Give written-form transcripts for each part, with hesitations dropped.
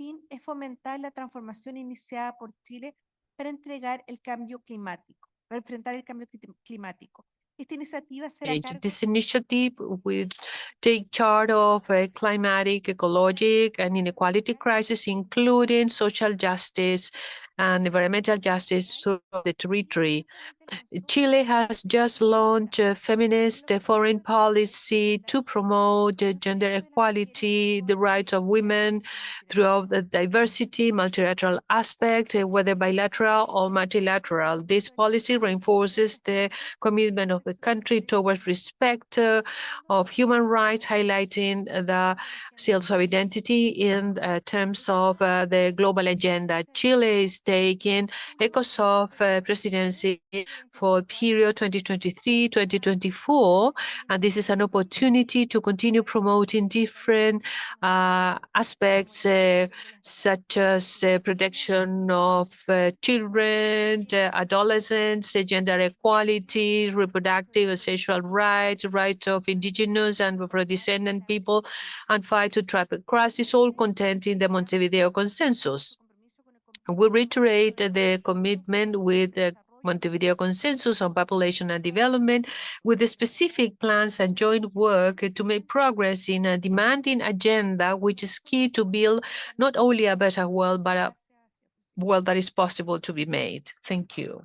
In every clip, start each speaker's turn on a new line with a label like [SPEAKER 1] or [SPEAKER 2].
[SPEAKER 1] fin es fomentar la transformación iniciada por Chile para entregar el cambio climático, para enfrentar el cambio climático. Esta iniciativa será a cargo
[SPEAKER 2] This initiative will take charge of a climatic, ecologic, and inequality crisis, including social justice and environmental justice throughout the territory. Chile has just launched a feminist foreign policy to promote gender equality, the rights of women throughout the diversity, multilateral aspect, whether bilateral or multilateral. This policy reinforces the commitment of the country towards respect of human rights, highlighting the sense of identity in terms of the global agenda. Chile is taking ECOSOC presidency for period 2023-2024, and this is an opportunity to continue promoting different aspects such as protection of children, adolescents, gender equality, reproductive and sexual rights, rights of indigenous and Afro-descendant people, and fight to traffic crisis, all contained in the Montevideo Consensus. We reiterate the commitment with the Montevideo Consensus on Population and Development with the specific plans and joint work to make progress in a demanding agenda, which is key to build not only a better world, but a world that is possible to be made. Thank you.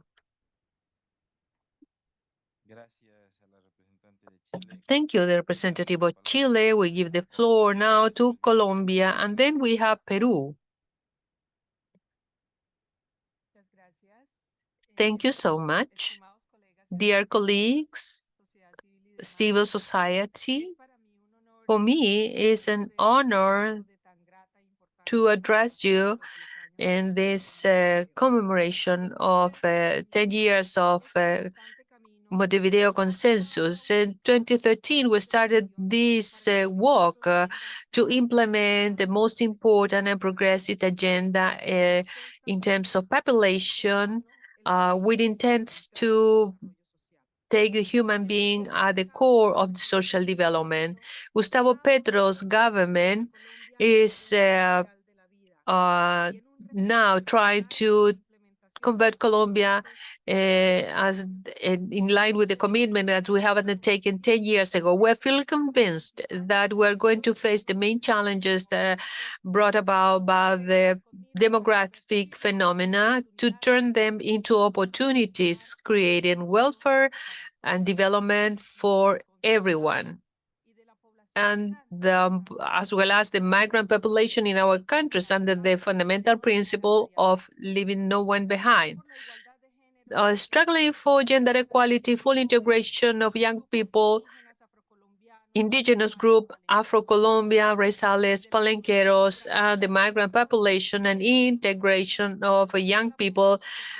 [SPEAKER 2] Thank you, the representative of Chile. We give the floor now to Colombia, and then we have Peru. Thank you so much. Dear colleagues, civil society, for me, it's an honor to address you in this commemoration of 10 years of Montevideo Consensus. In 2013, we started this work to implement the most important and progressive agenda in terms of population, with intent to take the human being at the core of the social development. Gustavo Petro's government is now trying to convert Colombia as in line with the commitment that we have undertaken 10 years ago. We're fully convinced that we're going to face the main challenges brought about by the demographic phenomena to turn them into opportunities, creating welfare and development for everyone, and as well as the migrant population in our countries under the fundamental principle of leaving no one behind. Struggling for gender equality, full integration of young people, indigenous group, Afro-Colombia, Raizales, Palenqueros, the migrant population, and integration of young people,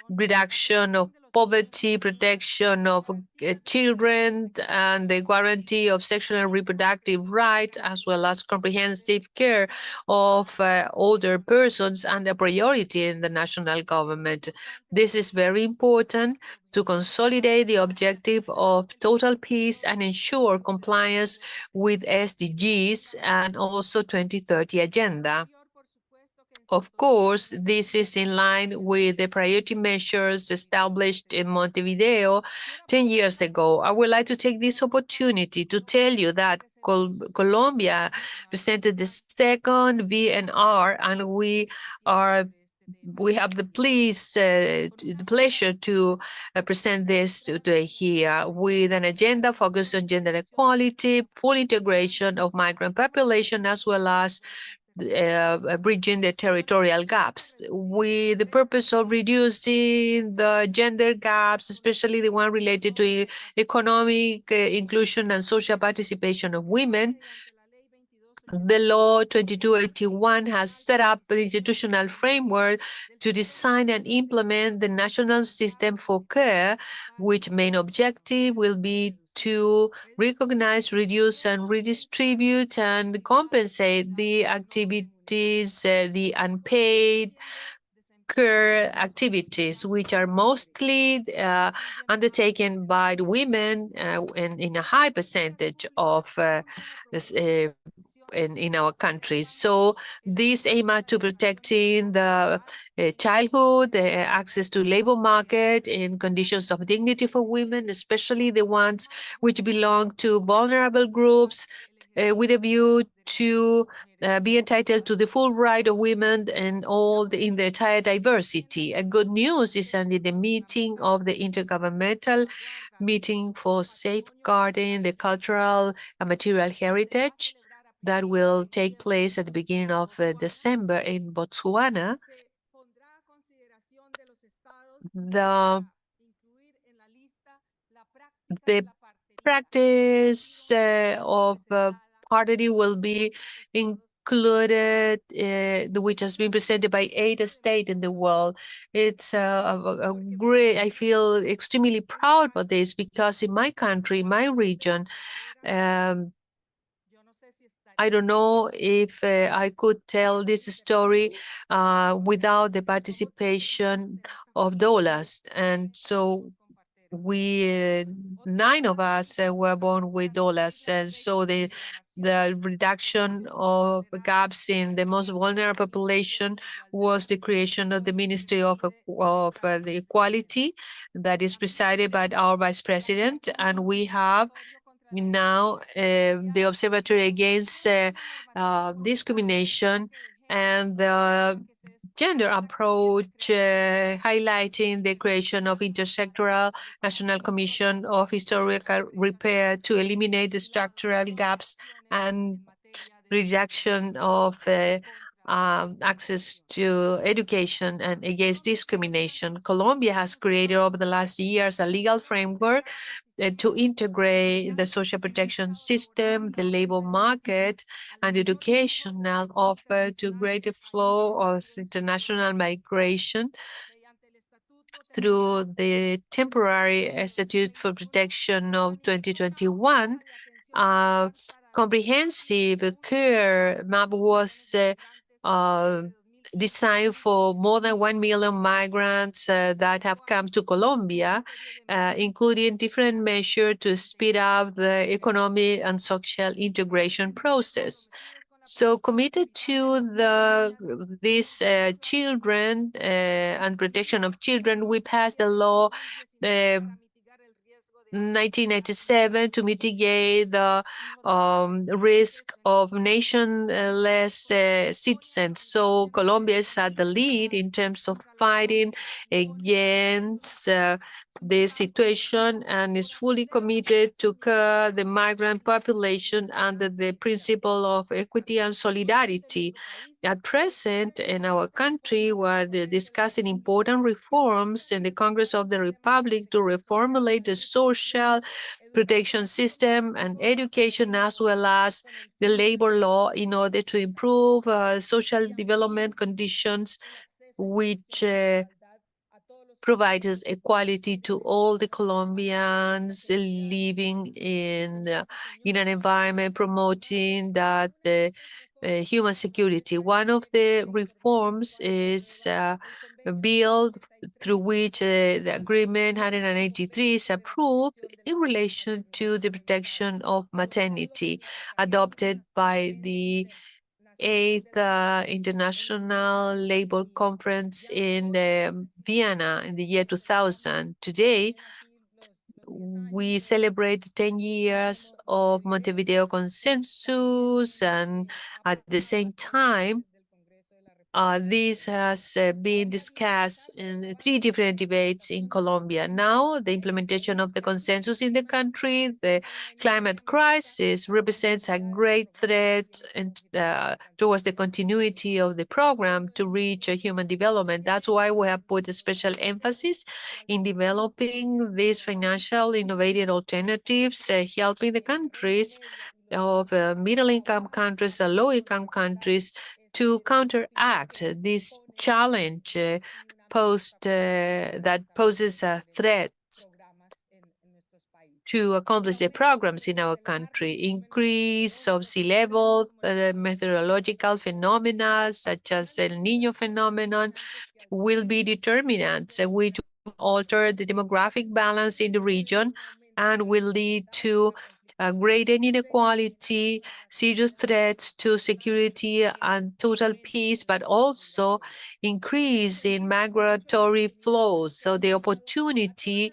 [SPEAKER 2] reduction of poverty, protection of children, and the guarantee of sexual and reproductive rights, as well as comprehensive care of older persons, and a priority in the national government. This is very important to consolidate the objective of total peace and ensure compliance with SDGs and also 2030 agenda. Of course, this is in line with the priority measures established in Montevideo 10 years ago. I would like to take this opportunity to tell you that Colombia presented the second VNR, and we have the pleasure to present this today here with an agenda focused on gender equality, full integration of migrant population, as well as bridging the territorial gaps with the purpose of reducing the gender gaps, especially the one related to economic inclusion and social participation of women. The law 2281 has set up the institutional framework to design and implement the national system for care, which main objective will be to recognize, reduce, and redistribute and compensate the activities, the unpaid care activities, which are mostly undertaken by the women and in a high percentage of in our country. So these aim at to protecting the childhood, the access to labor market, and conditions of dignity for women, especially the ones which belong to vulnerable groups, with a view to be entitled to the full right of women and in the entire diversity. A good news is that in the meeting of the Intergovernmental Meeting for Safeguarding the Cultural and Material Heritage that will take place at the beginning of December in Botswana, the practice of party will be included, which has been presented by 8 states in the world. It's a great, I feel extremely proud of this because in my country, my region, um, I don't know if I could tell this story without the participation of doulas. And so we 9 of us were born with doulas, and so the reduction of gaps in the most vulnerable population was the creation of the Ministry of the Equality that is presided by our Vice President, and we have now the Observatory Against Discrimination and the gender approach, highlighting the creation of Intersectoral National Commission of Historical Repair to eliminate the structural gaps and reduction of access to education and against discrimination. Colombia has created over the last years a legal framework to integrate the social protection system, the labor market, and educational offer to greater flow of international migration through the temporary Statute for Protection of 2021. A comprehensive care map was designed for more than 1 million migrants that have come to Colombia, including different measures to speed up the economic and social integration process. So committed to these children and protection of children, we passed the law 1997 to mitigate the risk of nationless citizens. So Colombia is at the lead in terms of fighting against this situation and is fully committed to curb the migrant population under the principle of equity and solidarity. At present, in our country, we're discussing important reforms in the Congress of the Republic to reformulate the social protection system and education, as well as the labor law, in order to improve social development conditions, which provides equality to all the Colombians living in an environment promoting that human security. One of the reforms is a bill through which the agreement 183 is approved in relation to the protection of maternity, adopted by the 8th International Labor Conference in Vienna in the year 2000. Today, we celebrate 10 years of Montevideo Consensus, and at the same time, this has been discussed in 3 different debates in Colombia. Now, the implementation of the consensus in the country, the climate crisis represents a great threat towards the continuity of the program to reach human development. That's why we have put a special emphasis in developing these financial innovative alternatives, helping the countries of middle-income countries and low-income countries to counteract this challenge that poses a threat to accomplish the programs in our country. Increase of sea level, meteorological phenomena such as El Niño phenomenon will be determinants which will alter the demographic balance in the region and will lead to greater inequality, serious threats to security and total peace, but also increase in migratory flows. So the opportunity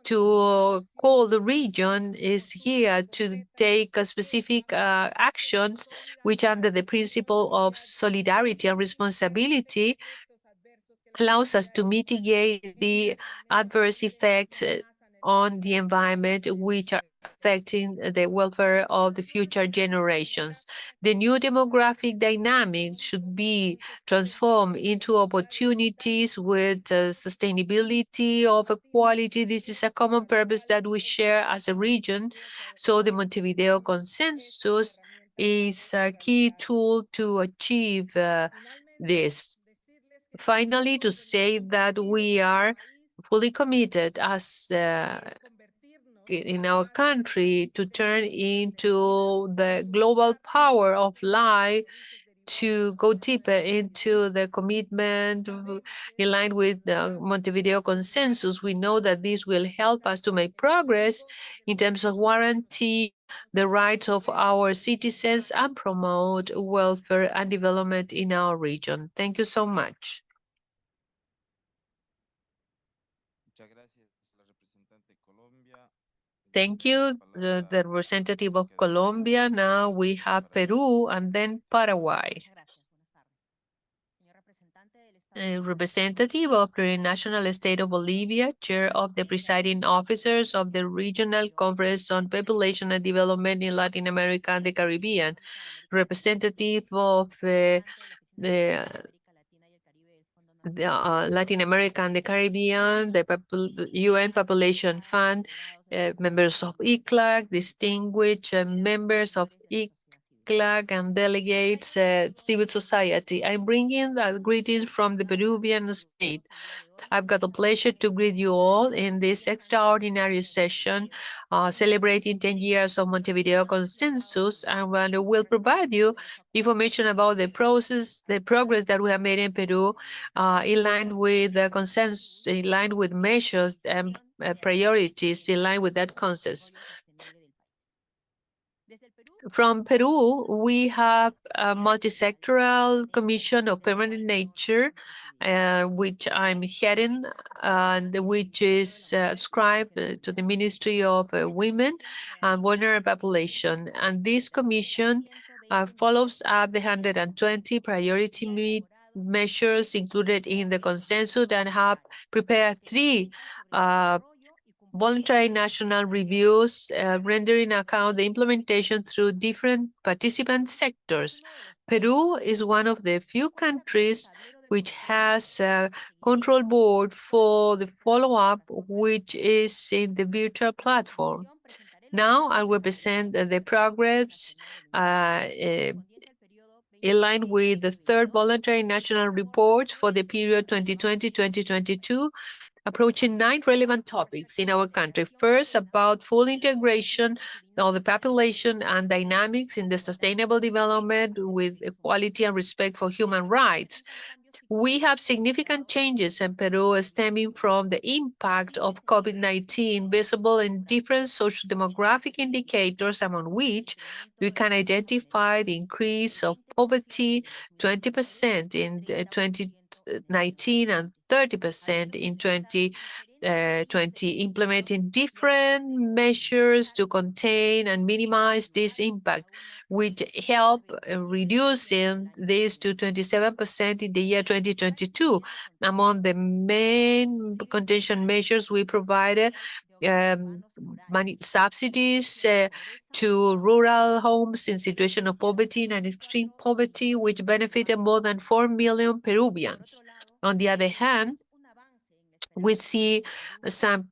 [SPEAKER 2] to call the region is here to take specific actions which under the principle of solidarity and responsibility allows us to mitigate the adverse effects on the environment which are affecting the welfare of the future generations. The new demographic dynamics should be transformed into opportunities with sustainability of equality. This is a common purpose that we share as a region. So the Montevideo Consensus is a key tool to achieve this. Finally, to say that we are fully committed as in our country to turn into the global power of life, to go deeper into the commitment in line with the Montevideo Consensus. We know that this will help us to make progress in terms of guarantee the rights of our citizens and promote welfare and development in our region. Thank you so much. Thank you, the representative of Colombia. Now we have Peru and then Paraguay. Representative of the National State of Bolivia, Chair of the Presiding Officers of the Regional Conference on Population and Development in Latin America and the Caribbean, representative of the Latin America and the Caribbean, the UN Population Fund, members of ICLAC, distinguished members of ICLAC and delegates, civil society. I'm bringing greetings from the Peruvian state. I've got the pleasure to greet you all in this extraordinary session celebrating 10 years of Montevideo Consensus, and we'll provide you information about the process, the progress that we have made in Peru in line with the consensus, in line with measures and priorities in line with that consensus. From Peru, we have a multi-sectoral commission of permanent nature, which I'm heading, and which is subscribed to the Ministry of Women and Vulnerable Population. And this commission follows up the 120 priority measures included in the consensus and have prepared 3 voluntary national reviews, rendering account the implementation through different participant sectors. Peru is one of the few countries which has a control board for the follow-up, which is in the virtual platform. Now I will present the progress in line with the 3rd voluntary national report for the period 2020-2022, approaching 9 relevant topics in our country. First, about full integration of the population and dynamics in the sustainable development with equality and respect for human rights. We have significant changes in Peru stemming from the impact of COVID-19 visible in different social demographic indicators, among which we can identify the increase of poverty 20% in 2019 and 30% in 2020, implementing different measures to contain and minimize this impact, which help reducing this to 27% in the year 2022. Among the main contention measures, we provided money subsidies to rural homes in situation of poverty and extreme poverty, which benefited more than 4 million Peruvians. On the other hand, we see some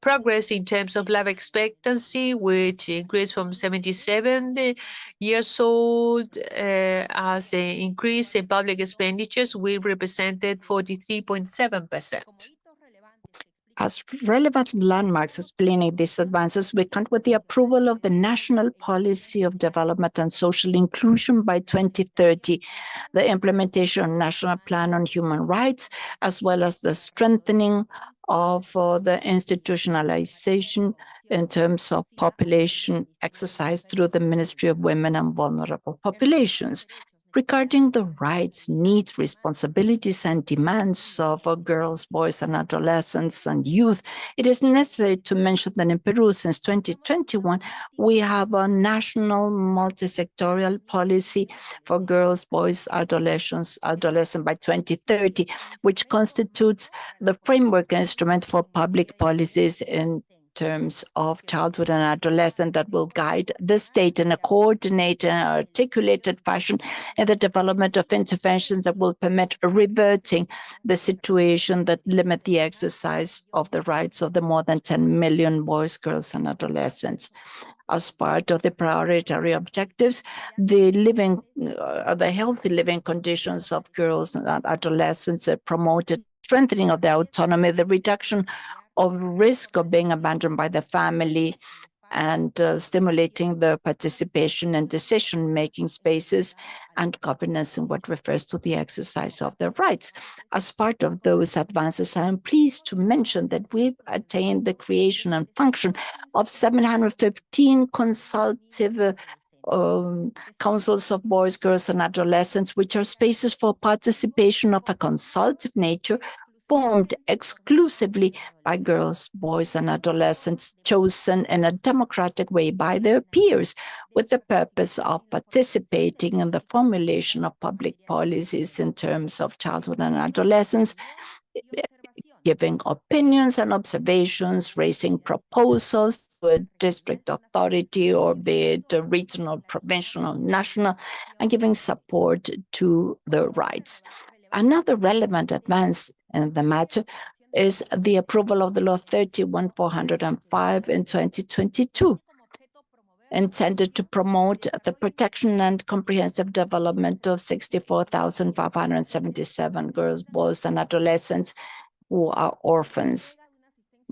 [SPEAKER 2] progress in terms of life expectancy, which increased from 77 years old as an increase in public expenditures. We represented 43.7%.
[SPEAKER 3] As relevant landmarks explaining these advances, we count with the approval of the National Policy of Development and Social Inclusion by 2030, the implementation of National Plan on Human Rights, as well as the strengthening of the institutionalization in terms of population exercise through the Ministry of Women and Vulnerable Populations. Regarding the rights, needs, responsibilities, and demands of girls, boys, and adolescents and youth, it is necessary to mention that in Peru, since 2021, we have a national multi-sectorial policy for girls, boys, adolescents by 2030, which constitutes the framework instrument for public policies in terms of childhood and adolescence that will guide the state in a coordinated and articulated fashion in the development of interventions that will permit reverting the situation that limit the exercise of the rights of the more than 10 million boys, girls, and adolescents. As part of the priority objectives, the healthy living conditions of girls and adolescents are promoted, strengthening of their autonomy, the reduction of risk of being abandoned by the family, and stimulating the participation in decision-making spaces and governance in what refers to the exercise of their rights. As part of those advances, I am pleased to mention that we've attained the creation and function of 715 consultative councils of boys, girls, and adolescents, which are spaces for participation of a consultative nature formed exclusively by girls, boys, and adolescents chosen in a democratic way by their peers with the purpose of participating in the formulation of public policies in terms of childhood and adolescence, giving opinions and observations, raising proposals to a district authority or be it a regional, provincial, national, and giving support to the rights. Another relevant advance in the matter is the approval of the Law 31,405 in 2022, intended to promote the protection and comprehensive development of 64,577 girls, boys, and adolescents who are orphans,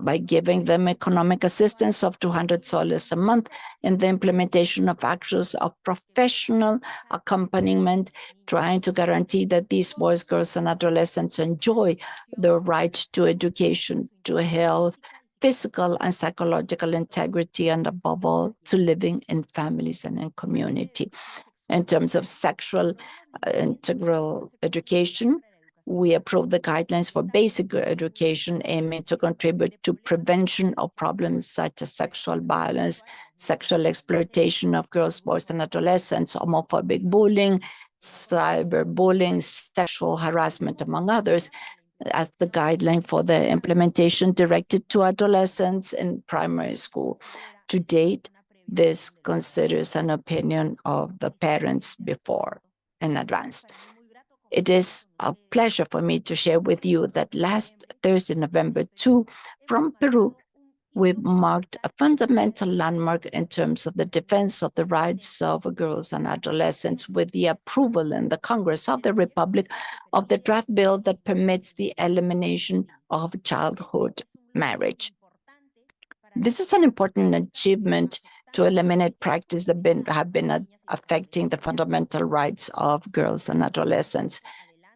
[SPEAKER 3] by giving them economic assistance of 200 soles a month in the implementation of actions of professional accompaniment, trying to guarantee that these boys, girls, and adolescents enjoy the right to education, to health, physical and psychological integrity, and above all, to living in families and in community. In terms of sexual integral education, we approved the guidelines for basic education aiming to contribute to prevention of problems such as sexual violence, sexual exploitation of girls, boys, and adolescents, homophobic bullying, cyberbullying, sexual harassment, among others, as the guideline for the implementation directed to adolescents in primary school. To date, this considers an opinion of the parents before in advance. It is a pleasure for me to share with you that last Thursday, November 2, from Peru, we marked a fundamental landmark in terms of the defense of the rights of girls and adolescents with the approval in the Congress of the Republic of the draft bill that permits the elimination of childhood marriage. This is an important achievement to eliminate practices that have been affecting the fundamental rights of girls and adolescents,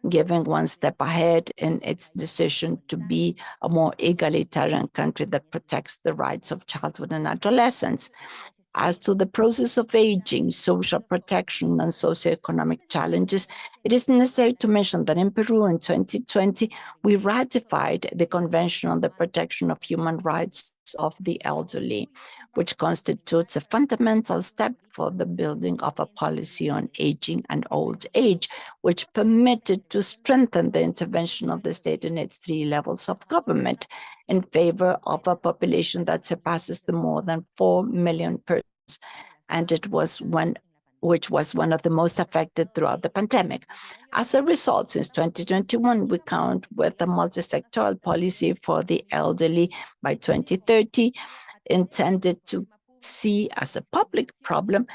[SPEAKER 3] giving one step ahead in its decision to be a more egalitarian country that protects the rights of childhood and adolescents. As to the process of aging, social protection, and socioeconomic challenges, it is necessary to mention that in Peru in 2020, we ratified the Convention on the Protection of Human Rights of the Elderly, which constitutes a fundamental step for the building of a policy on aging and old age, which permitted to strengthen the intervention of the state in its 3 levels of government in favor of a population that surpasses the more than 4 million persons, and which was one of the most affected throughout the pandemic. As a result, since 2021, we count with a multi-sectoral policy for the elderly by 2030, intended to see as a public problem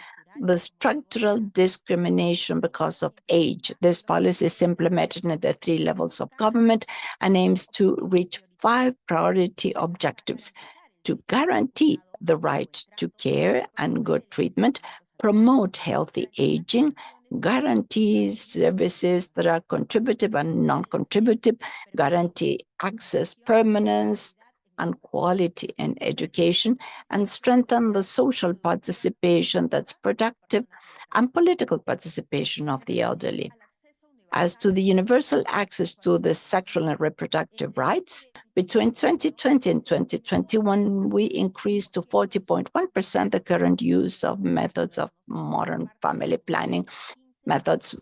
[SPEAKER 3] the structural discrimination because of age. This policy is implemented in the 3 levels of government and aims to reach 5 priority objectives: to guarantee the right to care and good treatment, promote healthy aging, guarantee services that are contributive and non-contributive, guarantee access, permanence, and quality in education, and strengthen the social participation that's productive and political participation of the elderly. As to the universal access to the sexual and reproductive rights, between 2020 and 2021, we increased to 40.1% the current use of methods of modern family planning, methods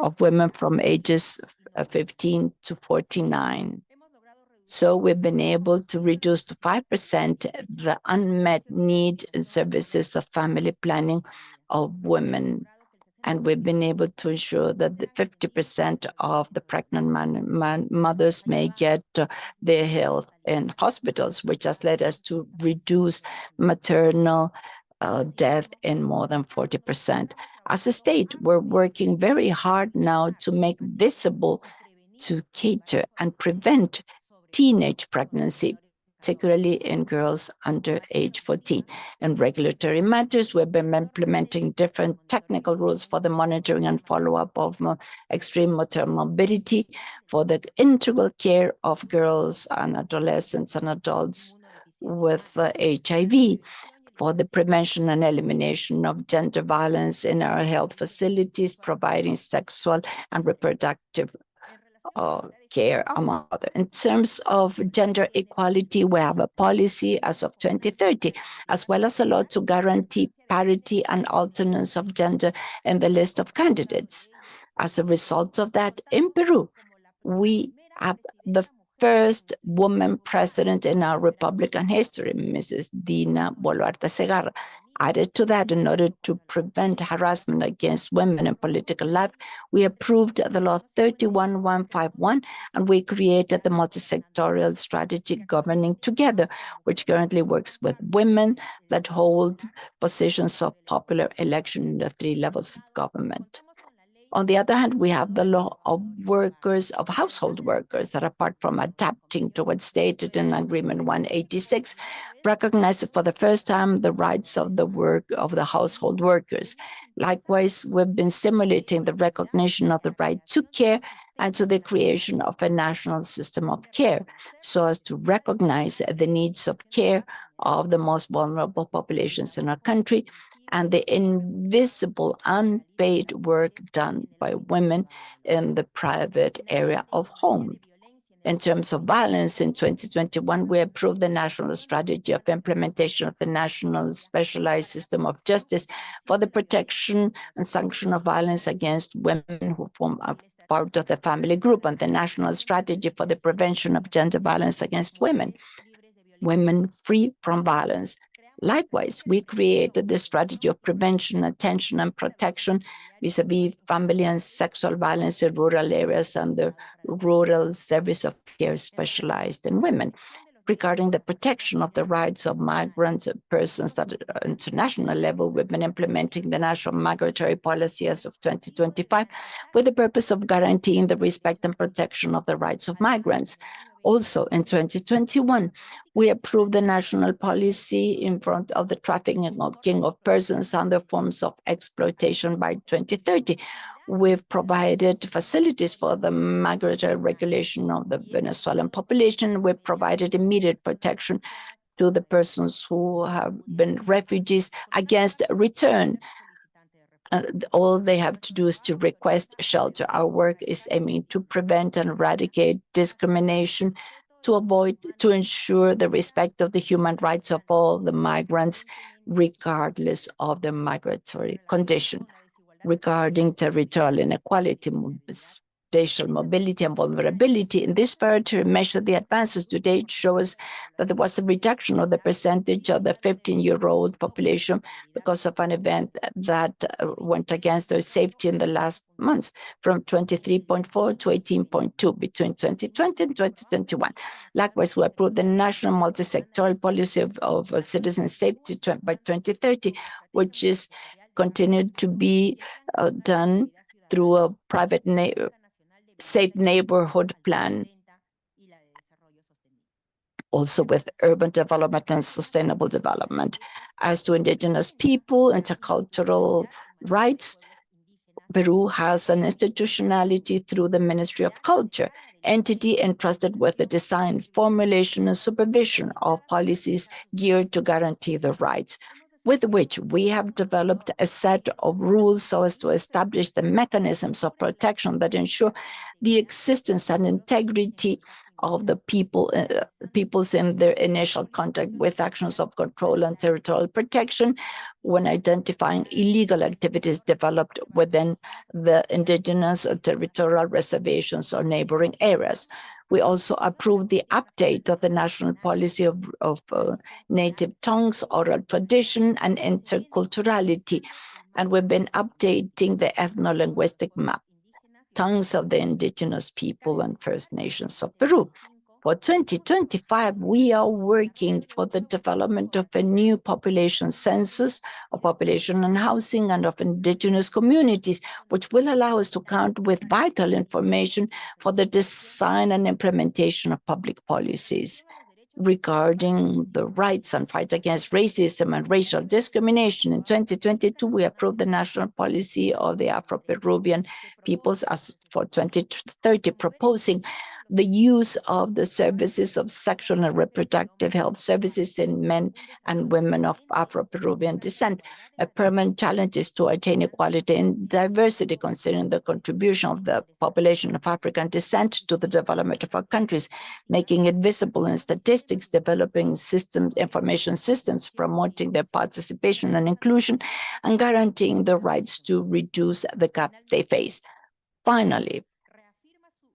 [SPEAKER 3] of women from ages 15 to 49. So we've been able to reduce to 5% the unmet need in services of family planning of women. And we've been able to ensure that 50% of the pregnant mothers may get their health in hospitals, which has led us to reduce maternal death in more than 40%. As a state, we're working very hard now to make visible, to cater and prevent teenage pregnancy, particularly in girls under age 14. In regulatory matters, we've been implementing different technical rules for the monitoring and follow-up of extreme maternal morbidity, for the integral care of girls and adolescents and adults with HIV, for the prevention and elimination of gender violence in our health facilities, providing sexual and reproductive care, among others. In terms of gender equality, we have a policy as of 2030, as well as a law to guarantee parity and alternance of gender in the list of candidates. As a result of that, in Peru, we have the first woman president in our Republican history, Mrs. Dina Boluarte Segarra. Added to that, in order to prevent harassment against women in political life, we approved the law 31151, and we created the multi-sectorial strategy Governing Together, which currently works with women that hold positions of popular election in the 3 levels of government. On the other hand, we have the law of workers, of household workers, that apart from adapting to what's stated in Agreement 186, recognizes for the first time the rights of the household workers. Likewise, we've been stimulating the recognition of the right to care and to the creation of a national system of care, so as to recognize the needs of care of the most vulnerable populations in our country and the invisible, unpaid work done by women in the private area of home. In terms of violence, in 2021, we approved the national strategy of implementation of the National Specialized System of Justice for the protection and sanction of violence against women who form a part of the family group, and the national strategy for the prevention of gender violence against women free from violence. Likewise, we created the strategy of prevention, attention, and protection vis-a-vis family and sexual violence in rural areas and the Rural Service of Care specialized in women. Regarding the protection of the rights of migrant persons at international level, we've been implementing the National Migratory Policy as of 2025 with the purpose of guaranteeing the respect and protection of the rights of migrants. Also, in 2021, we approved the national policy in front of the trafficking of persons and the forms of exploitation by 2030. We've provided facilities for the migratory regulation of the Venezuelan population. We've provided immediate protection to the persons who have been refugees against return. All they have to do is to request shelter. Our work is aiming to prevent and eradicate discrimination, to ensure the respect of the human rights of all the migrants, regardless of their migratory condition. Regarding territorial inequality, spatial mobility, and vulnerability, in this spirit, to measure the advances to date shows that there was a reduction of the percentage of the 15-year-old population because of an event that went against their safety in the last months, from 23.4 to 18.2 between 2020 and 2021. Likewise, we approved the National Multi-Sectoral Policy of Citizen Safety by 2030, which is continued to be done through a private safe neighborhood plan, also with urban development and sustainable development. As to indigenous people, intercultural rights, Peru has an institutionality through the Ministry of Culture. entity entrusted with the design, formulation, and supervision of policies geared to guarantee the rights, with which we have developed a set of rules so as to establish the mechanisms of protection that ensure the existence and integrity of the peoples in their initial contact with actions of control and territorial protection when identifying illegal activities developed within the indigenous or territorial reservations or neighboring areas. We also approved the update of the national policy of native tongues, oral tradition, and interculturality, and we've been updating the ethno-linguistic map, tongues of the indigenous people and First Nations of Peru. For 2025, we are working for the development of a new population census of population and housing and of indigenous communities, which will allow us to count with vital information for the design and implementation of public policies. Regarding the rights and fight against racism and racial discrimination, in 2022, we approved the national policy of the Afro-Peruvian peoples as for 2030, proposing the use of the services of sexual and reproductive health services in men and women of Afro-Peruvian descent. A permanent challenge is to attain equality and diversity, considering the contribution of the population of African descent to the development of our countries, making it visible in statistics, developing systems, information systems, promoting their participation and inclusion, and guaranteeing the rights to reduce the gap they face. Finally,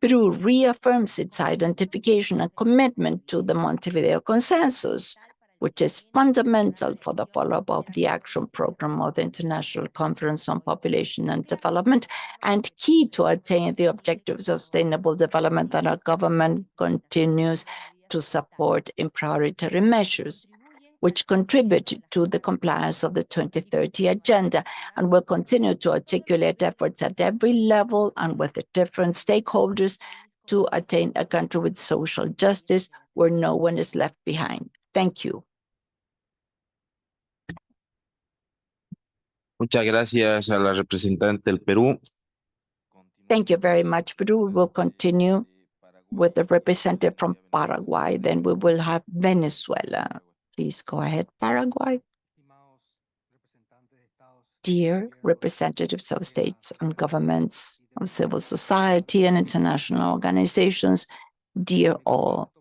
[SPEAKER 3] Peru reaffirms its identification and commitment to the Montevideo Consensus, which is fundamental for the follow-up of the action program of the International Conference on Population and Development and key to attain the objectives of sustainable development that our government continues to support in priority measures, which contribute to the compliance of the 2030 agenda and will continue to articulate efforts at every level and with the different stakeholders to attain a country with social justice where no one is left behind. Thank you.
[SPEAKER 4] Muchas gracias a la representante del Perú.
[SPEAKER 3] Thank you very much, Peru. We will continue with the representative from Paraguay. Then we will have Venezuela. Please go ahead, Paraguay. Dear representatives of states and governments, of civil society and international organizations, dear all,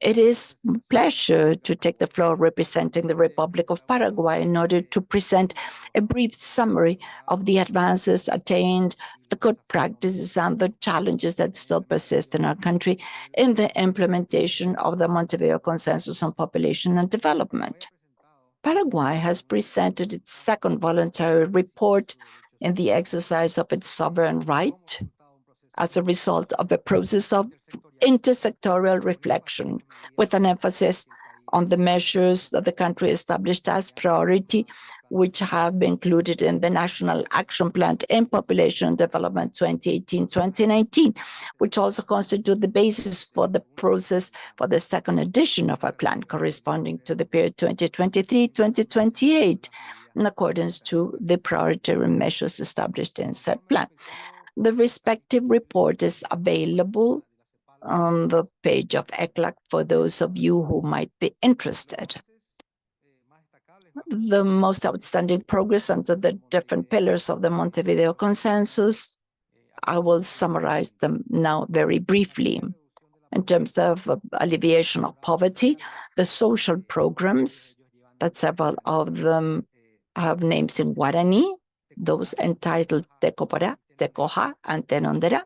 [SPEAKER 3] it is a pleasure to take the floor representing the Republic of Paraguay in order to present a brief summary of the advances attained, the good practices, and the challenges that still persist in our country in the implementation of the Montevideo Consensus on Population and Development. Paraguay has presented its second voluntary report in the exercise of its sovereign right as a result of a process of intersectorial reflection, with an emphasis on the measures that the country established as priority, which have been included in the National Action Plan in Population Development 2018-2019, which also constitute the basis for the process for the second edition of our plan, corresponding to the period 2023-2028, in accordance to the priority measures established in said plan. The respective report is available on the page of ECLAC for those of you who might be interested. The most outstanding progress under the different pillars of the Montevideo Consensus, I will summarize them now very briefly. In terms of alleviation of poverty, the social programs, that several of them have names in Guarani, those entitled Tecopara, Tecoja, and Tenondera,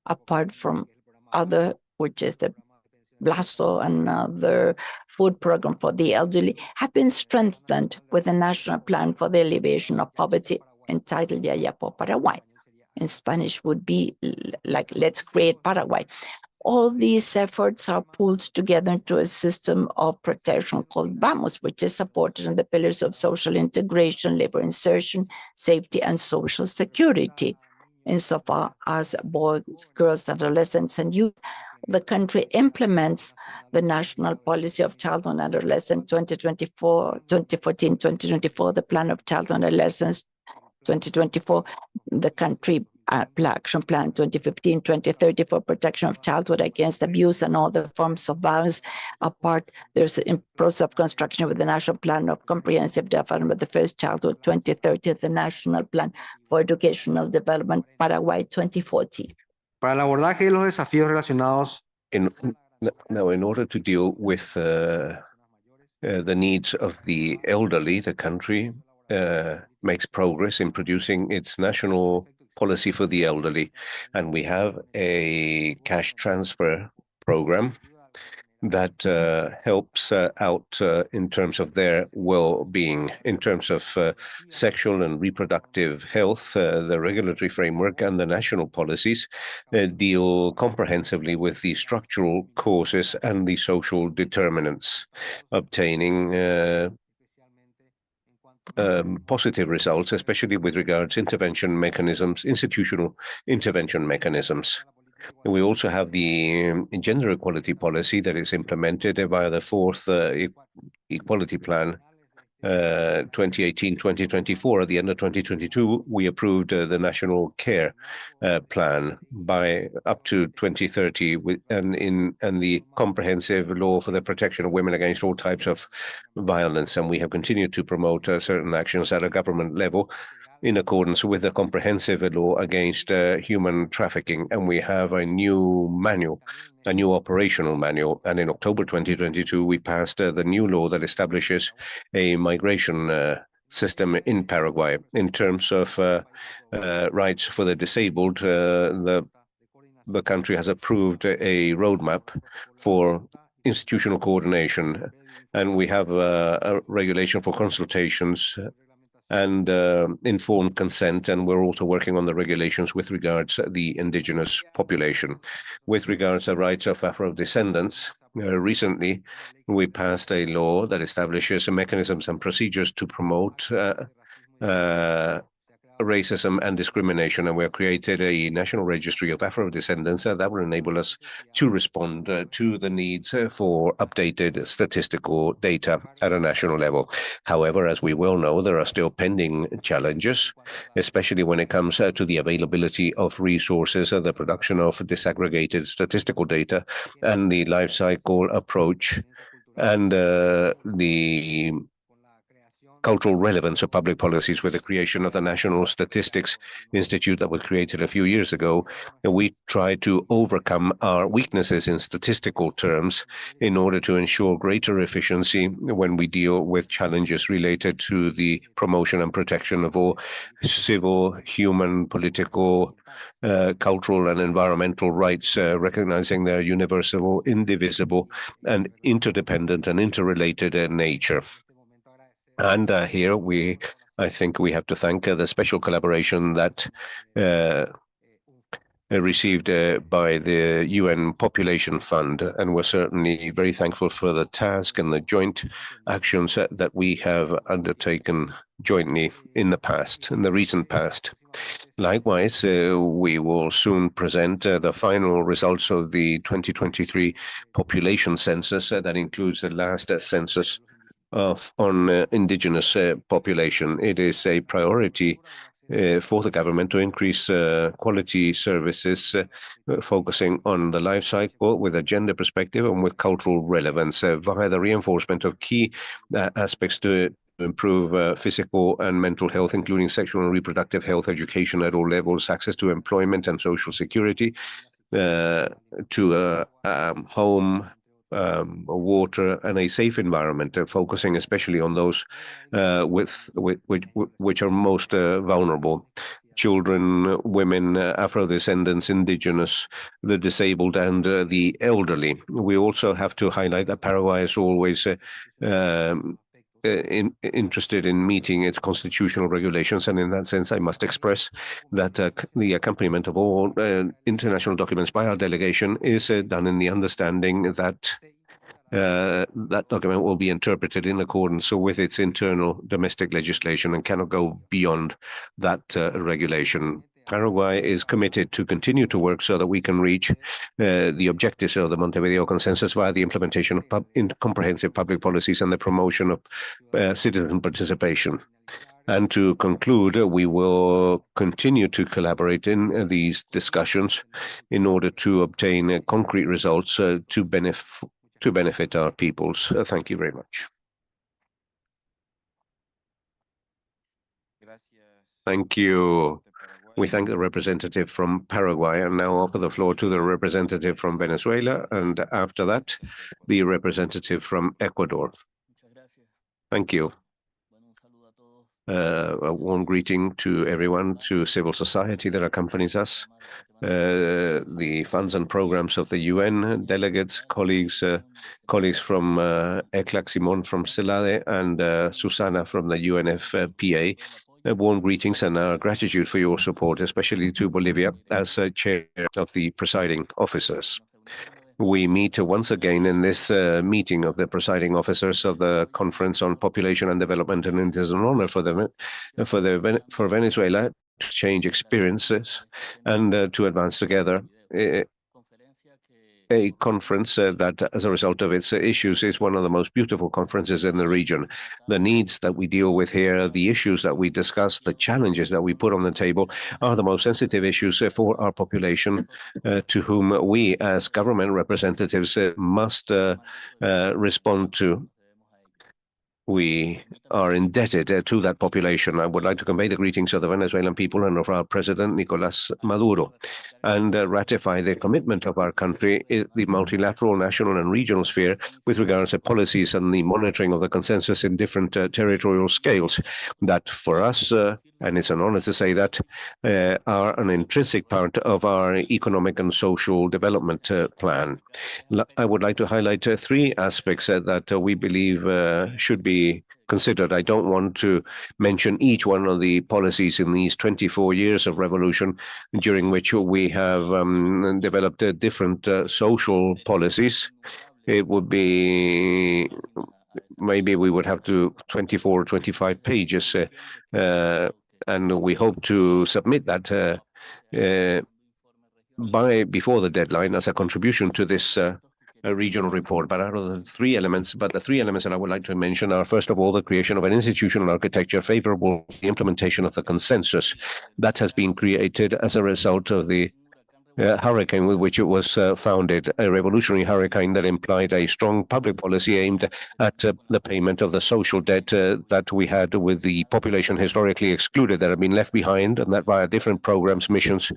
[SPEAKER 3] apart from other, which is the Blaso and other food program for the elderly, have been strengthened with a national plan for the alleviation of poverty entitled Yayapo Paraguay. In Spanish would be like, let's create Paraguay. All these efforts are pulled together into a system of protection called VAMOS, which is supported in the pillars of social integration, labor insertion, safety, and social security. Insofar as boys, girls, adolescents, and youth, the country implements the National Policy of Childhood and Adolescent 2014-2024, the Plan of Childhood and Adolescence 2024. The country Action Plan 2015-2030 for protection of childhood against abuse and all the forms of violence. Apart, there's a process of construction with the National Plan of Comprehensive Development of the First Childhood 2030, the National Plan for Educational Development Paraguay 2040.
[SPEAKER 5] Para el abordaje de los desafíos relacionados
[SPEAKER 6] Now, in order to deal with the needs of the elderly, the country makes progress in producing its national policy for the elderly. And we have a cash transfer program that helps out in terms of their well-being, in terms of sexual and reproductive health. The regulatory framework and the national policies deal comprehensively with the structural causes and the social determinants, obtaining positive results, especially with regards to intervention mechanisms, institutional intervention mechanisms. We also have the gender equality policy that is implemented via the fourth equality plan, 2018-2024. At the end of 2022, we approved the national care plan by up to 2030, and the comprehensive law for the protection of women against all types of violence. And we have continued to promote certain actions at a government level in accordance with the comprehensive law against human trafficking. And we have a new manual, a new operational manual. And in October 2022, we passed the new law that establishes a migration system in Paraguay. In terms of rights for the disabled, the country has approved a roadmap for institutional coordination. And we have a regulation for consultations and informed consent, and we're also working on the regulations with regards to the indigenous population. With regards to the rights of Afro-descendants, recently we passed a law that establishes mechanisms and procedures to promote racism and discrimination, and we have created a national registry of Afro-descendants that will enable us to respond to the needs for updated statistical data at a national level. However, as we well know, there are still pending challenges, especially when it comes to the availability of resources, the production of disaggregated statistical data, and the life cycle approach, and the cultural relevance of public policies. With the creation of the National Statistics Institute that was created a few years ago, we try to overcome our weaknesses in statistical terms in order to ensure greater efficiency when we deal with challenges related to the promotion and protection of all civil, human, political, cultural and environmental rights, recognizing their universal, indivisible, and interdependent and interrelated nature. And here I think we have to thank the special collaboration that received by the UN Population Fund, and we're certainly very thankful for the task and the joint actions that we have undertaken jointly in the recent past. Likewise, we will soon present the final results of the 2023 population census that includes the last census on indigenous population. It is a priority for the government to increase quality services, focusing on the life cycle with a gender perspective and with cultural relevance via the reinforcement of key aspects to improve physical and mental health, including sexual and reproductive health, education at all levels, access to employment and social security, to home, water, and a safe environment, focusing especially on those which are most vulnerable: children, women, Afro-descendants, indigenous, the disabled, and the elderly. We also have to highlight that Paraguay is always interested in meeting its constitutional regulations, and in that sense I must express that the accompaniment of all international documents by our delegation is done in the understanding that that document will be interpreted in accordance with its internal domestic legislation and cannot go beyond that regulation. Paraguay is committed to continue to work so that we can reach the objectives of the Montevideo Consensus via the implementation of comprehensive public policies and the promotion of citizen participation. And to conclude, we will continue to collaborate in these discussions in order to obtain concrete results to benefit our peoples. Thank you very much. Thank you. We thank the representative from Paraguay and now offer the floor to the representative from Venezuela, and after that, the representative from Ecuador. Thank you. A warm greeting to everyone, to civil society that accompanies us, the funds and programs of the UN, delegates, colleagues from ECLAC, Simon from CELADE, and Susana from the UNFPA. Warm greetings and our gratitude for your support, especially to Bolivia as chair of the presiding officers. We meet once again in this meeting of the presiding officers of the Conference on Population and Development, and it is an honor for Venezuela to exchange experiences and to advance together. A conference that, as a result of its issues, is one of the most beautiful conferences in the region. The needs that we deal with here, the issues that we discuss, the challenges that we put on the table are the most sensitive issues for our population, to whom we as government representatives must respond to. We are indebted to that population. I would like to convey the greetings of the Venezuelan people and of our president, Nicolás Maduro, and ratify the commitment of our country in the multilateral, national, and regional sphere with regards to policies and the monitoring of the consensus in different territorial scales that for us, and it's an honor to say that, are an intrinsic part of our economic and social development plan. I would like to highlight three aspects that we believe should be considered. I don't want to mention each one of the policies in these 24 years of revolution, during which we have developed different social policies. It would be, maybe we would have to 24 or 25 pages, and we hope to submit that before the deadline as a contribution to this a regional report. But out of the three elements that I would like to mention are, first of all, the creation of an institutional architecture favorable to the implementation of the consensus that has been created as a result of the hurricane with which it was founded, a revolutionary hurricane that implied a strong public policy aimed at the payment of the social debt that we had with the population historically excluded, that had been left behind, and that via different programs, missions,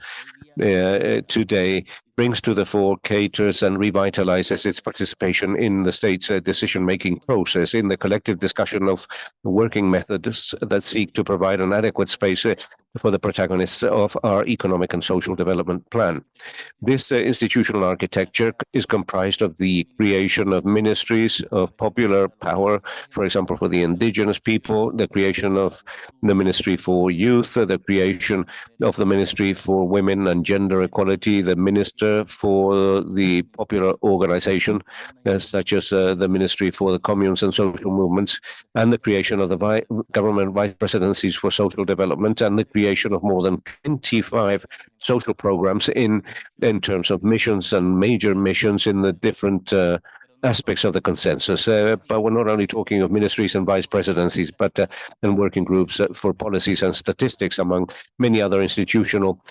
[SPEAKER 6] today brings to the fore, caters, and revitalizes its participation in the state's decision-making process, in the collective discussion of working methods that seek to provide an adequate space for the protagonists of our economic and social development plan. This institutional architecture is comprised of the creation of ministries of popular power, for example, for the indigenous people, the creation of the Ministry for Youth, the creation of the Ministry for Women and Gender Equality, the Minister for the popular organization, such as the Ministry for the Communes and Social Movements, and the creation of the government vice presidencies for social development, and the creation of more than 25 social programs in terms of missions and major missions in the different aspects of the consensus. But we're not only talking of ministries and vice presidencies, but and working groups for policies and statistics, among many other institutional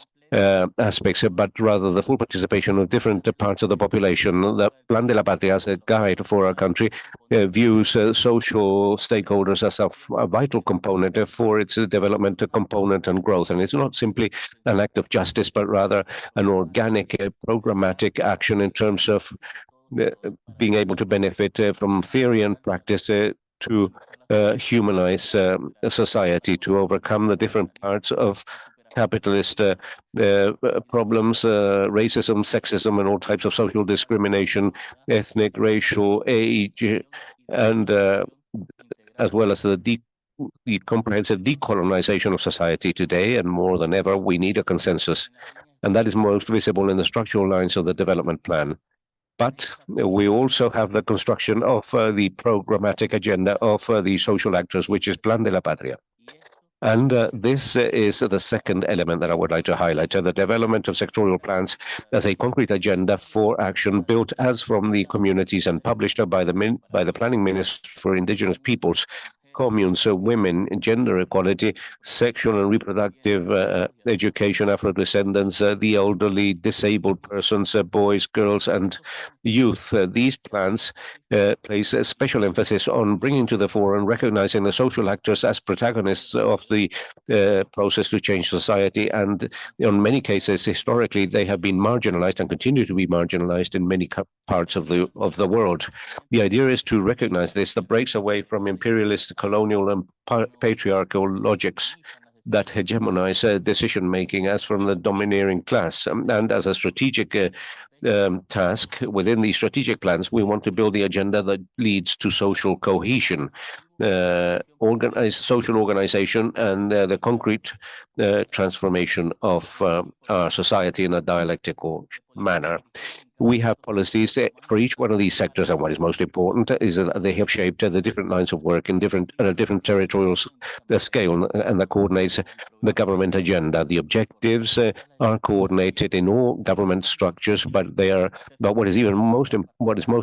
[SPEAKER 6] aspects, but rather the full participation of different parts of the population. The Plan de la Patria, as a guide for our country, views social stakeholders as a vital component for its development component and growth. And it's not simply an act of justice, but rather an organic, programmatic action in terms of being able to benefit from theory and practice to humanize society, to overcome the different parts of capitalist problems, racism, sexism, and all types of social discrimination, ethnic, racial, age, and as well as the comprehensive decolonization of society today. And more than ever, we need a consensus. And that is most visible in the structural lines of the development plan. But we also have the construction of the programmatic agenda of the social actors, which is Plan de la Patria. And this is the second element that I would like to highlight, the development of sectorial plans as a concrete agenda for action built as from the communities and published by the Planning Ministry for Indigenous Peoples, communes, women, gender equality, sexual and reproductive education, Afro-descendants, the elderly, disabled persons, boys, girls, and youth. These plans place a special emphasis on bringing to the fore and recognizing the social actors as protagonists of the process to change society. And in many cases, historically, they have been marginalized and continue to be marginalized in many parts of the world. The idea is to recognize this, that breaks away from imperialist, colonial, and patriarchal logics that hegemonize decision-making as from the domineering class. And as a strategic task within these strategic plans, we want to build the agenda that leads to social cohesion, social organization, and the concrete transformation of our society in a dialectical manner. We have policies for each one of these sectors, and what is most important is that they have shaped the different lines of work in a different territorial scale, and that coordinates the government agenda. The objectives are coordinated in all government structures, but what is most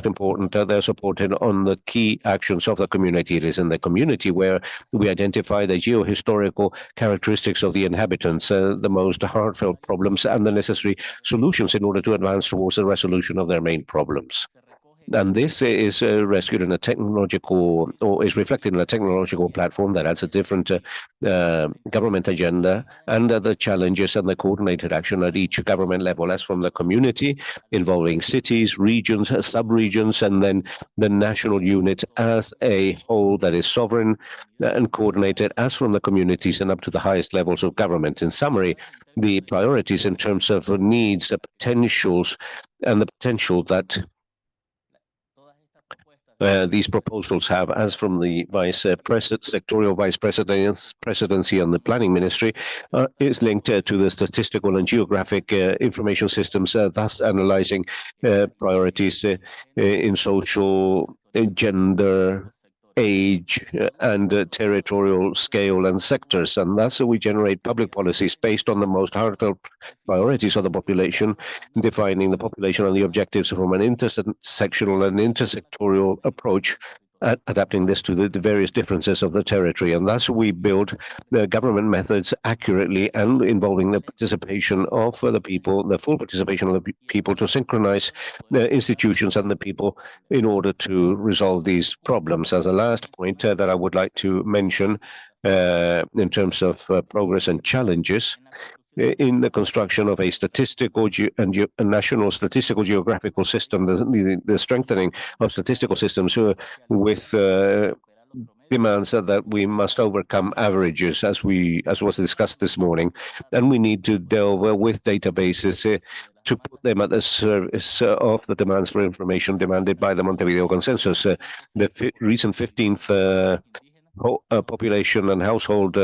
[SPEAKER 6] important, they're supported on the key actions of the community. It is in the community where we identify the geohistorical characteristics of the inhabitants, the most heartfelt problems, and the necessary solutions in order to advance towards the resolution of their main problems. And this is rescued in a technological, or is reflected in a technological platform that adds a different government agenda and the challenges and the coordinated action at each government level, as from the community involving cities, regions, sub-regions, and then the national unit as a whole that is sovereign and coordinated as from the communities and up to the highest levels of government. In summary, the priorities in terms of needs, the potentials, and the potential that these proposals have, as from the sectorial vice presidency and the planning ministry, is linked to the statistical and geographic information systems, thus analyzing priorities in social, gender, age, and territorial scale and sectors. And thus we generate public policies based on the most heartfelt priorities of the population, defining the population and the objectives from an intersectional and intersectorial approach, adapting this to the various differences of the territory. And thus we build the government methods accurately and involving the participation of the people, the full participation of the people, to synchronize the institutions and the people in order to resolve these problems. As a last point that I would like to mention in terms of progress and challenges, in the construction of a statistical and national statistical geographical system, the strengthening of statistical systems with demands that we must overcome averages, as was discussed this morning, and we need to delve with databases to put them at the service of the demands for information demanded by the Montevideo Consensus. The recent 15th population and household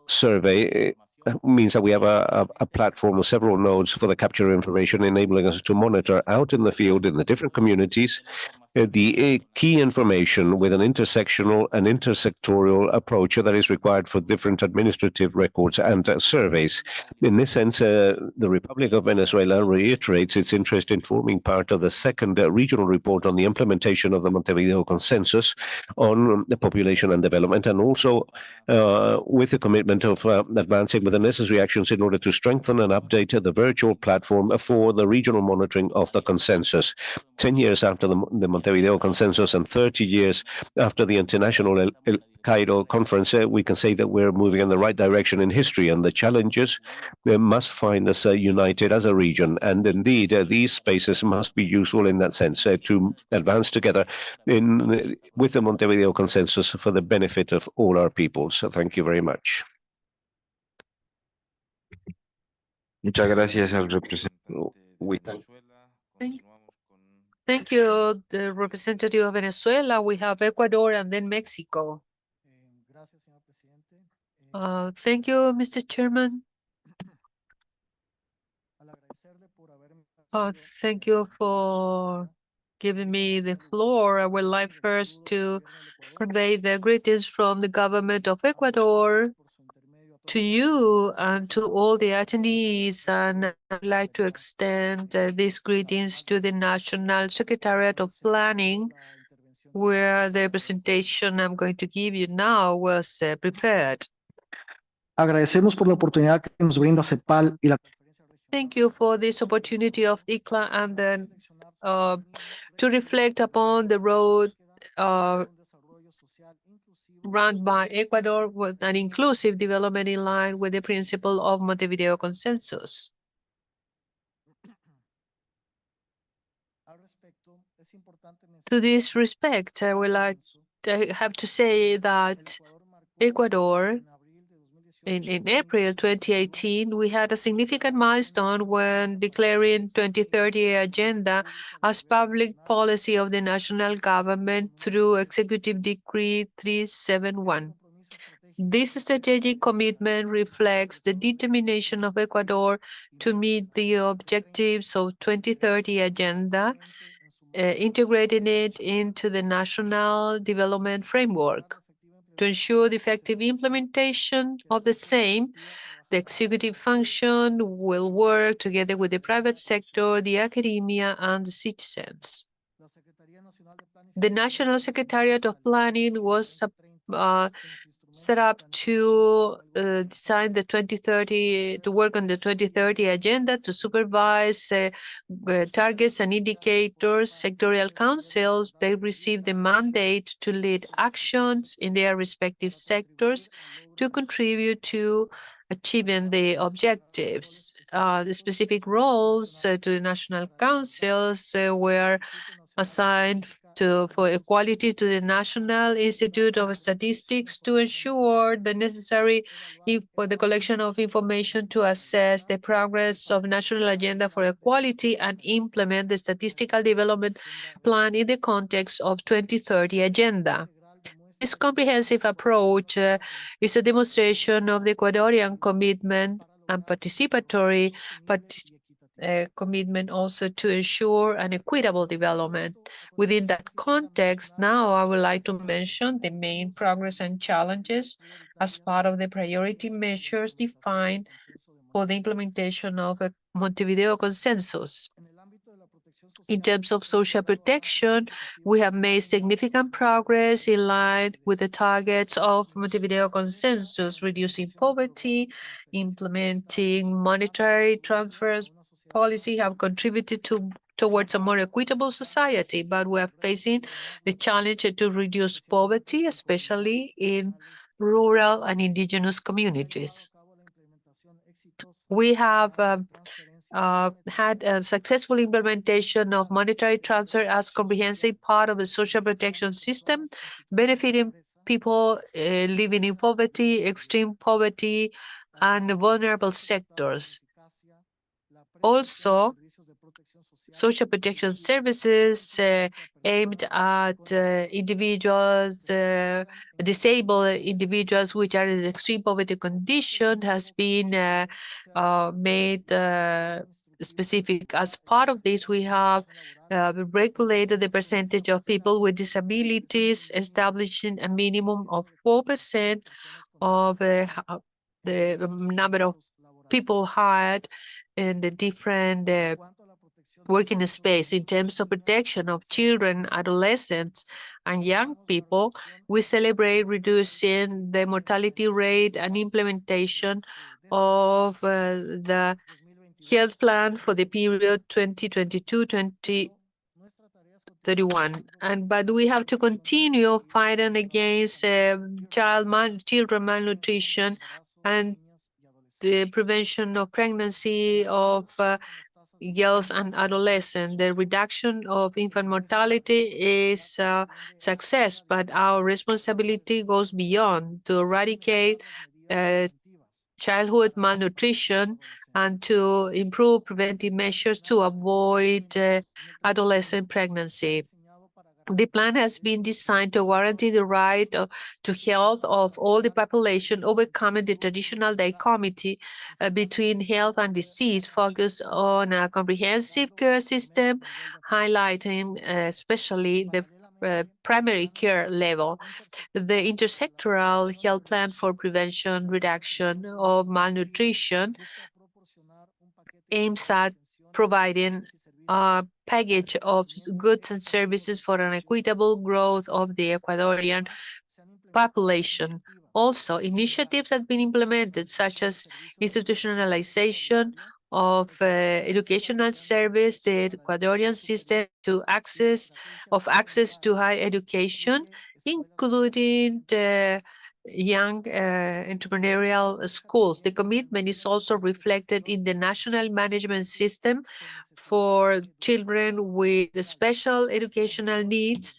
[SPEAKER 6] survey means that we have a platform with several nodes for the capture of information, enabling us to monitor out in the field in the different communities the key information with an intersectional and intersectorial approach that is required for different administrative records and surveys. In this sense, the Republic of Venezuela reiterates its interest in forming part of the second regional report on the implementation of the Montevideo Consensus on the population and development, and also with the commitment of advancing with the necessary actions in order to strengthen and update the virtual platform for the regional monitoring of the consensus. 10 years after the Montevideo Consensus and 30 years after the International Cairo Conference, we can say that we're moving in the right direction in history, and the challenges must find us united as a region. And indeed, these spaces must be useful in that sense to advance together with the Montevideo Consensus for the benefit of all our peoples. So thank you very much.
[SPEAKER 4] Muchas gracias al representante.
[SPEAKER 2] Thank you, the representative of Venezuela. We have Ecuador and then Mexico. Thank you, Mr. Chairman. Thank you for giving me the floor. I would like first to convey the greetings from the government of Ecuador to you and to all the attendees, and I'd like to extend these greetings to the National Secretariat of Planning where the presentation I'm going to give you now was prepared.
[SPEAKER 5] Agradecemos por la oportunidad que nos brinda CEPAL y la
[SPEAKER 2] Thank you for this opportunity of ICLA and then to reflect upon the road run by Ecuador with an inclusive development in line with the principle of Montevideo Consensus. To this respect, I have to say that Ecuador, in April 2018, we had a significant milestone when declaring 2030 agenda as public policy of the national government through Executive Decree 371. This strategic commitment reflects the determination of Ecuador to meet the objectives of 2030 agenda, integrating it into the national development framework. To ensure the effective implementation of the same, the executive function will work together with the private sector, the academia, and the citizens. The National Secretariat of Planning was set up to design the 2030, to work on the 2030 agenda, to supervise targets and indicators. Sectorial councils, they receive the mandate to lead actions in their respective sectors to contribute to achieving the objectives. The specific roles to the national councils were assigned for equality to the National Institute of Statistics to ensure the necessary for the collection of information to assess the progress of national agenda for equality and implement the statistical development plan in the context of 2030 agenda. This comprehensive approach is a demonstration of the Ecuadorian commitment and participatory commitment also to ensure an equitable development. Within that context, now I would like to mention the main progress and challenges as part of the priority measures defined for the implementation of a Montevideo Consensus. In terms of social protection, we have made significant progress in line with the targets of Montevideo Consensus, reducing poverty, implementing monetary transfers policy have contributed towards a more equitable society, but we are facing the challenge to reduce poverty, especially in rural and indigenous communities. We have had a successful implementation of monetary transfer as comprehensive part of the social protection system, benefiting people living in poverty, extreme poverty, and vulnerable sectors. Also, social protection services aimed at individuals, disabled individuals which are in extreme poverty condition has been made specific. As part of this, we have regulated the percentage of people with disabilities, establishing a minimum of 4% of the number of people hired in the different working space. In terms of protection of children, adolescents, and young people, we celebrate reducing the mortality rate and implementation of the health plan for the period 2022-2031. But we have to continue fighting against children malnutrition and the prevention of pregnancy of girls and adolescents. The reduction of infant mortality is a success, but our responsibility goes beyond to eradicate childhood malnutrition and to improve preventive measures to avoid adolescent pregnancy. The plan has been designed to guarantee the right to health of all the population, overcoming the traditional dichotomy between health and disease, focus on a comprehensive care system, highlighting especially the primary care level. The intersectoral health plan for prevention, reduction of malnutrition aims at providing a package of goods and services for an equitable growth of the Ecuadorian population. Also, initiatives have been implemented, such as institutionalization of educational service, the Ecuadorian system access to higher education, including the young entrepreneurial schools. The commitment is also reflected in the national management system for children with special educational needs,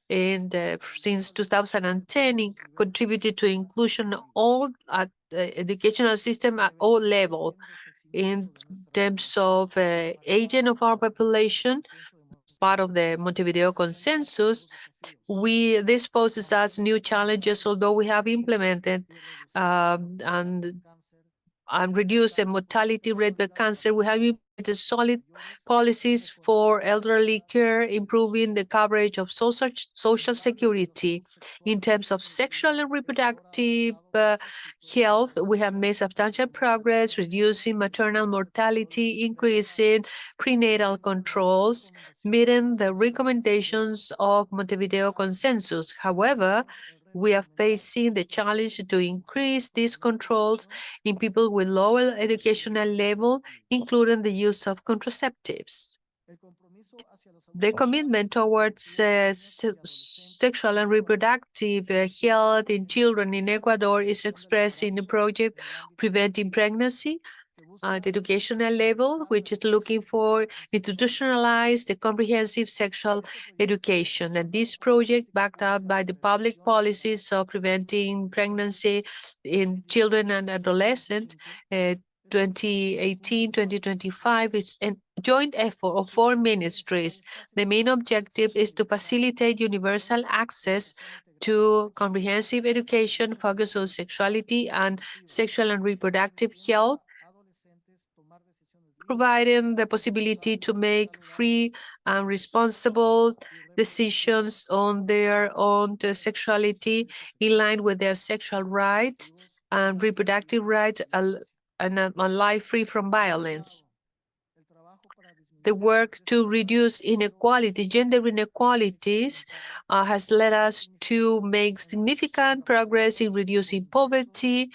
[SPEAKER 2] and since 2010, it contributed to inclusion all at the educational system at all levels. In terms of aging of our population, part of the Montevideo Consensus, this poses us new challenges, although we have implemented and reduced the mortality rate by cancer. We have implemented solid policies for elderly care, improving the coverage of social security. In terms of sexual and reproductive health, we have made substantial progress, reducing maternal mortality, increasing prenatal controls, meeting the recommendations of Montevideo Consensus. However, we are facing the challenge to increase these controls in people with lower educational level, including the use of contraceptives. The commitment towards sexual and reproductive health in children in Ecuador is expressed in the project Preventing Pregnancy at educational level, which is looking for institutionalized comprehensive sexual education. And this project, backed up by the public policies of preventing pregnancy in children and adolescents, 2018-2025, it's a joint effort of 4 ministries. The main objective is to facilitate universal access to comprehensive education focused on sexuality and sexual and reproductive health, providing the possibility to make free and responsible decisions on their own sexuality in line with their sexual rights and reproductive rights, and a life free from violence. The work to reduce inequality, gender inequalities, has led us to make significant progress in reducing poverty,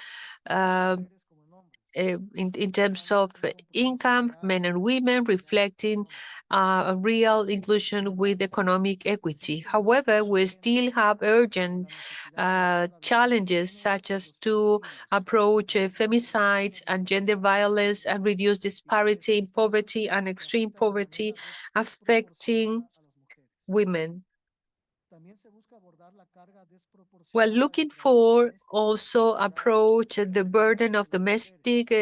[SPEAKER 2] in terms of income, men and women, reflecting a real inclusion with economic equity. However, we still have urgent challenges, such as to approach femicides and gender violence and reduce disparity in poverty and extreme poverty affecting women. We're looking for also approach the burden of domestic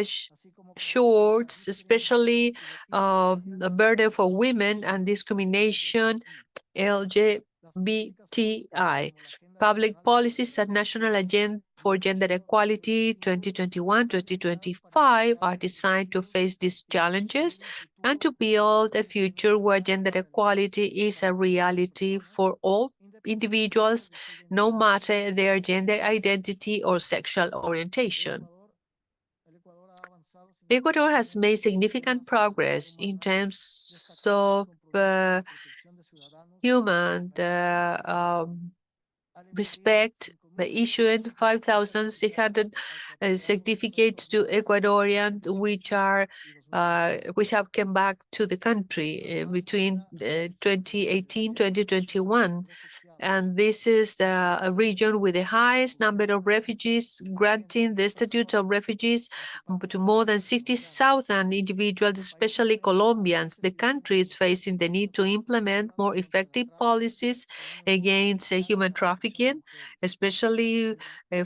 [SPEAKER 2] chores, especially the burden for women and discrimination, LGBTI. Public policies and national agenda for gender equality 2021-2025 are designed to face these challenges and to build a future where gender equality is a reality for all individuals, no matter their gender identity or sexual orientation. Ecuador has made significant progress in terms of human respect by issuing 5,600 certificates to Ecuadorians, which have come back to the country between 2018-2021. And this is a region with the highest number of refugees, granting the status of refugees to more than 60,000 individuals, especially Colombians. The country is facing the need to implement more effective policies against human trafficking, especially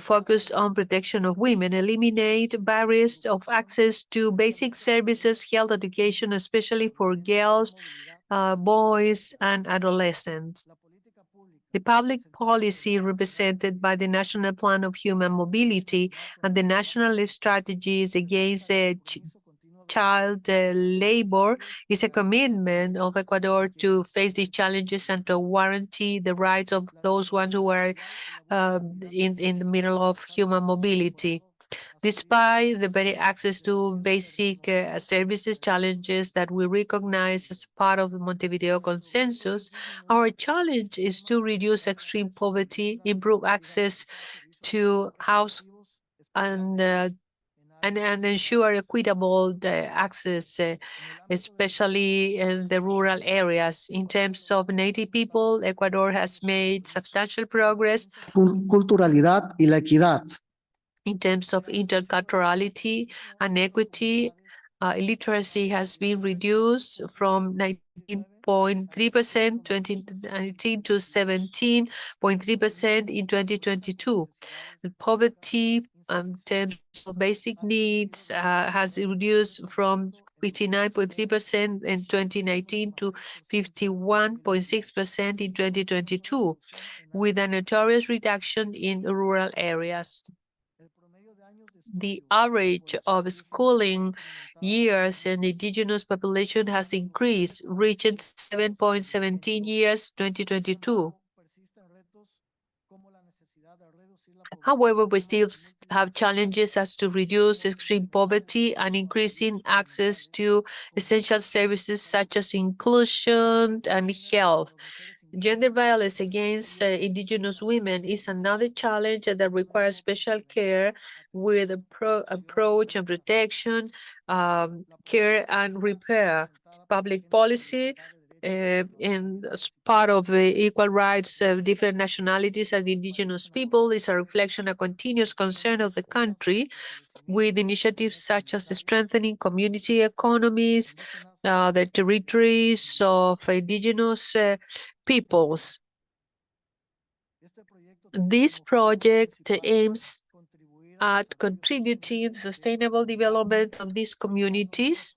[SPEAKER 2] focused on protection of women, eliminate barriers of access to basic services, health education, especially for girls, boys, and adolescents. The public policy represented by the National Plan of Human Mobility and the national strategies against child labor is a commitment of Ecuador to face these challenges and to guarantee the rights of those ones who are in the middle of human mobility. Despite the better access to basic services challenges that we recognize as part of the Montevideo Consensus, our challenge is to reduce extreme poverty, improve access to house and ensure equitable access, especially in the rural areas. In terms of native people, Ecuador has made substantial progress
[SPEAKER 5] culturalidad y la equidad.
[SPEAKER 2] in terms of interculturality and equity. Illiteracy has been reduced from 19.3% 2019 to 17.3% in 2022. The poverty in terms of basic needs has reduced from 59.3% in 2019 to 51.6% in 2022, with a notorious reduction in rural areas. The average of schooling years in indigenous population has increased, reaching 7.17 years 2022. However, we still have challenges as to reduce extreme poverty and increasing access to essential services such as inclusion and health. Gender violence against indigenous women is another challenge that requires special care with approach and protection, care and repair. Public policy and as part of the equal rights of different nationalities and indigenous people is a reflection, a continuous concern of the country, with initiatives such as strengthening community economies, the territories of indigenous peoples. This project aims at contributing to sustainable development of these communities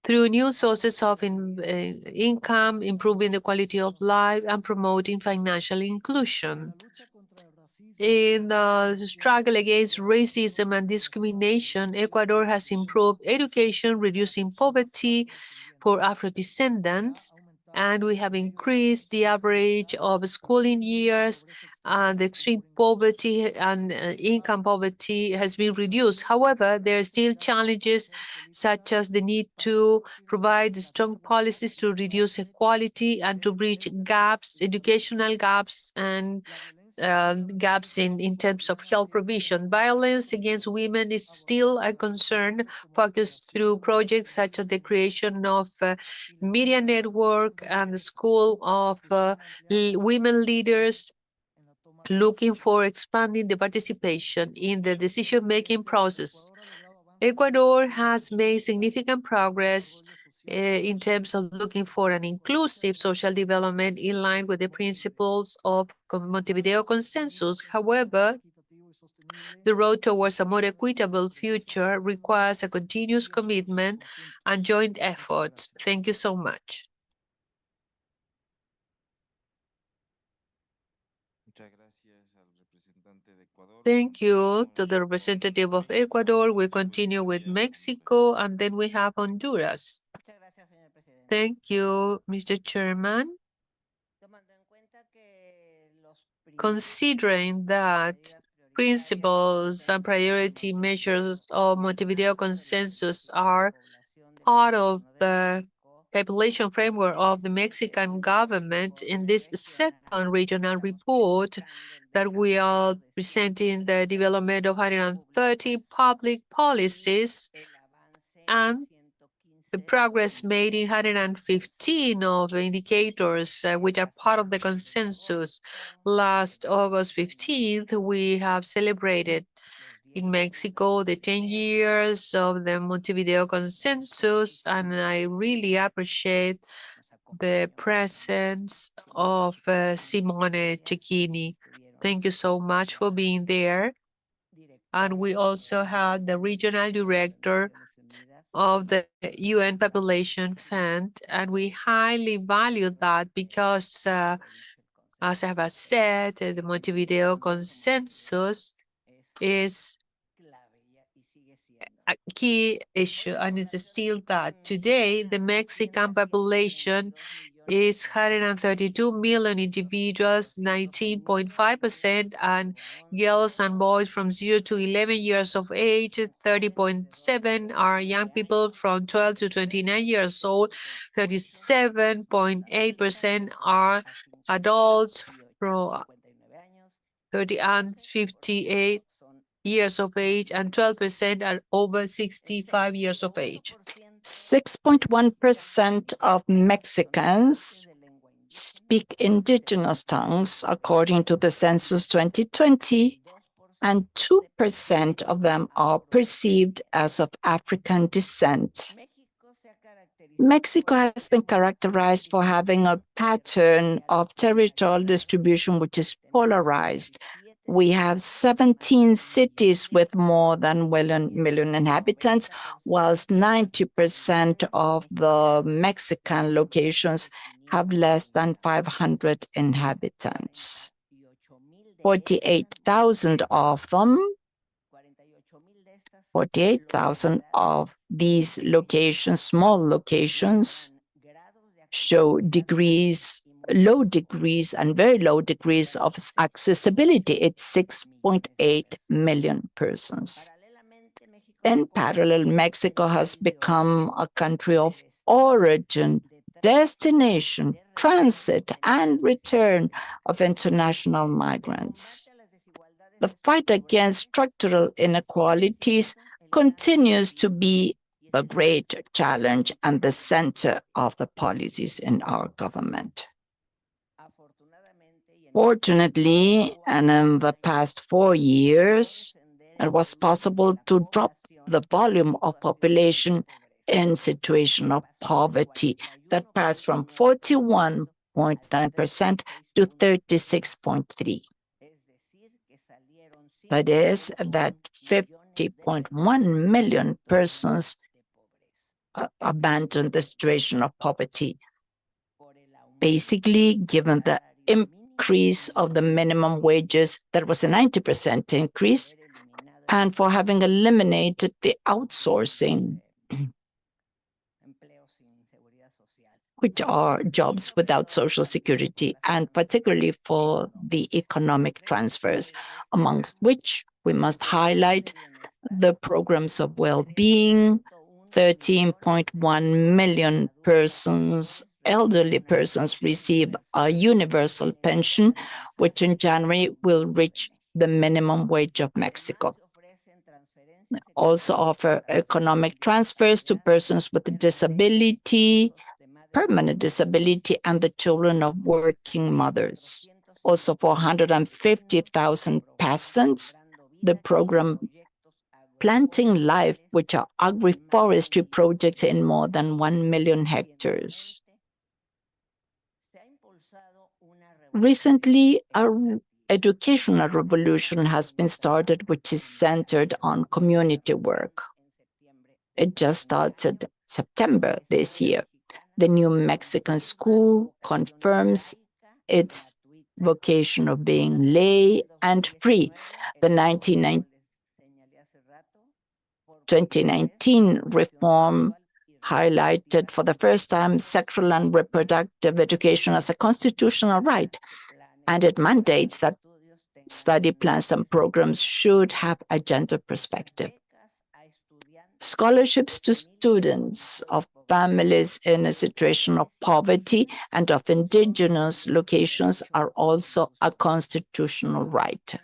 [SPEAKER 2] through new sources of income, improving the quality of life, and promoting financial inclusion. In the struggle against racism and discrimination, Ecuador has improved education, reducing poverty for Afro-descendants, and we have increased the average of schooling years, and extreme poverty and income poverty has been reduced. However, there are still challenges such as the need to provide strong policies to reduce inequality and to bridge gaps, educational gaps, and gaps in terms of health provision. Violence against women is still a concern, focused through projects such as the creation of media network and the school of women leaders, looking for expanding the participation in the decision-making process. Ecuador has made significant progress in terms of looking for an inclusive social development in line with the principles of Montevideo Consensus. However, the road towards a more equitable future requires a continuous commitment and joint efforts. Thank you so much. Thank you to the representative of Ecuador. We continue with Mexico, and then we have Honduras. Thank you, Mr. Chairman. Considering that principles and priority measures of Montevideo Consensus are part of the population framework of the Mexican government, in this second regional report that we are presenting the development of 130 public policies and the progress made in 115 of indicators which are part of the consensus. Last August 15th, we have celebrated in Mexico the 10 years of the Montevideo Consensus, and I really appreciate the presence of Simone Cecchini. Thank you so much for being there. And we also had the regional director of the UN Population Fund, and we highly value that because, as I have said, the Montevideo Consensus is a key issue, and it's still that. Today, the Mexican population is 132 million individuals, 19.5%, and girls and boys from 0 to 11 years of age, 30.7 are young people from 12 to 29 years old, 37.8% are adults from 30 and 58 years of age, and 12% are over 65 years of age.
[SPEAKER 3] 6.1% of Mexicans speak indigenous tongues, according to the census 2020, and 2% of them are perceived as of African descent. Mexico has been characterized for having a pattern of territorial distribution which is polarized. We have 17 cities with more than 1 million inhabitants, whilst 90% of the Mexican locations have less than 500 inhabitants. 48,000 of them, 48,000 of these locations, small locations, show degrees, low degrees and very low degrees of accessibility. It's 6.8 million persons. In parallel, Mexico has become a country of origin, destination, transit, and return of international migrants. The fight against structural inequalities continues to be a great challenge and the center of the policies in our government. Fortunately, and in the past 4 years, it was possible to drop the volume of population in situation of poverty that passed from 41.9% to 36.3%. That is, that 50.1 million persons abandoned the situation of poverty. Basically, given the increase of the minimum wages, that was a 90% increase, and for having eliminated the outsourcing, which are jobs without social security, and particularly for the economic transfers, amongst which we must highlight the programs of well-being. 13.1 million persons, elderly persons, receive a universal pension, which in January will reach the minimum wage of Mexico. Also offer economic transfers to persons with a disability, permanent disability, and the children of working mothers. Also, for 150,000 peasants, the program Planting Life, which are agroforestry projects in more than 1 million hectares. Recently, an educational revolution has been started, which is centered on community work. It just started September this year. The new Mexican school confirms its vocation of being lay and free. The 2019 reform highlighted for the first time sexual and reproductive education as a constitutional right, and it mandates that study plans and programs should have a gender perspective. Scholarships to students of families in a situation of poverty and of indigenous locations are also a constitutional right.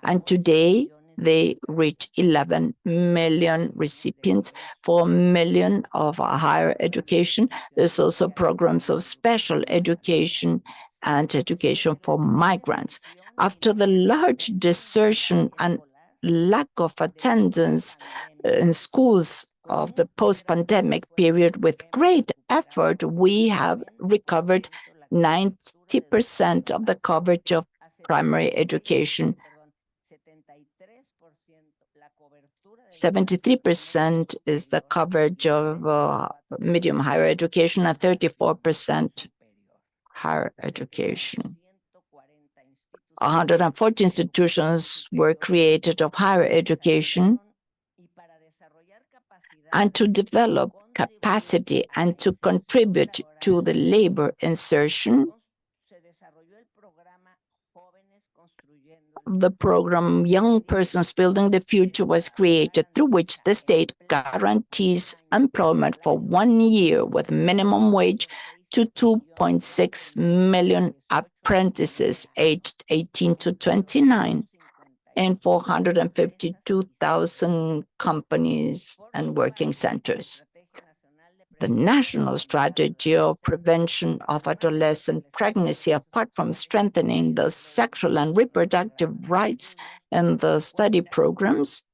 [SPEAKER 3] And today, they reach 11 million recipients, 4 million of higher education. There's also programs of special education and education for migrants. After the large desertion and lack of attendance in schools of the post-pandemic period, with great effort, we have recovered 90% of the coverage of primary education. 73% is the coverage of medium higher education and 34% higher education. 140 institutions were created of higher education, and to develop capacity and to contribute to the labor insertion, the program Young Persons Building the Future was created, through which the state guarantees employment for 1 year with minimum wage to 2.6 million apprentices aged 18 to 29 and 452,000 companies and working centers. The national strategy of prevention of adolescent pregnancy, apart from strengthening the sexual and reproductive rights in the study programs,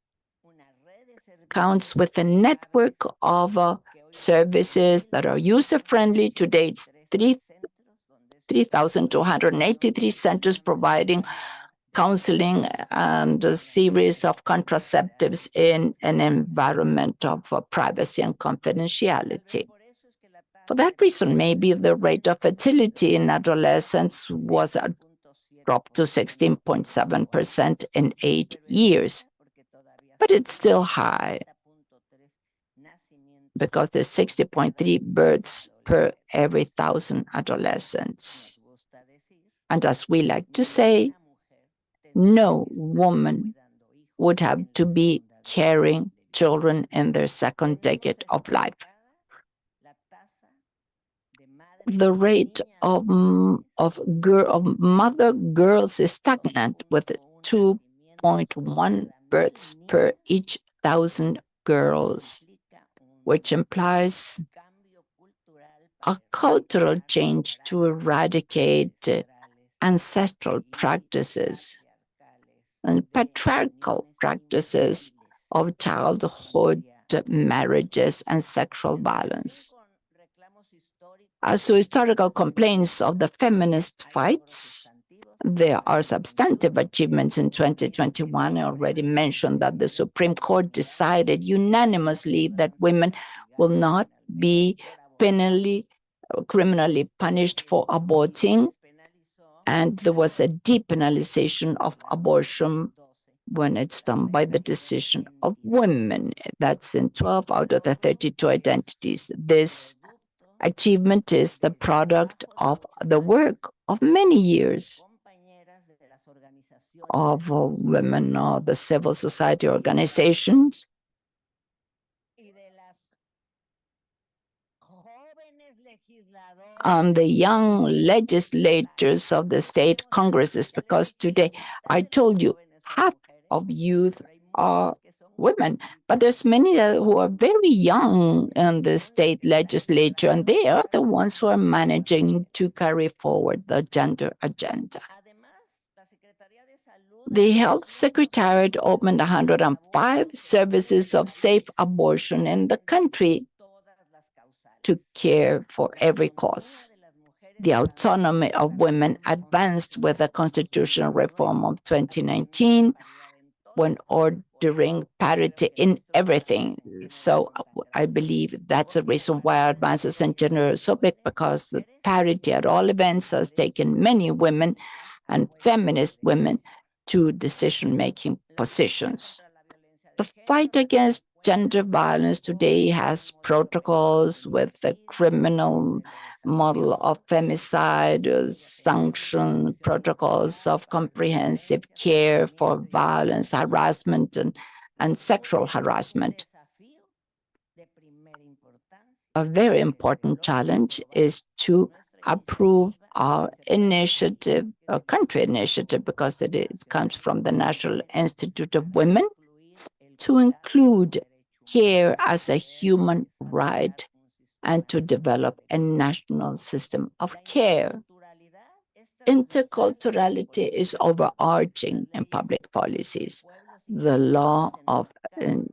[SPEAKER 3] counts with a network of services that are user-friendly. To date, 3,283 centers providing counseling and a series of contraceptives in an environment of privacy and confidentiality. For that reason, maybe the rate of fertility in adolescents was dropped to 16.7% in 8 years. But it's still high because there's 60.3 births per every 1,000 adolescents. And as we like to say, no woman would have to be carrying children in their second decade of life. The rate of mother girls is stagnant, with 2.1 births per each 1,000 girls, which implies a cultural change to eradicate ancestral practices and patriarchal practices of childhood marriages and sexual violence. As to historical complaints of the feminist fights, there are substantive achievements in 2021. I already mentioned that the Supreme Court decided unanimously that women will not be criminally punished for aborting, and there was a depenalization of abortion when it's done by the decision of women. That's in 12 out of the 32 identities. This achievement is the product of the work of many years of women or the civil society organizations and the young legislators of the state congresses, because today I told you half of youth are women, but there's many who are very young in the state legislature, and they are the ones who are managing to carry forward the gender agenda. The Health Secretariat opened 105 services of safe abortion in the country to care for every cause. The autonomy of women advanced with the constitutional reform of 2019 when ordering parity in everything. So I believe that's a reason why our advances in gender are so big, because the parity at all events has taken many women and feminist women to decision-making positions. The fight against gender violence today has protocols with the criminal model of femicide, sanction protocols of comprehensive care for violence, harassment, and sexual harassment. A very important challenge is to approve our initiative, a country initiative, because it comes from the National Institute of Women, to include care as a human right and to develop a national system of care. Interculturality is overarching in public policies. The law of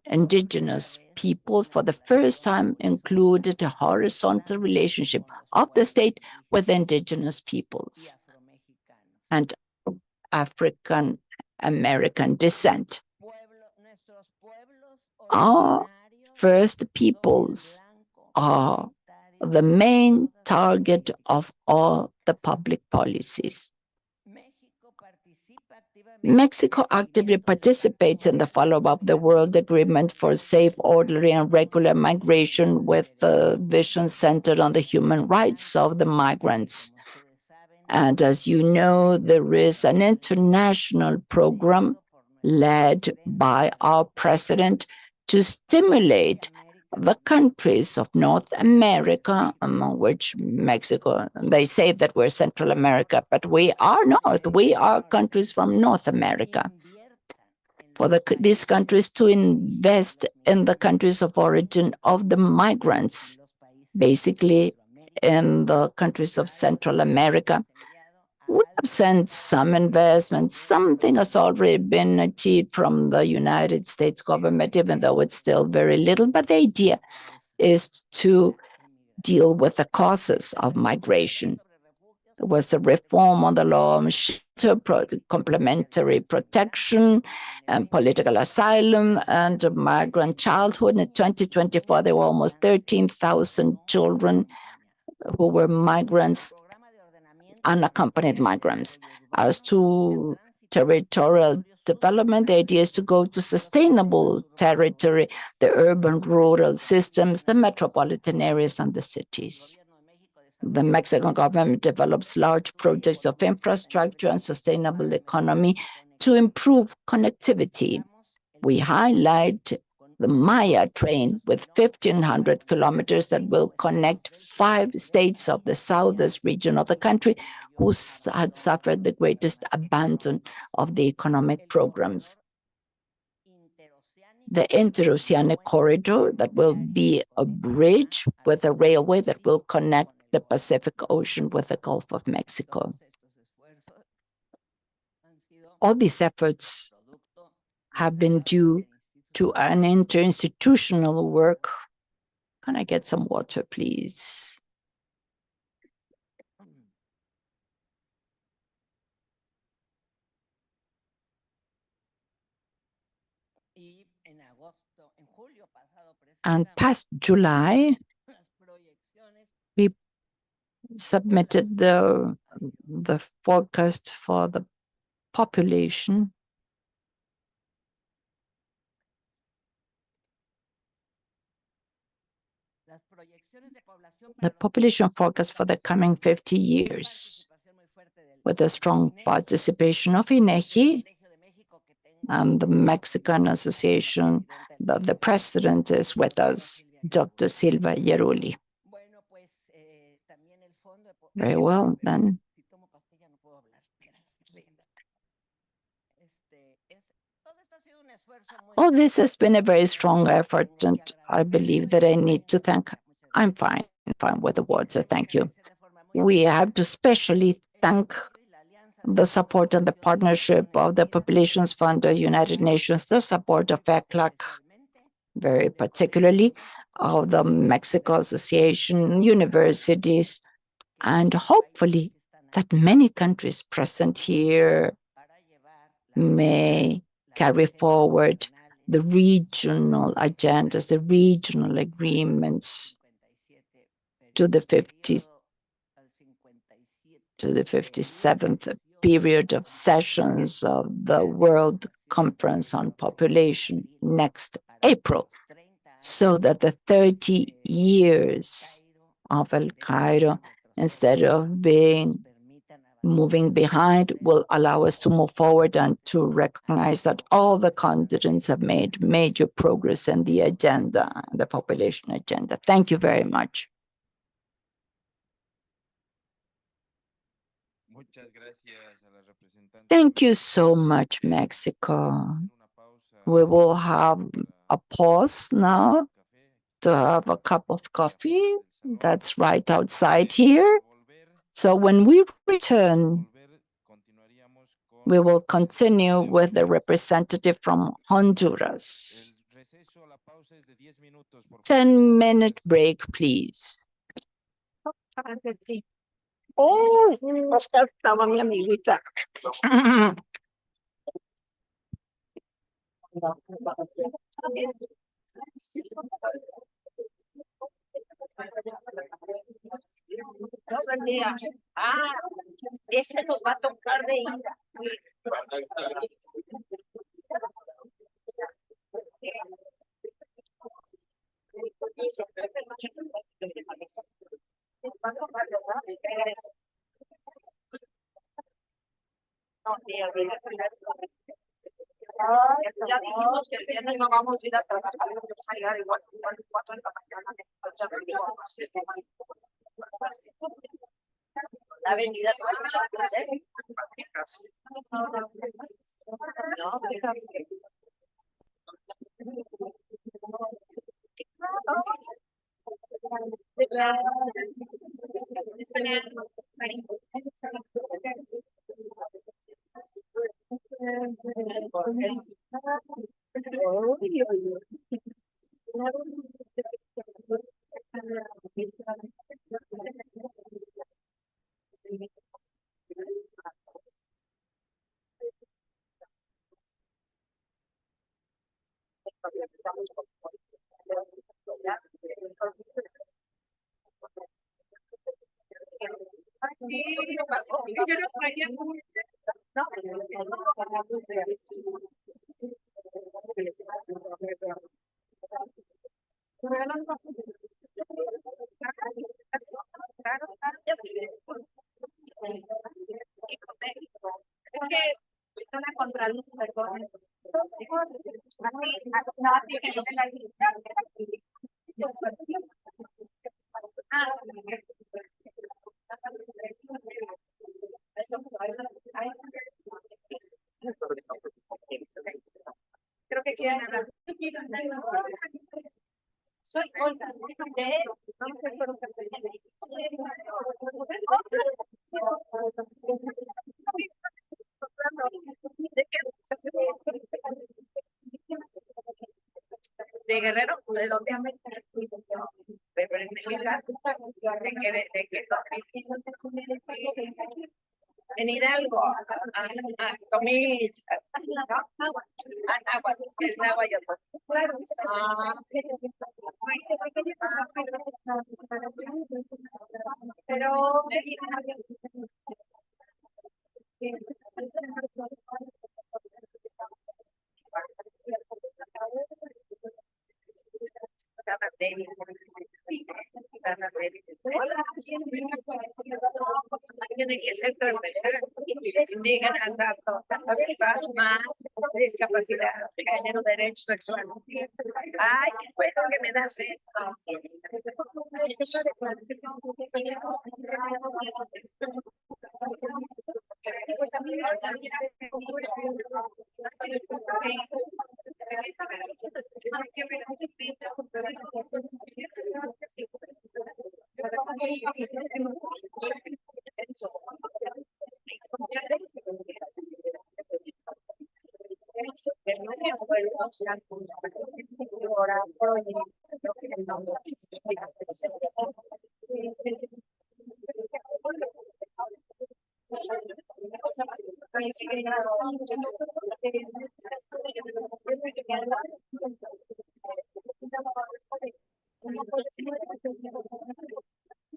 [SPEAKER 3] indigenous people for the first time included a horizontal relationship of the state with indigenous peoples and African American descent. Our First Peoples are the main target of all the public policies. Mexico actively participates in the follow-up of the World Agreement for Safe, Orderly, and Regular Migration with a vision centered on the human rights of the migrants. And as you know, there is an international program led by our president to stimulate the countries of North America, among which Mexico, they say that we're Central America, but we are not. We are countries from North America. For these countries to invest in the countries of origin of the migrants, basically in the countries of Central America. We have sent some investment. Something has already been achieved from the United States government, even though it's still very little. But the idea is to deal with the causes of migration. There was a reform on the law on shelter, complementary protection, and political asylum, and migrant childhood. In 2024, there were almost 13,000 children who were migrants, unaccompanied migrants. As to territorial development, the idea is to go to sustainable territory, the urban rural systems, the metropolitan areas, and the cities. The Mexican government develops large projects of infrastructure and sustainable economy to improve connectivity. We highlight the Maya train with 1,500 kilometers that will connect 5 states of the southeast region of the country who had suffered the greatest abandon of the economic programs. The Interoceanic Corridor that will be a bridge with a railway that will connect the Pacific Ocean with the Gulf of Mexico. All these efforts have been due to an interinstitutional work. Can I get some water, please? And past July, we submitted the forecast for the population. The population forecast for the coming 50 years, with a strong participation of INEGI and the Mexican Association, that the president is with us, Dr. Silva Yeruli. Very well, then. All this has been a very strong effort, and I believe that I need to thank. I'm fine with the water, thank you. We have to especially thank the support and the partnership of the Populations Fund, the United Nations, the support of ECLAC, very particularly of the Mexico Association, universities, and hopefully that many countries present here may carry forward the regional agendas, the regional agreements to the 57th period of sessions of the World Conference on Population next April, so that the 30 years of El Cairo, instead of moving behind, will allow us to move forward and to recognize that all the continents have made major progress in the agenda, the population agenda. Thank you very much. Thank you so much, Mexico. We will have a pause now to have a cup of coffee. That's right outside here. So when we return, we will continue with the representative from Honduras. 10-minute break, please. Oh, estaba mi amiguita. Ese nos va a tocar de ida. Ya dijimos que el viernes no vamos a ir a trabajar, vamos a llegar igual 4 de la mañana. La avenida creo que quieren hablar. Soy Olga de ¿De Guerrero? ¿De dónde? En Hidalgo, comí agua, agua y otro. Pero tiene que ser indígenas, más discapacidad, género, derecho sexual. Ay, qué bueno que me das esto.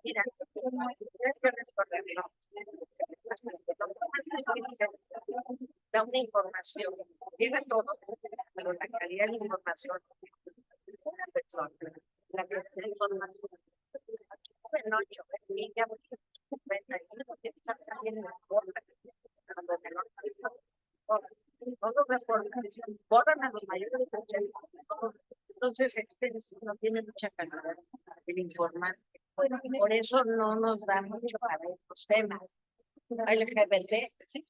[SPEAKER 3] Mira, da una información, llega todo, pero la calidad de la información de una persona, la calidad de la información en 8, en línea, todos borran a los mayores de 80. Entonces, no tiene mucha calidad el informar. Por eso no nos da mucho para estos temas. LGBT, ¿sí?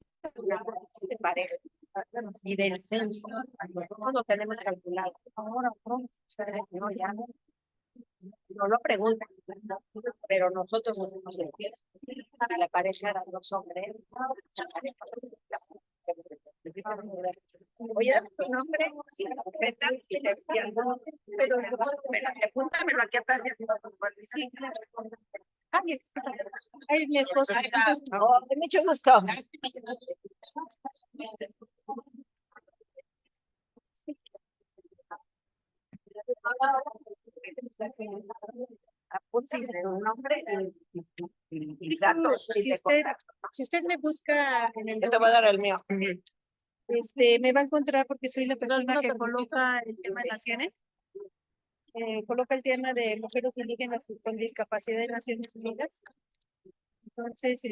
[SPEAKER 3] De pareja y del censo. Nosotros lo tenemos calculado. Ahora, no, ya no lo preguntan, pero nosotros hacemos el tiempo. Si la pareja de los hombres, oye, dame tu nombre, sí, pero apúntamelo aquí atrás. Sí, ay, mi esposa. Oh, mucho gusto. Posible un nombre
[SPEAKER 1] Si usted me busca en el
[SPEAKER 3] Yo te voy a dar el mío.
[SPEAKER 1] me va a encontrar porque soy la persona que coloca el tema de naciones. Coloca el tema de mujeres indígenas con discapacidad de Naciones Unidas. Entonces,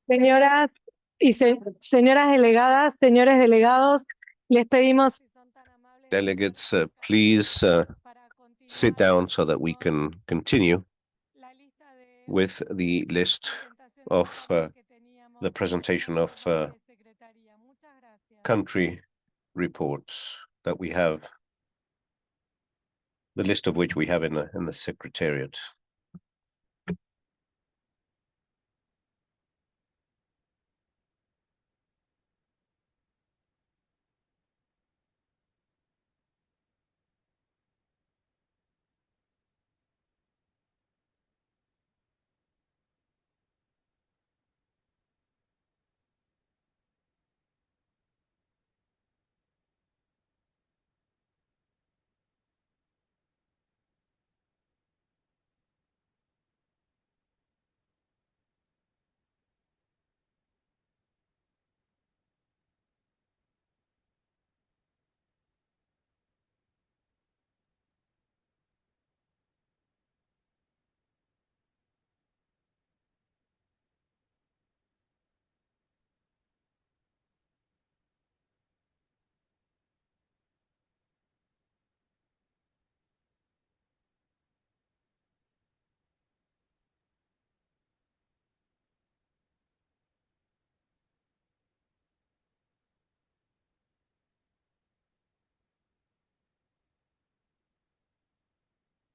[SPEAKER 7] Señoras y señoras delegadas, señores delegados, les pedimos
[SPEAKER 6] Delegates, please sit down so that we can continue with the list of the presentation of country reports that we have, the list of which we have in the Secretariat.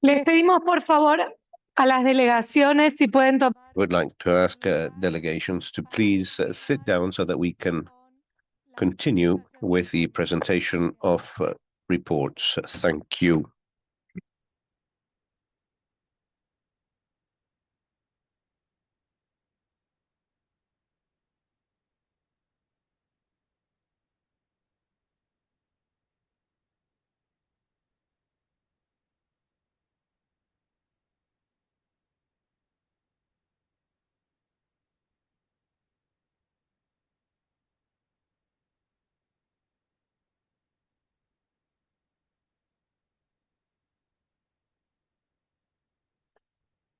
[SPEAKER 7] Les pedimos por favor a las delegaciones si pueden tomar.
[SPEAKER 6] Would like to ask delegations to please sit down so that we can continue with the presentation of reports. Thank you.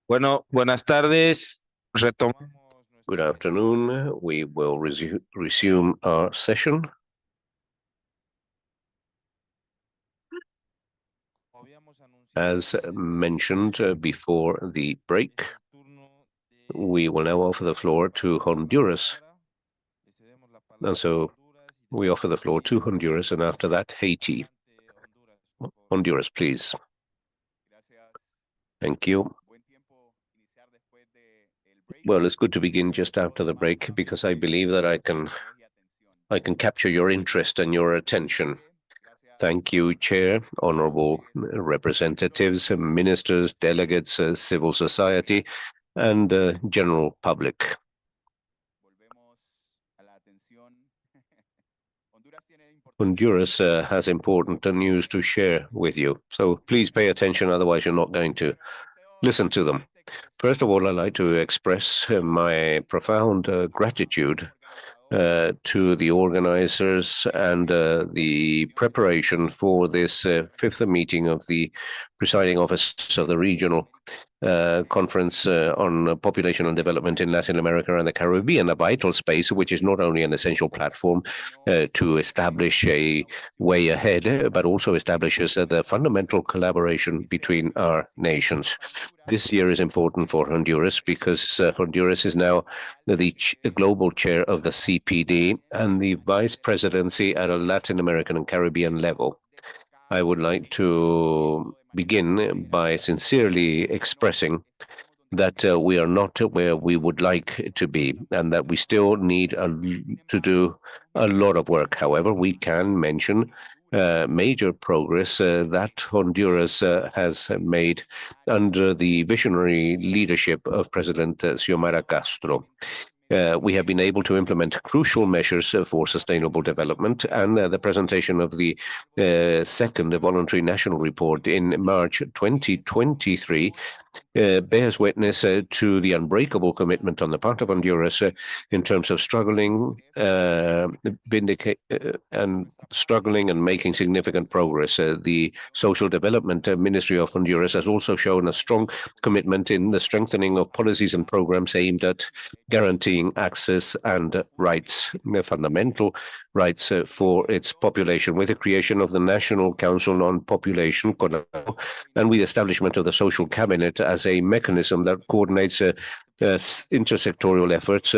[SPEAKER 4] Bueno, buenas tardes. Retomamos.
[SPEAKER 6] Good afternoon. We will resume our session. As mentioned before the break, we will now offer the floor to Honduras. And so we offer the floor to Honduras, and after that, Haiti. Honduras, please. Thank you. Well, it's good to begin just after the break because I believe that I can capture your interest and your attention. Thank you, Chair, honorable representatives, ministers, delegates, civil society, and general public. Honduras has important news to share with you, so please pay attention, otherwise you're not going to listen to them. First of all, I'd like to express my profound gratitude to the organizers and the preparation for this fifth meeting of the presiding office of the regional conference on population and development in Latin America and the Caribbean, a vital space which is not only an essential platform to establish a way ahead, but also establishes the fundamental collaboration between our nations. This year is important for Honduras because Honduras is now the global chair of the CPD and the vice presidency at a Latin American and Caribbean level. I would like to begin by sincerely expressing that we are not where we would like to be and that we still need to do a lot of work. However, we can mention major progress that Honduras has made under the visionary leadership of President Xiomara Castro. We have been able to implement crucial measures for sustainable development, and the presentation of the second voluntary national report in March 2023 bears witness to the unbreakable commitment on the part of Honduras in terms of struggling and making significant progress. The Social Development Ministry of Honduras has also shown a strong commitment in the strengthening of policies and programs aimed at guaranteeing access and rights, fundamental rights for its population, with the creation of the National Council on Population, CONAPO, and with the establishment of the Social Cabinet as a mechanism that coordinates intersectorial efforts.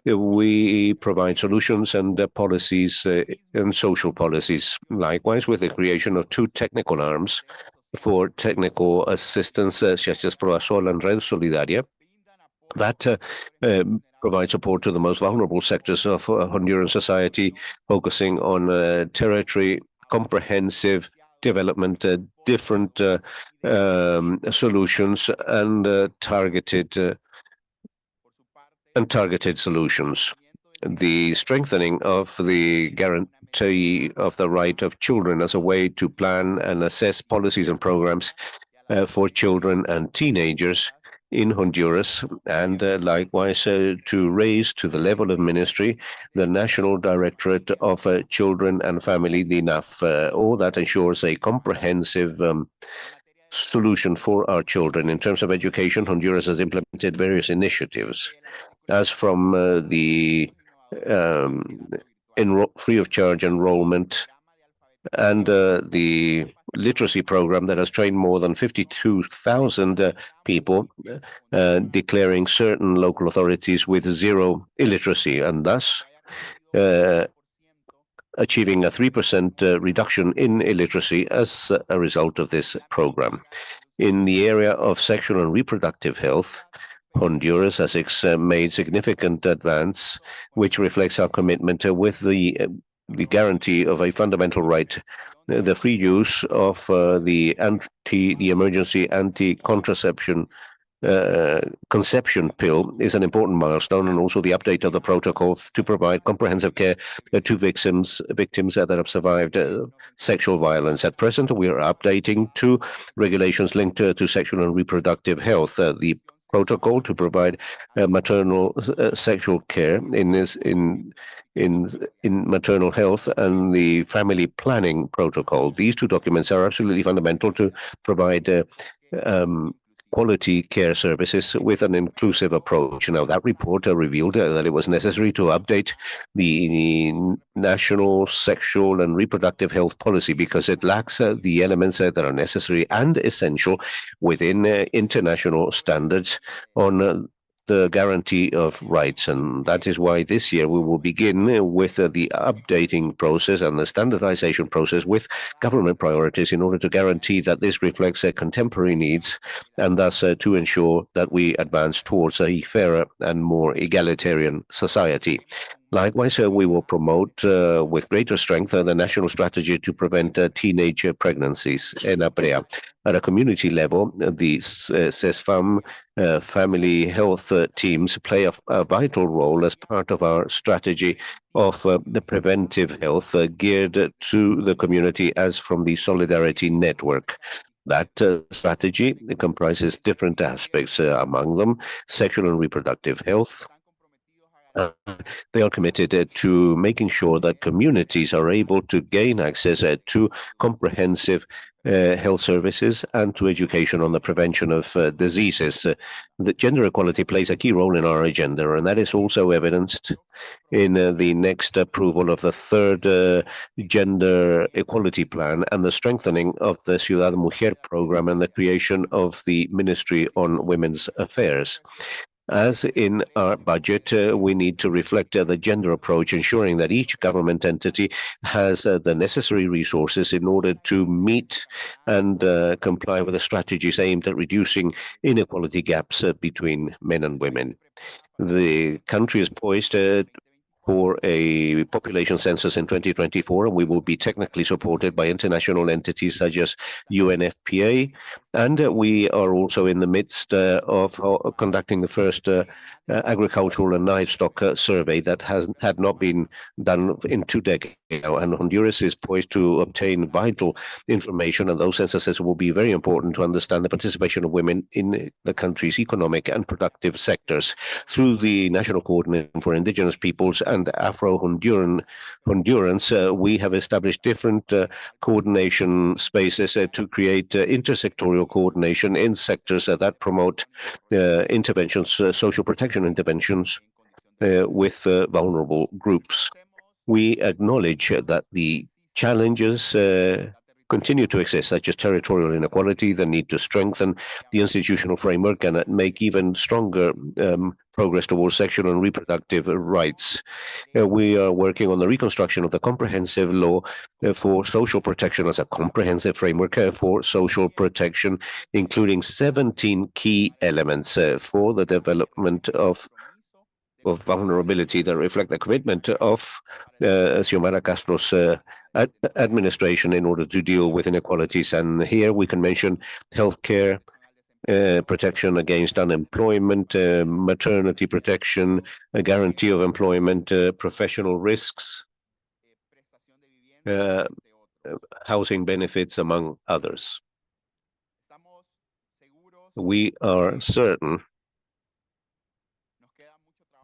[SPEAKER 6] We provide solutions and policies and social policies. Likewise, with the creation of 2 technical arms for technical assistance, such as ProAsol and Red Solidaria, that provide support to the most vulnerable sectors of Honduran society, focusing on territory, comprehensive development, different solutions, and targeted solutions. The strengthening of the guarantee of the right of children as a way to plan and assess policies and programs for children and teenagers in Honduras, and likewise to raise to the level of ministry the National Directorate of Children and Family, the NAF. All that ensures a comprehensive solution for our children. In terms of education, Honduras has implemented various initiatives, as from the free of charge enrollment and the literacy program that has trained more than 52,000 people, declaring certain local authorities with 0 illiteracy, and thus achieving a 3% reduction in illiteracy as a result of this program. In the area of sexual and reproductive health, Honduras has made significant advance, which reflects our commitment with the guarantee of a fundamental right. The free use of the emergency anti-contraception conception pill is an important milestone, and also the update of the protocol to provide comprehensive care to victims that have survived sexual violence. At present, we are updating 2 regulations linked to sexual and reproductive health. The protocol to provide maternal sexual care in maternal health, and the family planning protocol. These 2 documents are absolutely fundamental to provide quality care services with an inclusive approach. Now, that report revealed that it was necessary to update the national sexual and reproductive health policy because it lacks the elements that are necessary and essential within international standards on the guarantee of rights. And that is why this year we will begin with the updating process and the standardization process with government priorities in order to guarantee that this reflects contemporary needs, and thus to ensure that we advance towards a fairer and more egalitarian society. Likewise, we will promote with greater strength the national strategy to prevent teenage pregnancies, ENAPREA. At a community level, the CESFAM family health teams play a vital role as part of our strategy of the preventive health geared to the community as from the Solidarity Network. That strategy comprises different aspects, among them sexual and reproductive health. They are committed to making sure that communities are able to gain access to comprehensive health services and to education on the prevention of diseases. The gender equality plays a key role in our agenda, and that is also evidenced in the next approval of the 3rd Gender Equality Plan and the strengthening of the Ciudad Mujer program and the creation of the Ministry on Women's Affairs. As in our budget, we need to reflect the gender approach, ensuring that each government entity has the necessary resources in order to meet and comply with the strategies aimed at reducing inequality gaps between men and women. The country is poised for a population census in 2024, and we will be technically supported by international entities such as UNFPA And we are also in the midst of conducting the first agricultural and livestock survey that had not been done in 2 decades now. And Honduras is poised to obtain vital information, and those censuses will be very important to understand the participation of women in the country's economic and productive sectors. Through the National Coordination for Indigenous Peoples and Afro-Hondurans, we have established different coordination spaces to create intersectorial coordination in sectors that promote interventions, social protection interventions with vulnerable groups. We acknowledge that the challenges continue to exist, such as territorial inequality, the need to strengthen the institutional framework and make even stronger progress towards sexual and reproductive rights. We are working on the reconstruction of the comprehensive law for social protection as a comprehensive framework for social protection, including 17 key elements for the development of vulnerability that reflect the commitment of Xiomara Castro's administration in order to deal with inequalities. And here we can mention healthcare, protection against unemployment, maternity protection, a guarantee of employment, professional risks, housing benefits, among others. We are certain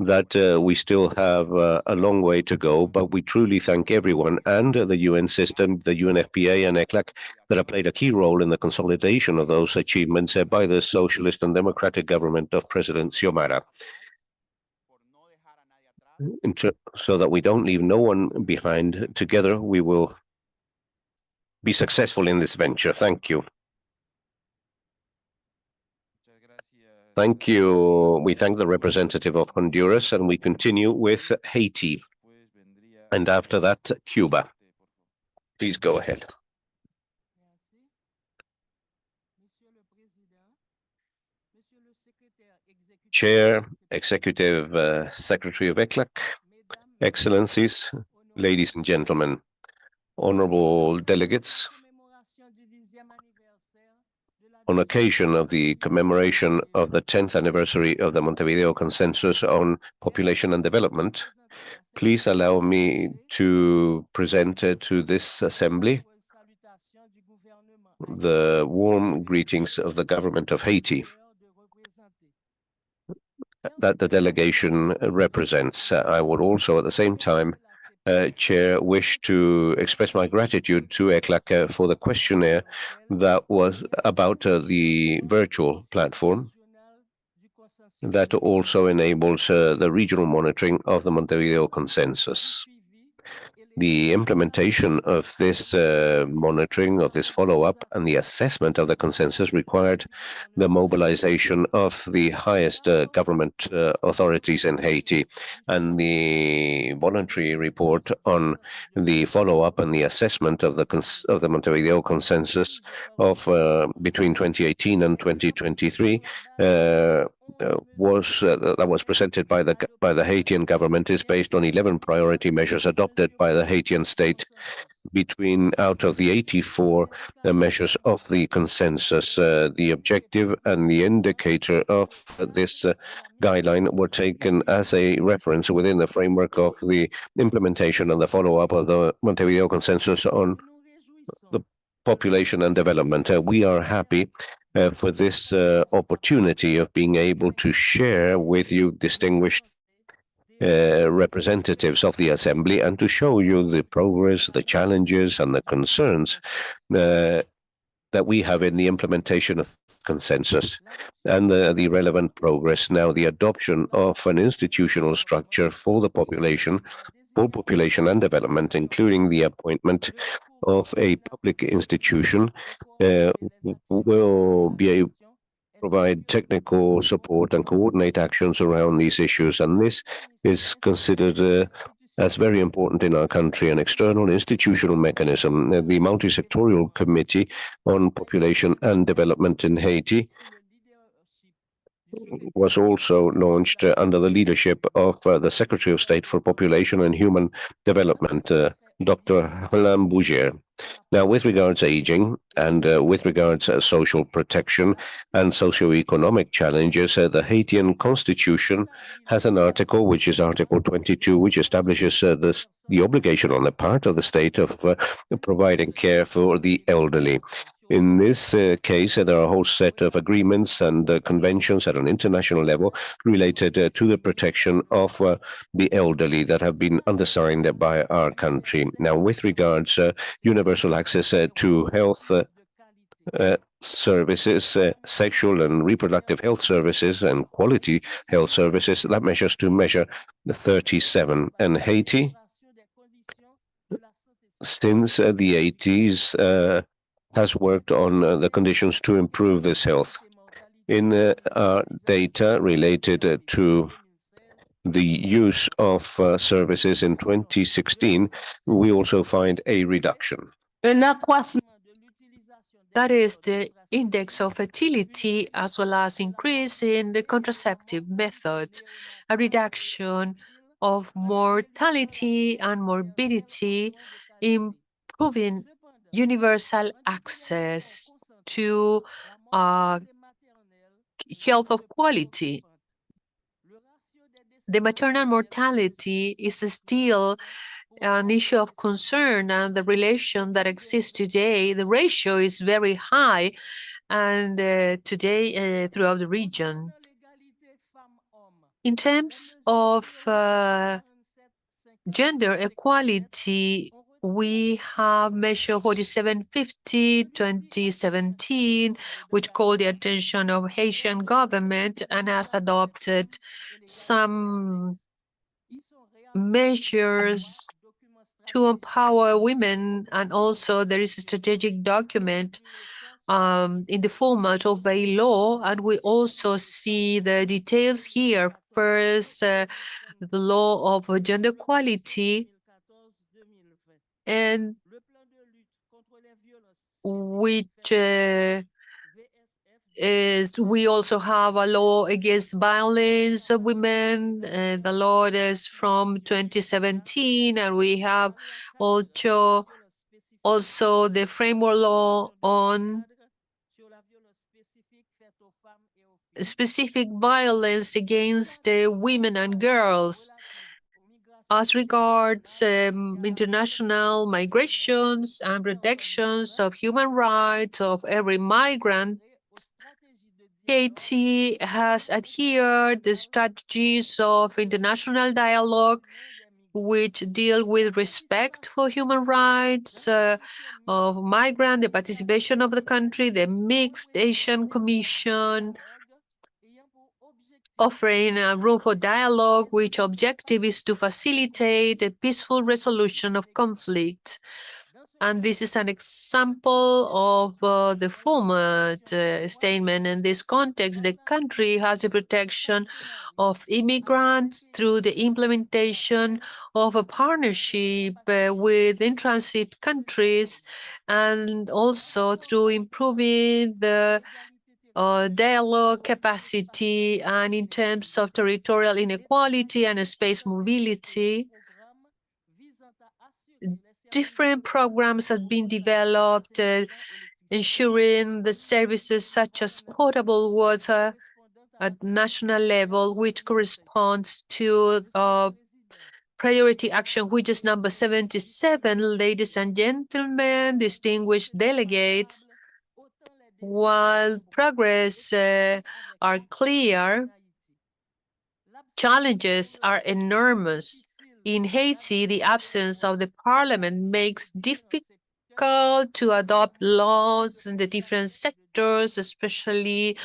[SPEAKER 6] that we still have a long way to go, but we truly thank everyone and the UN system, the UNFPA and ECLAC that have played a key role in the consolidation of those achievements by the socialist and democratic government of President Xiomara, so that we don't leave no one behind. Together, we will be successful in this venture. Thank you. Thank you. We thank the representative of Honduras, and we continue with Haiti. And after that, Cuba. Please go ahead. Chair, Executive Secretary of ECLAC, Excellencies, ladies and gentlemen, honorable delegates, on occasion of the commemoration of the 10th anniversary of the Montevideo Consensus on Population and Development, please allow me to present to this assembly the warm greetings of the government of Haiti that the delegation represents. I would also at the same time, Chair, wish to express my gratitude to ECLAC for the questionnaire that was about the virtual platform that also enables the regional monitoring of the Montevideo Consensus. The implementation of this monitoring, of this follow-up, and the assessment of the consensus required the mobilization of the highest government authorities in Haiti. And the voluntary report on the follow-up and the assessment of the Montevideo Consensus of between 2018 and 2023 was presented by the Haitian government is based on 11 priority measures adopted by the Haitian state out of the 84 measures of the consensus. The objective and the indicator of this guideline were taken as a reference within the framework of the implementation and the follow-up of the Montevideo Consensus on the population and development. We are happy for this opportunity of being able to share with you, distinguished representatives of the Assembly, and to show you the progress, the challenges, and the concerns that we have in the implementation of consensus and the relevant progress. Now, the adoption of an institutional structure for the population, for population and development, including the appointment of a public institution, will be able to provide technical support and coordinate actions around these issues. And this is considered as very important in our country. An external institutional mechanism, the Multi-Sectorial Committee on Population and Development in Haiti, was also launched under the leadership of the Secretary of State for Population and Human Development, Dr. Alain Bougier. Now, with regards to aging and with regards to social protection and socioeconomic challenges, the Haitian constitution has an article, which is Article 22, which establishes the obligation on the part of the state of providing care for the elderly. In this case, there are a whole set of agreements and conventions at an international level related to the protection of the elderly that have been undersigned by our country. Now, with regards universal access to health services, sexual and reproductive health services, and quality health services, that measures to measure the 37. And Haiti, since the 80s, has worked on the conditions to improve this health. In our data related to the use of services in 2016, we also find a reduction.
[SPEAKER 2] That is the index of fertility, as well as increase in the contraceptive methods, a reduction of mortality and morbidity, improving universal access to health of quality. The maternal mortality is still an issue of concern, and the relation that exists today, the ratio is very high, and today throughout the region. In terms of gender equality, we have measure 4750 2017, which called the attention of Haitian government and has adopted some measures to empower women, and also there is a strategic document in the format of a law, and we also see the details here. First, the law of gender equality, and which we also have a law against violence of women. The law is from 2017, and we have also the framework law on specific violence against women and girls. As regards international migrations and protections of human rights of every migrant, Haiti has adhered the strategies of international dialogue, which deal with respect for human rights of migrants, the participation of the country, the Mixed Asian Commission, offering a room for dialogue, which objective is to facilitate a peaceful resolution of conflict. And this is an example of the format statement. In this context, the country has the protection of immigrants through the implementation of a partnership with in-transit countries, and also through improving the dialogue capacity, and in terms of territorial inequality and space mobility. Different programs have been developed, ensuring the services such as potable water at national level, which corresponds to priority action, which is number 77. Ladies and gentlemen, distinguished delegates, while progress are clear, challenges are enormous. In Haiti, the absence of the parliament makes difficult to adopt laws in the different sectors, especially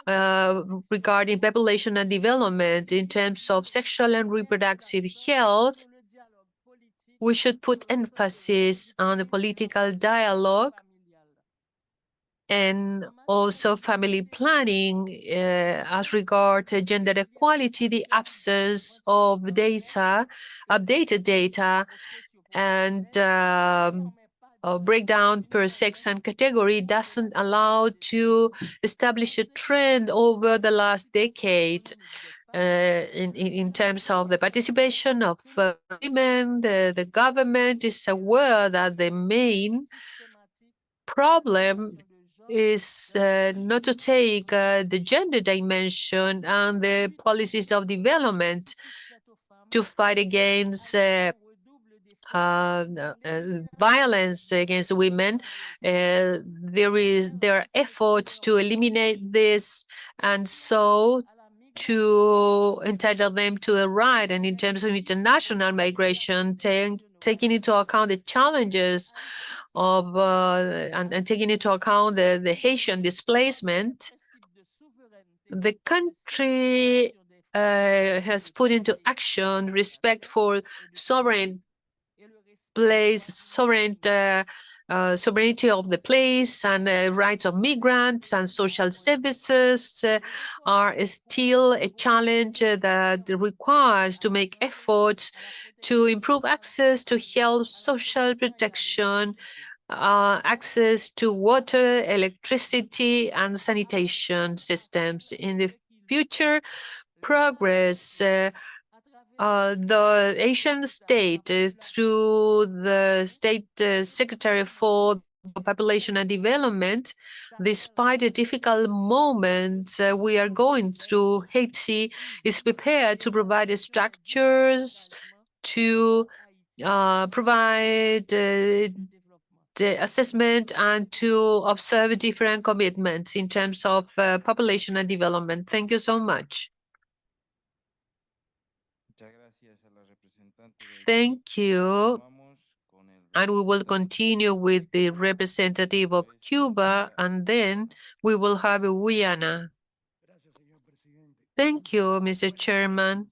[SPEAKER 2] regarding population and development. In terms of sexual and reproductive health, we should put emphasis on the political dialogue and also family planning. As regards gender equality, the absence of data, updated data, and breakdown per sex and category doesn't allow to establish a trend over the last decade. in terms of the participation of women. The government is aware that the main problem is not to take the gender dimension and the policies of development to fight against violence against women. There are efforts to eliminate this, and so to entitle them to a right. And in terms of international migration, taking into account the challenges of and taking into account the Haitian displacement, the country has put into action respect for sovereignty of the place, and rights of migrants and social services are still a challenge that requires to make efforts to improve access to health, social protection, access to water, electricity, and sanitation systems. In the future, progress the Asian state through the state secretary for population and development, despite the difficult moments we are going through, Haiti is prepared to provide the structures to provide the assessment and to observe different commitments in terms of population and development. Thank you so much. Thank you. And we will continue with the representative of Cuba, and then we will have Guyana. Thank you, Mr. Chairman.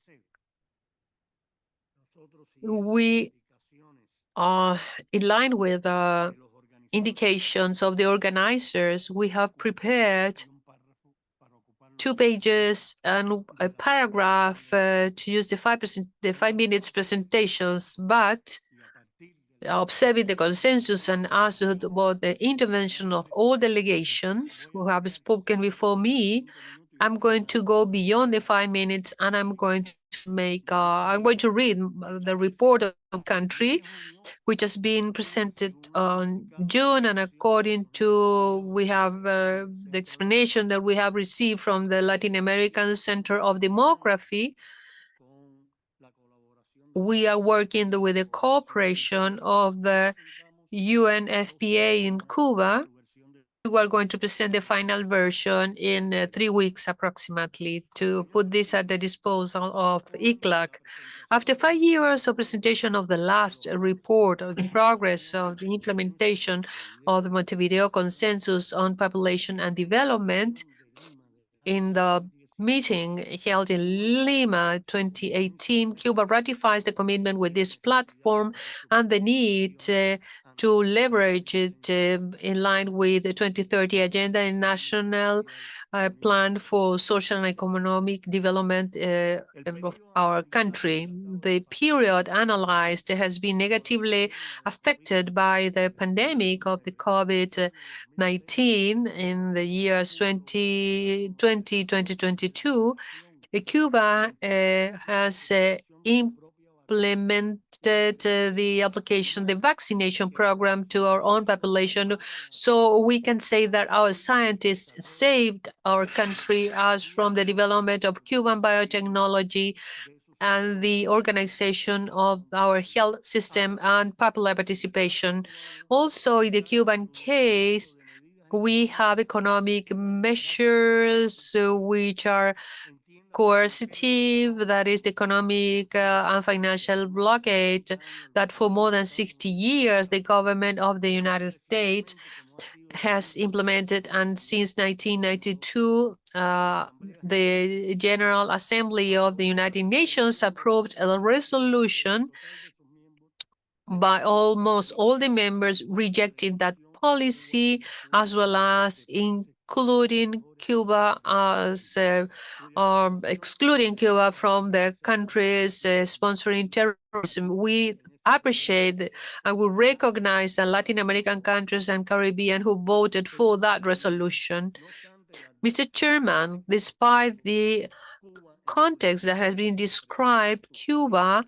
[SPEAKER 2] We are in line with indications of the organizers. We have prepared 2 pages and a paragraph to use the 5 minutes presentations, but observing the consensus and asked about the intervention of all delegations who have spoken before me, I'm going to go beyond the 5 minutes, and I'm going to read the report of the country, which has been presented on June, and according to we have the explanation that we have received from the Latin American Center of Demography. We are working with the cooperation of the UNFPA in Cuba. We are going to present the final version in 3 weeks approximately to put this at the disposal of ICLAC. After 5 years of presentation of the last report of the progress of the implementation of the Montevideo Consensus on Population and Development, in the meeting held in Lima 2018, Cuba ratifies the commitment with this platform and the need to leverage it in line with the 2030 Agenda and National Plan for Social and Economic Development of our country. The period analyzed has been negatively affected by the pandemic of the COVID-19 in the years 2020, 2022. Cuba has implemented the vaccination program to our own population. So we can say that our scientists saved our country as from the development of Cuban biotechnology and the organization of our health system and popular participation. Also, in the Cuban case, we have economic measures which are coercive, that is the economic and financial blockade that for more than 60 years the government of the United States has implemented. And since 1992, the General Assembly of the United Nations approved a resolution by almost all the members rejecting that policy, as well as including Cuba as excluding Cuba from the countries sponsoring terrorism. We appreciate and we recognize the Latin American countries and Caribbean who voted for that resolution. Mr. Chairman, despite the context that has been described, Cuba,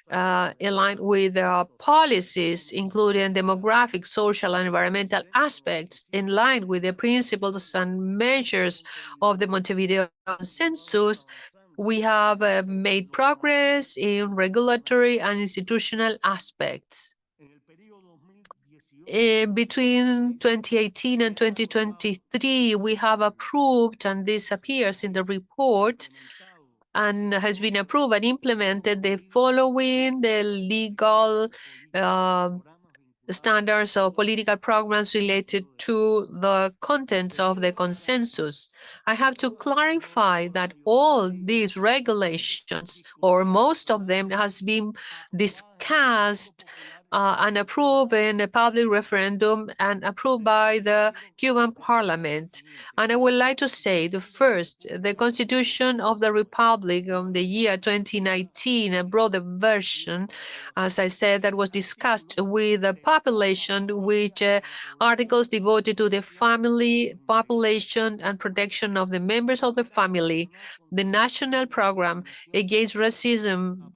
[SPEAKER 2] aligned with policies, including demographic, social, and environmental aspects, in line with the principles and measures of the Montevideo Consensus, we have made progress in regulatory and institutional aspects. Between 2018 and 2023, we have approved, and this appears in the report, and has been approved and implemented the following the legal standards or political programs related to the contents of the consensus. I have to clarify that all these regulations, or most of them, has been discussed and approved in a public referendum and approved by the Cuban parliament. And I would like to say the first, the Constitution of the Republic of the year 2019, a broader version, as I said, that was discussed with the population, which articles devoted to the family, population, and protection of the members of the family, the national program against racism,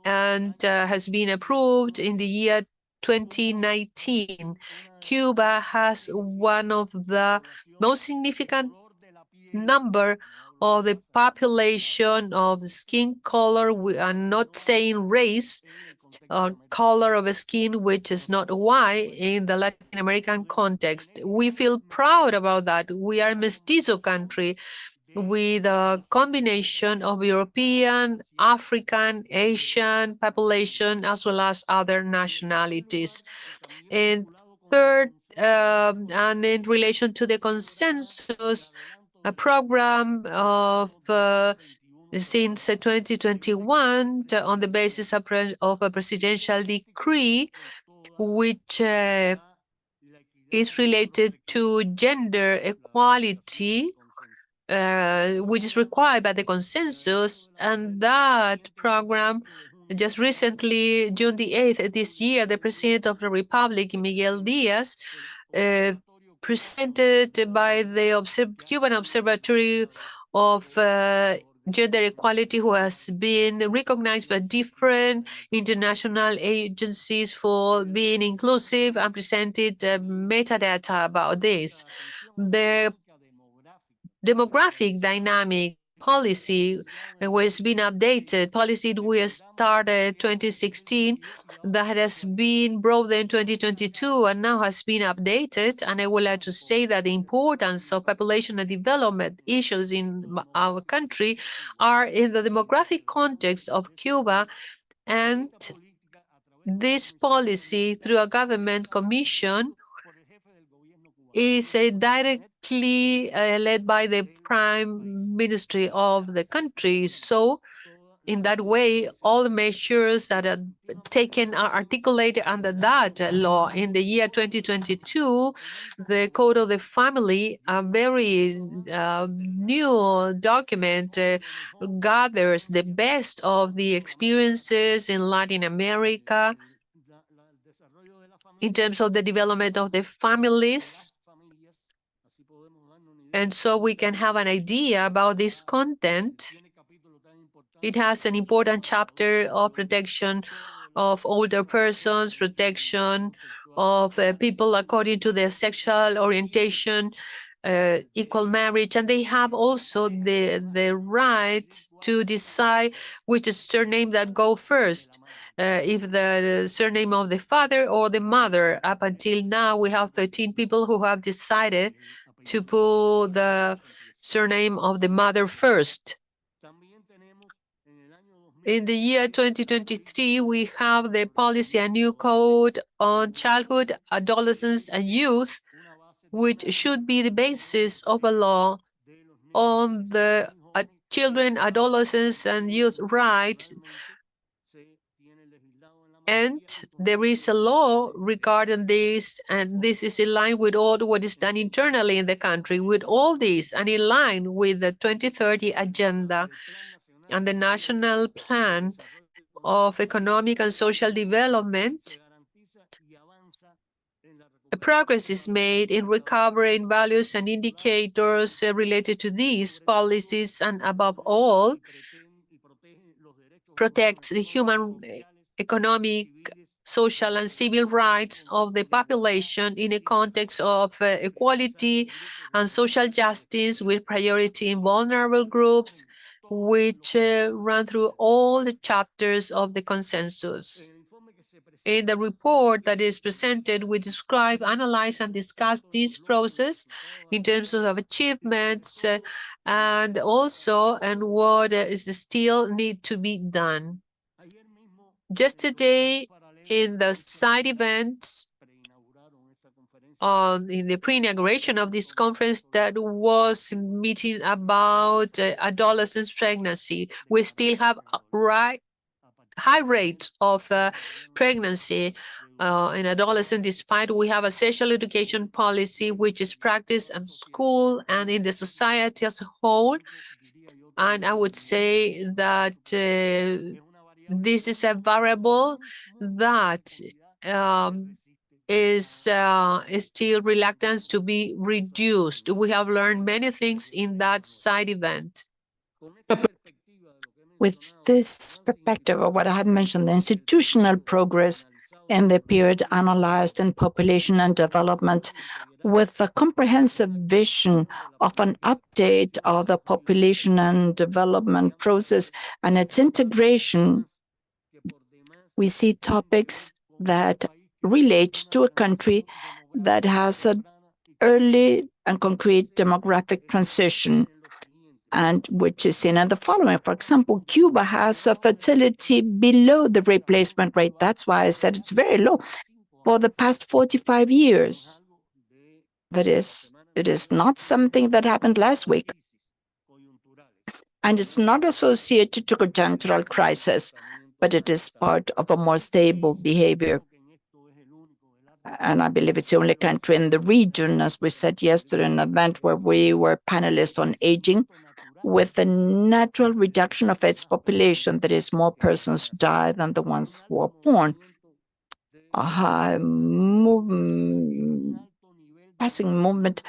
[SPEAKER 2] and has been approved in the year 2019. Cuba has one of the most significant number of the population of skin color. We are not saying race, color of skin, which is not white in the Latin American context. We feel proud about that. We are a mestizo country with a combination of European, African, Asian population, as well as other nationalities. And third, and in relation to the consensus, a program of since 2021 on the basis of a presidential decree, which is related to gender equality, which is required by the consensus, and that program just recently, June the 8th this year, the President of the Republic, Miguel Diaz, presented by the Cuban Observatory of Gender Equality, who has been recognized by different international agencies for being inclusive, and presented metadata about this. The demographic dynamic policy was being updated. Policy we started 2016 that has been brought in 2022 and now has been updated. And I would like to say that the importance of population and development issues in our country are in the demographic context of Cuba, and this policy through a government commission is directly led by the prime ministry of the country. So in that way, all the measures that are taken are articulated under that law. In the year 2022, the Code of the Family, a very new document, gathers the best of the experiences in Latin America in terms of the development of the families. And so we can have an idea about this content. It has an important chapter of protection of older persons, protection of people according to their sexual orientation, equal marriage, and they have also the right to decide which surname that go first, if the surname of the father or the mother. Up until now, we have 13 people who have decided to put the surname of the mother first. In the year 2023, we have the policy, a new code on childhood, adolescence, and youth, which should be the basis of a law on the children, adolescents, and youth rights. And there is a law regarding this, and this is in line with all what is done internally in the country. With all this, and in line with the 2030 agenda and the national plan of economic and social development, progress is made in recovering values and indicators related to these policies, and above all, protects the human, economic, social, and civil rights of the population in a context of equality and social justice, with priority in vulnerable groups, which run through all the chapters of the consensus. In the report that is presented, we describe, analyze, and discuss this process in terms of achievements and also and what is still need to be done. Yesterday, in the side events, in the pre-inauguration of this conference, that was meeting about adolescent pregnancy. We still have high rates of pregnancy in adolescents, despite we have a sexual education policy which is practiced in school and in the society as a whole. And I would say that this is a variable that is still reluctant to be reduced. We have learned many things in that side event.
[SPEAKER 3] With this perspective of what I have mentioned, the institutional progress in the period analyzed in population and development, with a comprehensive vision of an update of the population and development process and its integration, we see topics that relate to a country that has an early and concrete demographic transition, and which is seen in the following. For example, Cuba has a fertility below the replacement rate. That's why I said it's very low for the past 45 years. That is, it is not something that happened last week. And it's not associated to conjunctural crisis, but it is part of a more stable behavior. And I believe it's the only country in the region, as we said yesterday in an event where we were panelists on aging, with a natural reduction of its population, that is, more persons die than the ones who are born. A high passing movement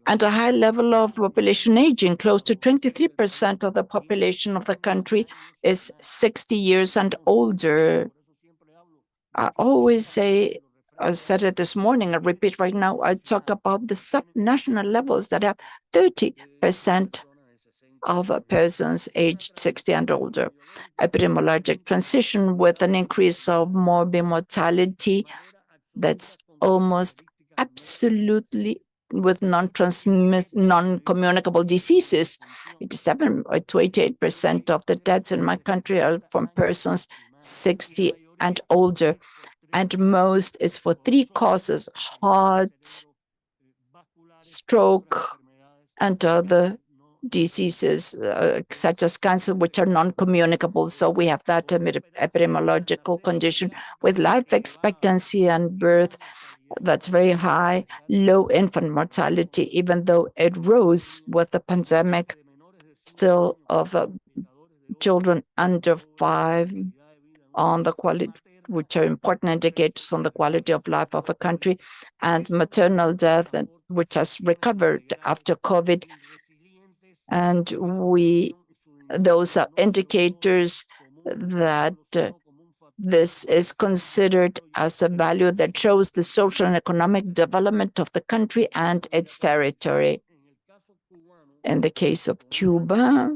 [SPEAKER 3] and a high level of population aging. Close to 23% of the population of the country is 60 years and older. I always say, I said it this morning, I repeat right now, I talk about the subnational levels that have 30% of persons aged 60 and older. Epidemiologic transition with an increase of morbid mortality that's almost absolutely with non-communicable diseases. 87 to 88% of the deaths in my country are from persons 60 and older, and most is for 3 causes: heart, stroke, and other diseases such as cancer, which are non-communicable. So we have that epidemiological condition with life expectancy and birth that's very high, low infant mortality, even though it rose with the pandemic, still of children under 5 on the quality, which are important indicators on the quality of life of a country, and maternal death, which has recovered after COVID. And those are indicators that this is considered as a value that shows the social and economic development of the country and its territory. In the case of Cuba,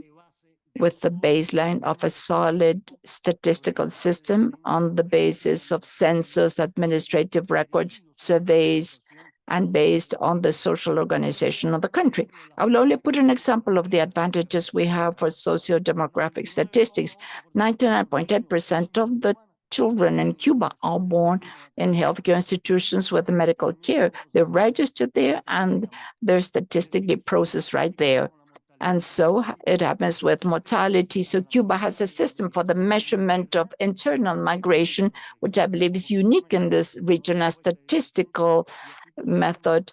[SPEAKER 3] with the baseline of a solid statistical system on the basis of census, administrative records, surveys, and based on the social organization of the country. I will only put an example of the advantages we have for socio-demographic statistics. 99.8% of the children in Cuba are born in healthcare institutions with medical care. They're registered there and they're statistically processed right there. And so it happens with mortality. So Cuba has a system for the measurement of internal migration, which I believe is unique in this region, a statistical method.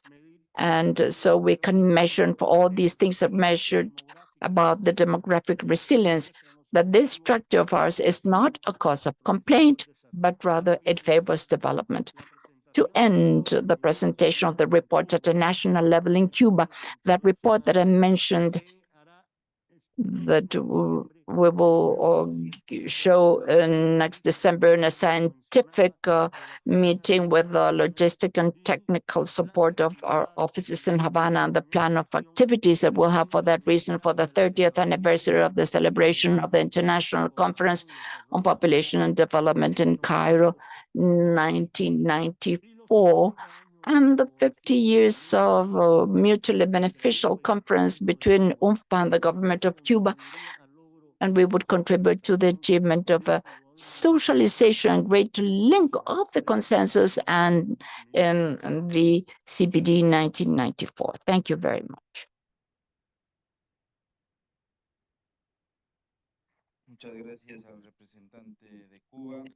[SPEAKER 3] And so we can measure, for all these things are measured about the demographic resilience, that this structure of ours is not a cause of complaint, but rather it favors development. To end the presentation of the report at a national level in Cuba, that report that I mentioned that we will show next December in a scientific meeting with the logistic and technical support of our offices in Havana and the plan of activities that we'll have for that reason for the 30th anniversary of the celebration of the International Conference on Population and Development in Cairo, 1994. And the 50 years of a mutually beneficial conference between UNFPA and the government of Cuba. And we would contribute to the achievement of a socialization and greater link of the consensus and in the CPD 1994. Thank you very much.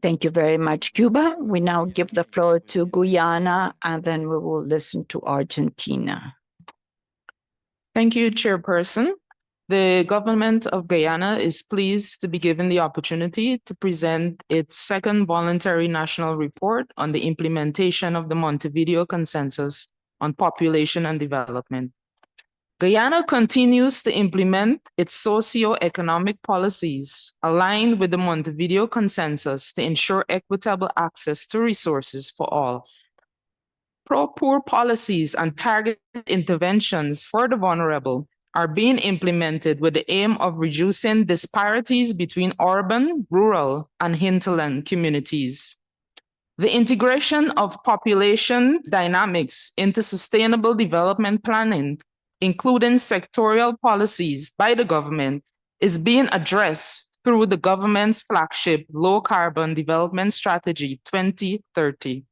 [SPEAKER 3] Thank you very much, Cuba. We now give the floor to Guyana, and then we will listen to Argentina.
[SPEAKER 8] Thank you, Chairperson. The government of Guyana is pleased to be given the opportunity to present its second voluntary national report on the implementation of the Montevideo Consensus on Population and Development. Guyana continues to implement its socio-economic policies aligned with the Montevideo Consensus to ensure equitable access to resources for all. Pro-poor policies and targeted interventions for the vulnerable are being implemented with the aim of reducing disparities between urban, rural, and hinterland communities. The integration of population dynamics into sustainable development planning, including sectorial policies by the government, is being addressed through the government's flagship Low Carbon Development Strategy 2030.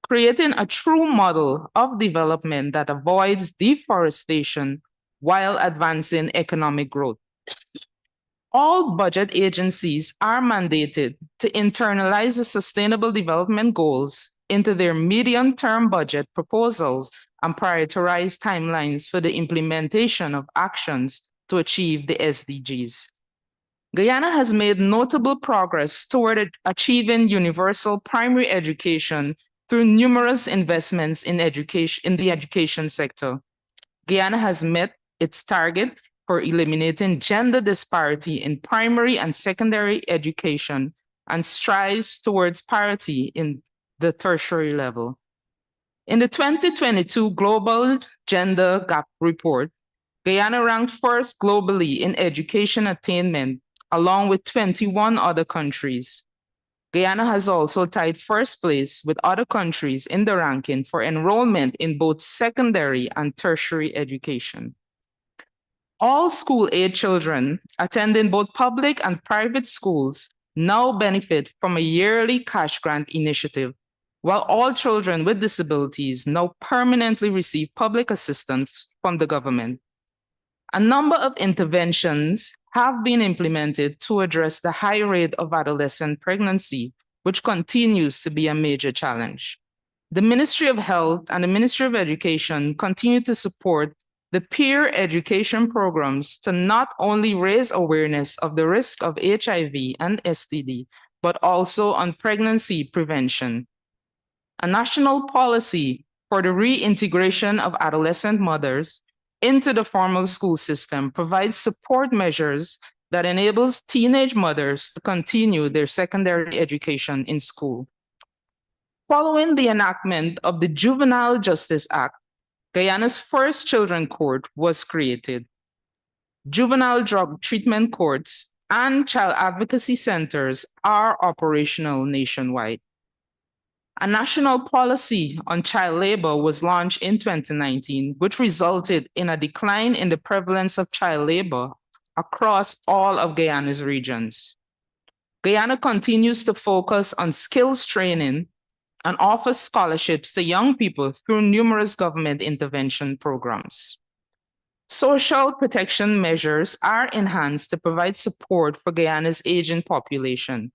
[SPEAKER 8] Creating a true model of development that avoids deforestation while advancing economic growth. All budget agencies are mandated to internalize the Sustainable Development Goals into their medium-term budget proposals and prioritize timelines for the implementation of actions to achieve the SDGs. Guyana has made notable progress toward achieving universal primary education through numerous investments in the education sector. Guyana has met its target for eliminating gender disparity in primary and secondary education and strives towards parity in the tertiary level. In the 2022 Global Gender Gap Report, Guyana ranked first globally in education attainment, along with 21 other countries. Guyana has also tied first place with other countries in the ranking for enrollment in both secondary and tertiary education. All school-age children attending both public and private schools now benefit from a yearly cash grant initiative, while all children with disabilities now permanently receive public assistance from the government. A number of interventions have been implemented to address the high rate of adolescent pregnancy, which continues to be a major challenge. The Ministry of Health and the Ministry of Education continue to support the peer education programs to not only raise awareness of the risk of HIV and STD, but also on pregnancy prevention. A national policy for the reintegration of adolescent mothers into the formal school system provides support measures that enables teenage mothers to continue their secondary education in school. Following the enactment of the Juvenile Justice Act, Guyana's first children court was created. Juvenile drug treatment courts and child advocacy centers are operational nationwide. A national policy on child labor was launched in 2019, which resulted in a decline in the prevalence of child labor across all of Guyana's regions. Guyana continues to focus on skills training and offers scholarships to young people through numerous government intervention programs. Social protection measures are enhanced to provide support for Guyana's aging population.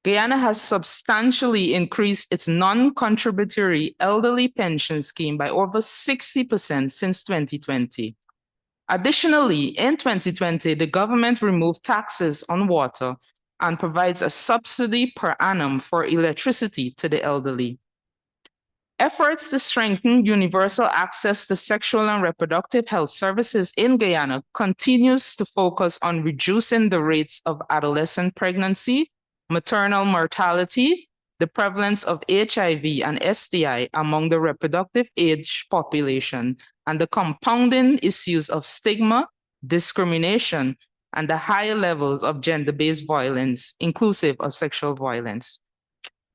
[SPEAKER 8] Guyana has substantially increased its non-contributory elderly pension scheme by over 60% since 2020. Additionally, in 2020, the government removed taxes on water and provides a subsidy per annum for electricity to the elderly. Efforts to strengthen universal access to sexual and reproductive health services in Guyana continues to focus on reducing the rates of adolescent pregnancy, maternal mortality, the prevalence of HIV and STI among the reproductive age population, and the compounding issues of stigma, discrimination, and the higher levels of gender-based violence, inclusive of sexual violence.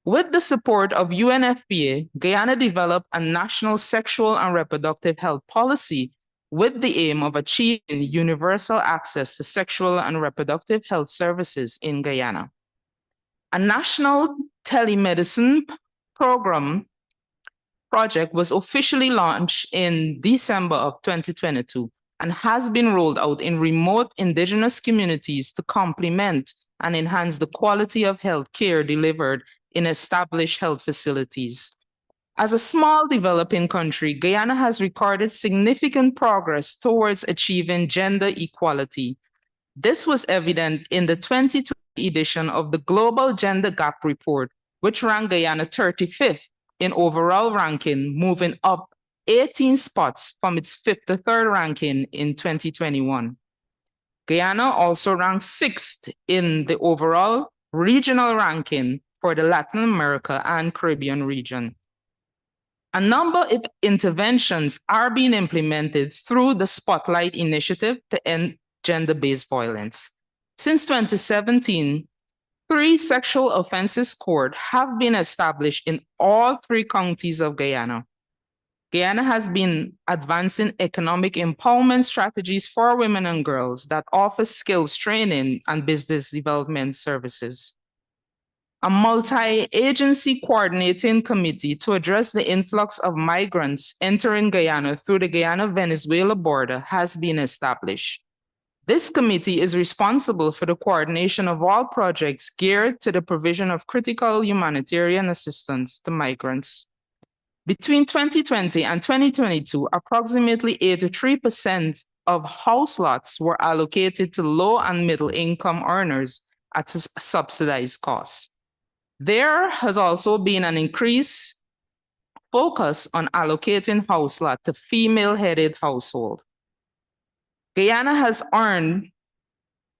[SPEAKER 8] With the support of UNFPA, Guyana developed a national sexual and reproductive health policy with the aim of achieving universal access to sexual and reproductive health services in Guyana. A national telemedicine project was officially launched in December of 2022 and has been rolled out in remote indigenous communities to complement and enhance the quality of health care delivered in established health facilities. As a small developing country, Guyana has recorded significant progress towards achieving gender equality. This was evident in the 2020 edition of the Global Gender Gap Report, which ranked Guyana 35th in overall ranking, moving up 18 spots from its 53rd ranking in 2021. Guyana also ranked 6th in the overall regional ranking for the Latin America and Caribbean region. A number of interventions are being implemented through the Spotlight Initiative to end gender-based violence. Since 2017, 3 sexual offenses courts have been established in all 3 counties of Guyana. Guyana has been advancing economic empowerment strategies for women and girls that offer skills training and business development services. A multi-agency coordinating committee to address the influx of migrants entering Guyana through the Guyana-Venezuela border has been established. This committee is responsible for the coordination of all projects geared to the provision of critical humanitarian assistance to migrants. Between 2020 and 2022, approximately 83% of house lots were allocated to low and middle income earners at a subsidized cost. There has also been an increased focus on allocating house lot to female-headed households. Guyana has earned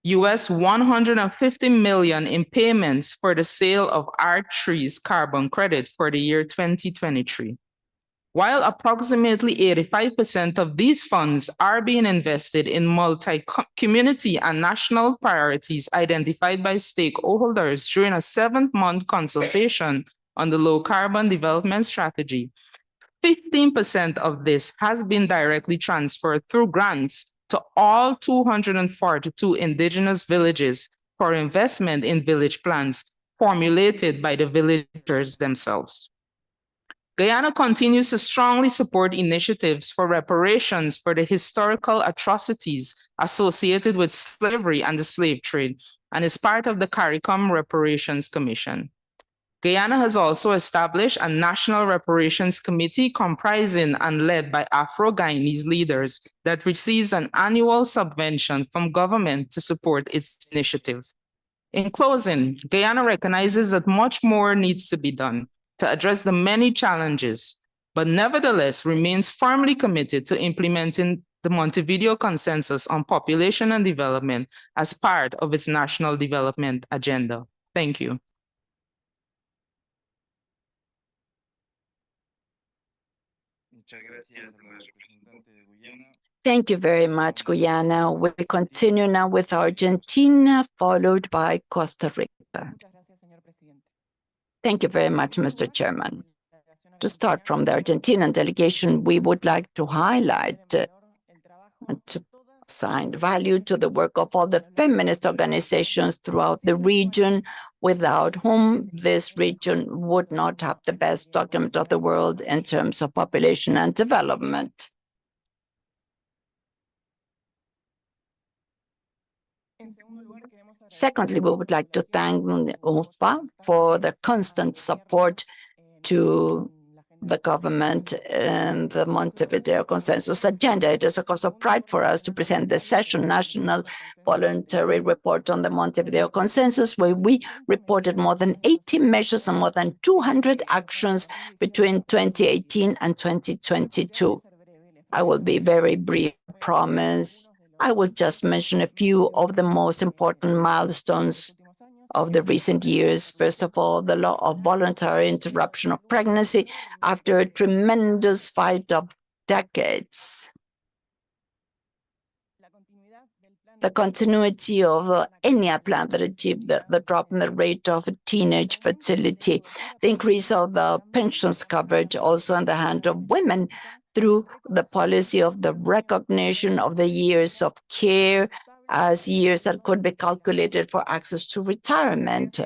[SPEAKER 8] US $150 million in payments for the sale of R3's carbon credit for the year 2023. While approximately 85% of these funds are being invested in multi-community and national priorities identified by stakeholders during a 7-month consultation on the low carbon development strategy, 15% of this has been directly transferred through grants to all 242 indigenous villages for investment in village plans formulated by the villagers themselves. Guyana continues to strongly support initiatives for reparations for the historical atrocities associated with slavery and the slave trade, and is part of the CARICOM Reparations Commission. Guyana has also established a National Reparations Committee comprising and led by Afro-Guyanese leaders that receives an annual subvention from government to support its initiative. In closing, Guyana recognizes that much more needs to be done to address the many challenges, but nevertheless remains firmly committed to implementing the Montevideo Consensus on Population and Development as part of its national development agenda. Thank you.
[SPEAKER 3] Thank you very much, Guyana. We continue now with Argentina, followed by Costa Rica. Thank you very much, Mr. Chairman. To start from the Argentinian delegation, we would like to highlight and to assign value to the work of all the feminist organizations throughout the region, without whom this region would not have the best document of the world in terms of population and development. Secondly, we would like to thank UNFPA for the constant support to the government and the Montevideo Consensus agenda. It is a cause of pride for us to present the session national voluntary report on the Montevideo Consensus, where we reported more than 80 measures and more than 200 actions between 2018 and 2022. I will be very brief, I promise. I will just mention a few of the most important milestones of the recent years. First of all, the law of voluntary interruption of pregnancy after a tremendous fight of decades. The continuity of any plan that achieved the drop in the rate of teenage fertility, the increase of the pensions coverage also in the hand of women through the policy of the recognition of the years of care as years that could be calculated for access to retirement.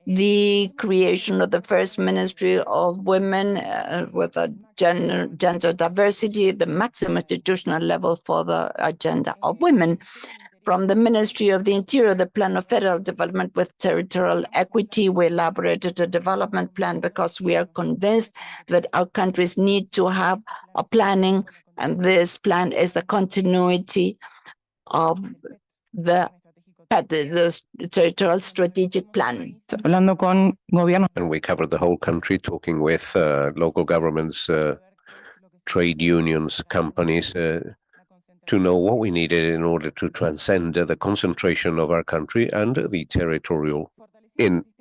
[SPEAKER 3] The creation of the first Ministry of Women with a gender diversity, the maximum institutional level for the agenda of women. From the Ministry of the Interior, the Plan of Federal Development with Territorial Equity, we elaborated a development plan because we are convinced that our countries need to have a planning, and this plan is the continuity of the territorial strategic plan.
[SPEAKER 6] And we covered the whole country, talking with local governments, trade unions, companies, to know what we needed in order to transcend the concentration of our country and the territorial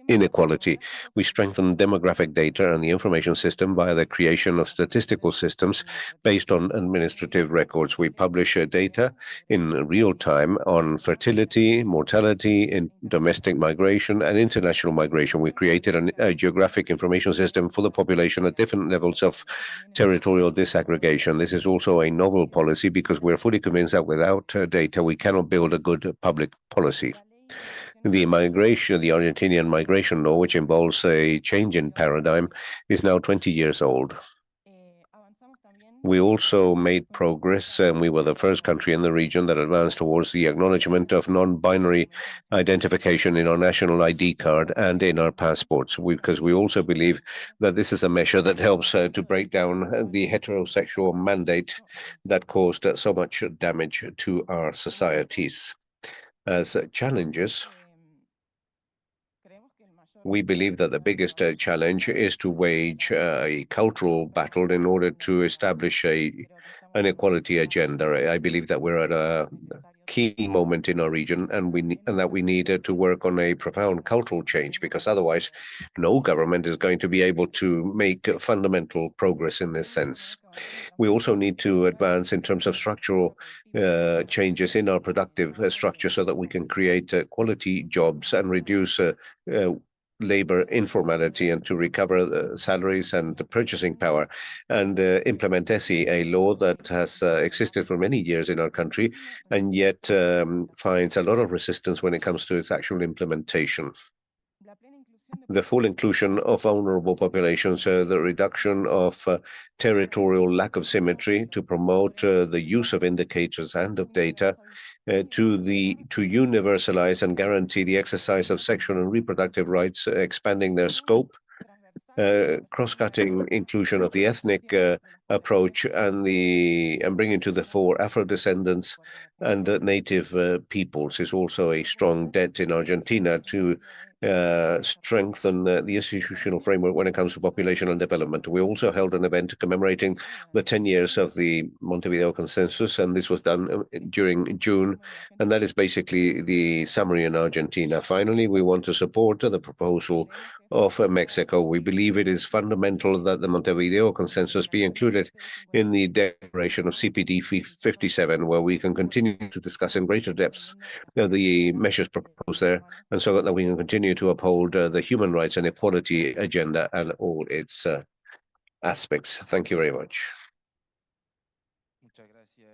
[SPEAKER 6] inequality. We strengthened demographic data and the information system via the creation of statistical systems based on administrative records. We publish data in real time on fertility, mortality, in domestic migration and international migration. We created a geographic information system for the population at different levels of territorial disaggregation. This is also a novel policy because we're fully convinced that without data, we cannot build a good public policy. The Argentinian migration law, which involves a change in paradigm, is now 20 years old. We also made progress, and we were the first country in the region that advanced towards the acknowledgement of non-binary identification in our national ID card and in our passports, because we also believe that this is a measure that helps to break down the heterosexual mandate that caused so much damage to our societies. As challenges, we believe that the biggest challenge is to wage a cultural battle in order to establish an equality agenda. I believe that we're at a key moment in our region, and that we need to work on a profound cultural change, because otherwise no government is going to be able to make fundamental progress in this sense. We also need to advance in terms of structural changes in our productive structure so that we can create quality jobs and reduce labor informality, and to recover salaries and the purchasing power, and implement ESI, a law that has existed for many years in our country and yet finds a lot of resistance when it comes to its actual implementation. The full inclusion of vulnerable populations, the reduction of territorial lack of symmetry, to promote the use of indicators and of data, to universalize and guarantee the exercise of sexual and reproductive rights, expanding their scope, cross-cutting inclusion of the ethnic approach, and bringing to the fore Afro-descendants and native peoples is also a strong debt in Argentina to strengthen the institutional framework when it comes to population and development. We also held an event commemorating the 10 years of the Montevideo Consensus, and this was done during June, and that is basically the summary in Argentina. Finally, we want to support the proposal of Mexico. We believe it is fundamental that the Montevideo Consensus be included in the declaration of CPD 57, where we can continue to discuss in greater depths the measures proposed there, and so that we can continue to uphold the human rights and equality agenda and all its aspects. Thank you very much.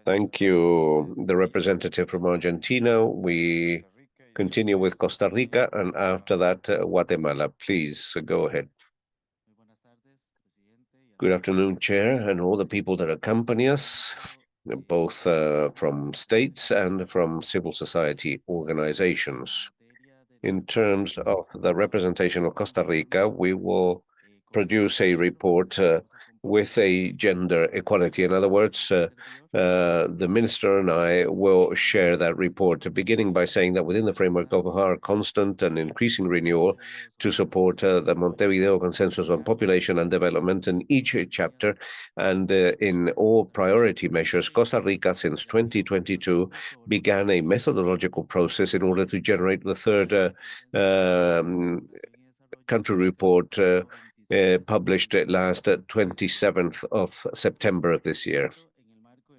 [SPEAKER 6] Thank you, the representative from Argentina. We continue with Costa Rica, and after that, Guatemala. Please go ahead. Good afternoon, Chair, and all the people that accompany us, both from states and from civil society organizations. In terms of the representation of Costa Rica, we will produce a report with a gender equality. In other words, the minister and I will share that report, beginning by saying that within the framework of our constant and increasing renewal to support the Montevideo Consensus on Population and Development in each chapter and in all priority measures, Costa Rica since 2022 began a methodological process in order to generate the third country report published last 27th of September of this year.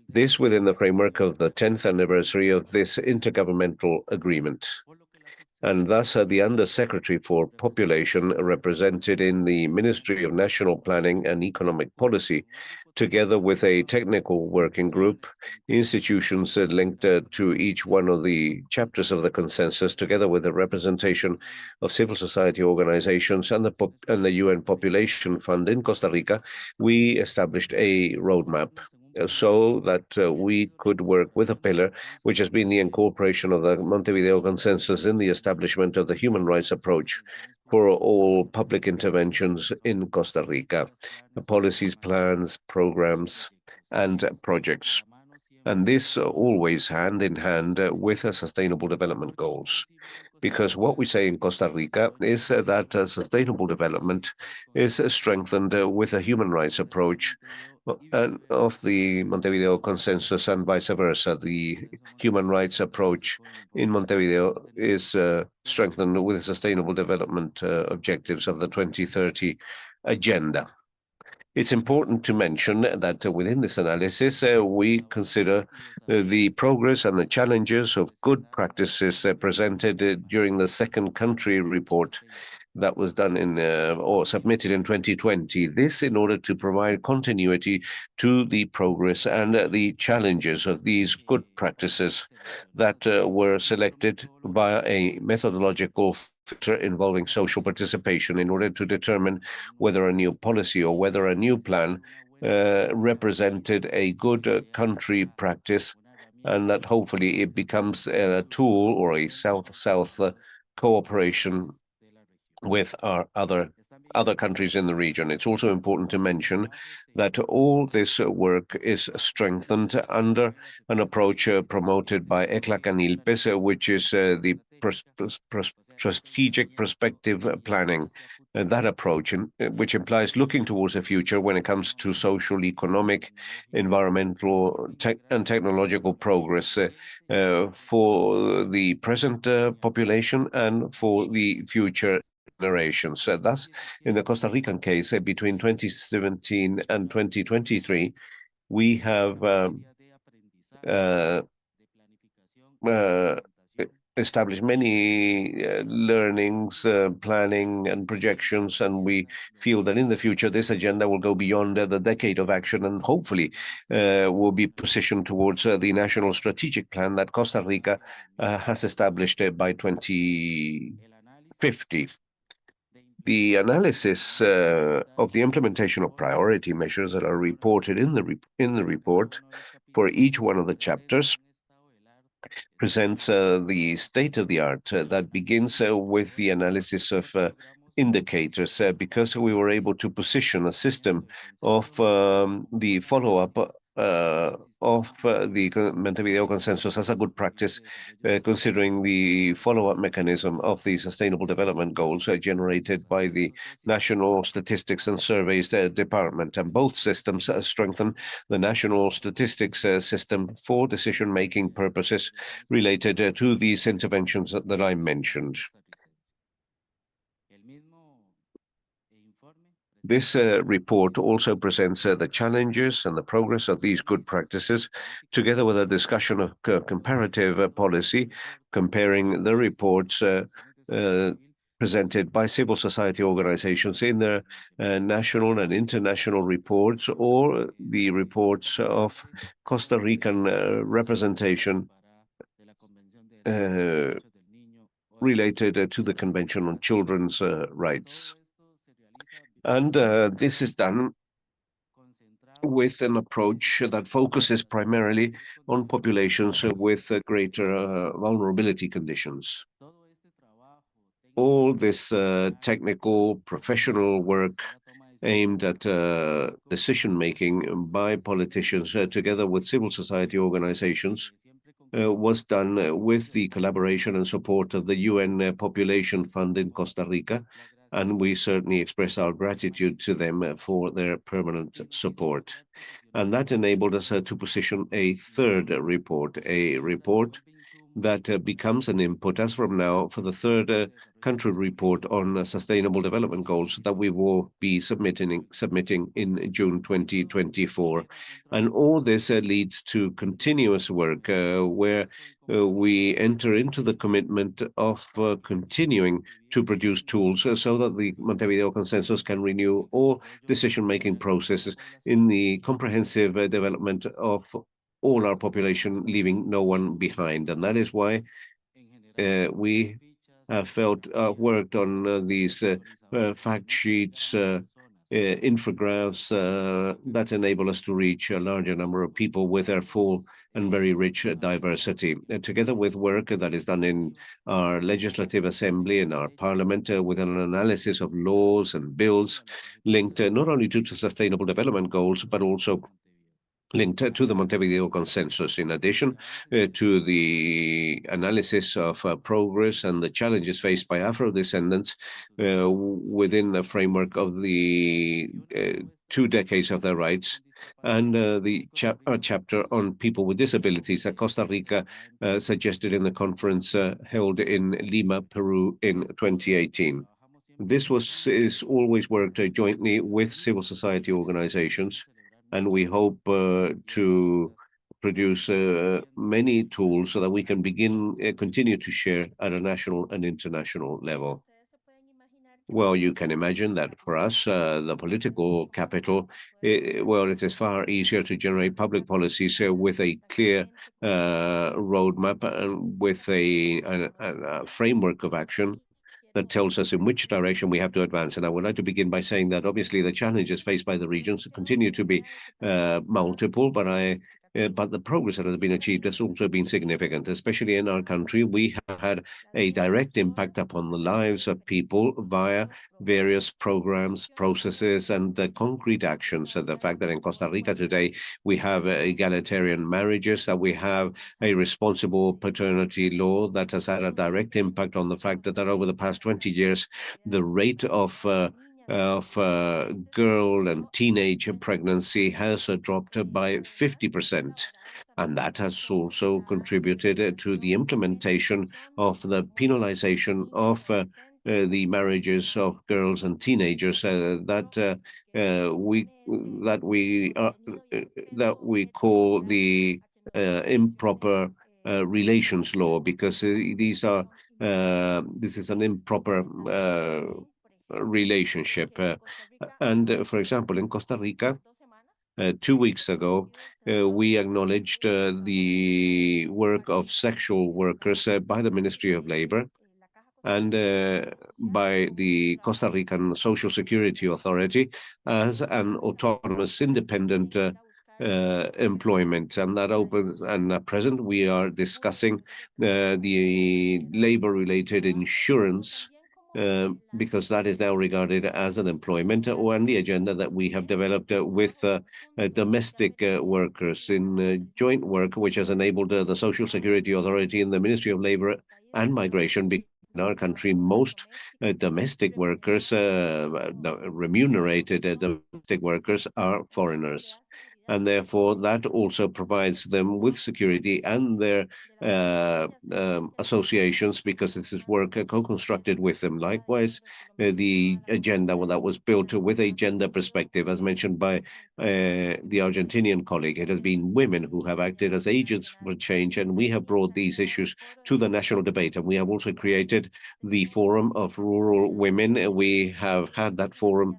[SPEAKER 6] This within the framework of the 10th anniversary of this intergovernmental agreement. And thus the Undersecretary for Population, represented in the Ministry of National Planning and Economic Policy, together with a technical working group, institutions linked to each one of the chapters of the consensus, together with the representation of civil society organizations and the UN Population Fund in Costa Rica, we established a roadmap so that we could work with a pillar which has been the incorporation of the Montevideo Consensus in the establishment of the human rights approach for all public interventions in Costa Rica, policies, plans, programs, and projects. And this always hand in hand with sustainable development goals. Because what we say in Costa Rica is that sustainable development is strengthened with a human rights approach of the Montevideo Consensus and vice versa. The human rights approach in Montevideo is strengthened with sustainable development objectives of the 2030 agenda. It's important to mention that within this analysis, we consider the progress and the challenges of good practices presented during the second country report that was done in or submitted in 2020. This in order to provide continuity to the progress and the challenges of these good practices that were selected via a methodological filter involving social participation in order to determine whether a new policy or whether a new plan represented a good country practice, and that hopefully it becomes a tool or a South-South cooperation with our other countries in the region. It's also important to mention that all this work is strengthened under an approach promoted by ECLAC and ILPES, which is the strategic perspective planning. That approach, which implies looking towards the future when it comes to social, economic, environmental, and technological progress for the present population and for the future generations. Thus, in the Costa Rican case, between 2017 and 2023, we have established many learnings, planning, and projections, and we feel that in the future this agenda will go beyond the decade of action and hopefully will be positioned towards the national strategic plan that Costa Rica has established by 2050. The analysis of the implementation of priority measures that are reported in the report for each one of the chapters presents the state of the art that begins with the analysis of indicators, because we were able to position a system of the follow-up of the Montevideo Consensus as a good practice, considering the follow-up mechanism of the Sustainable Development Goals generated by the National Statistics and Surveys Department. And both systems strengthen the National Statistics System for decision-making purposes related to these interventions that I mentioned. This report also presents the challenges and the progress of these good practices, together with a discussion of comparative policy, comparing the reports presented by civil society organizations in their national and international reports, or the reports of Costa Rican representation related to the Convention on Children's Rights. And this is done with an approach that focuses primarily on populations with greater vulnerability conditions. All this technical, professional work aimed at decision-making by politicians together with civil society organizations was done with the collaboration and support of the UN Population Fund in Costa Rica, and we certainly express our gratitude to them for their permanent support. And that enabled us to position a third report, a report that becomes an input as from now for the third country report on sustainable development goals that we will be submitting in June 2024. And all this leads to continuous work where we enter into the commitment of continuing to produce tools so that the Montevideo Consensus can renew all decision-making processes in the comprehensive development of all our population, leaving no one behind. And that is why we have worked on these fact sheets, infographics that enable us to reach a larger number of people with their full and very rich diversity. Together with work that is done in our legislative assembly and our parliament with an analysis of laws and bills linked not only to sustainable development goals, but also linked to the Montevideo Consensus, in addition to the analysis of progress and the challenges faced by Afro-descendants within the framework of the 2 decades of their rights, and the chapter on people with disabilities that Costa Rica suggested in the conference held in Lima, Peru in 2018. This is always worked jointly with civil society organizations, and we hope to produce many tools so that we can continue to share at a national and international level. Well, you can imagine that for us, the political capital, it is far easier to generate public policies with a clear roadmap and with a framework of action that tells us in which direction we have to advance. And I would like to begin by saying that obviously the challenges faced by the regions continue to be multiple, but the progress that has been achieved has also been significant, especially in our country. We have had a direct impact upon the lives of people via various programs, processes, and concrete actions. So the fact that in Costa Rica today we have egalitarian marriages, that we have a responsible paternity law that has had a direct impact on the fact that over the past 20 years, the rate of girl and teenage pregnancy has dropped by 50%. And that has also contributed to the implementation of the penalization of the marriages of girls and teenagers that we call the improper relations law, because this is an improper relationship. And for example, in Costa Rica, 2 weeks ago, we acknowledged the work of sexual workers by the Ministry of Labor and by the Costa Rican Social Security Authority as an autonomous, independent employment. And that opens, and at present we are discussing the labor-related insurance because that is now regarded as an employment on the agenda that we have developed with domestic workers in joint work, which has enabled the Social Security Authority and the Ministry of Labor and Migration. In our country, most domestic workers, remunerated domestic workers, are foreigners. And therefore, that also provides them with security and their associations, because this is work co-constructed with them. Likewise, the agenda that was built with a gender perspective, as mentioned by the Argentinian colleague, it has been women who have acted as agents for change, and we have brought these issues to the national debate. And we have also created the Forum of Rural Women. We have had that forum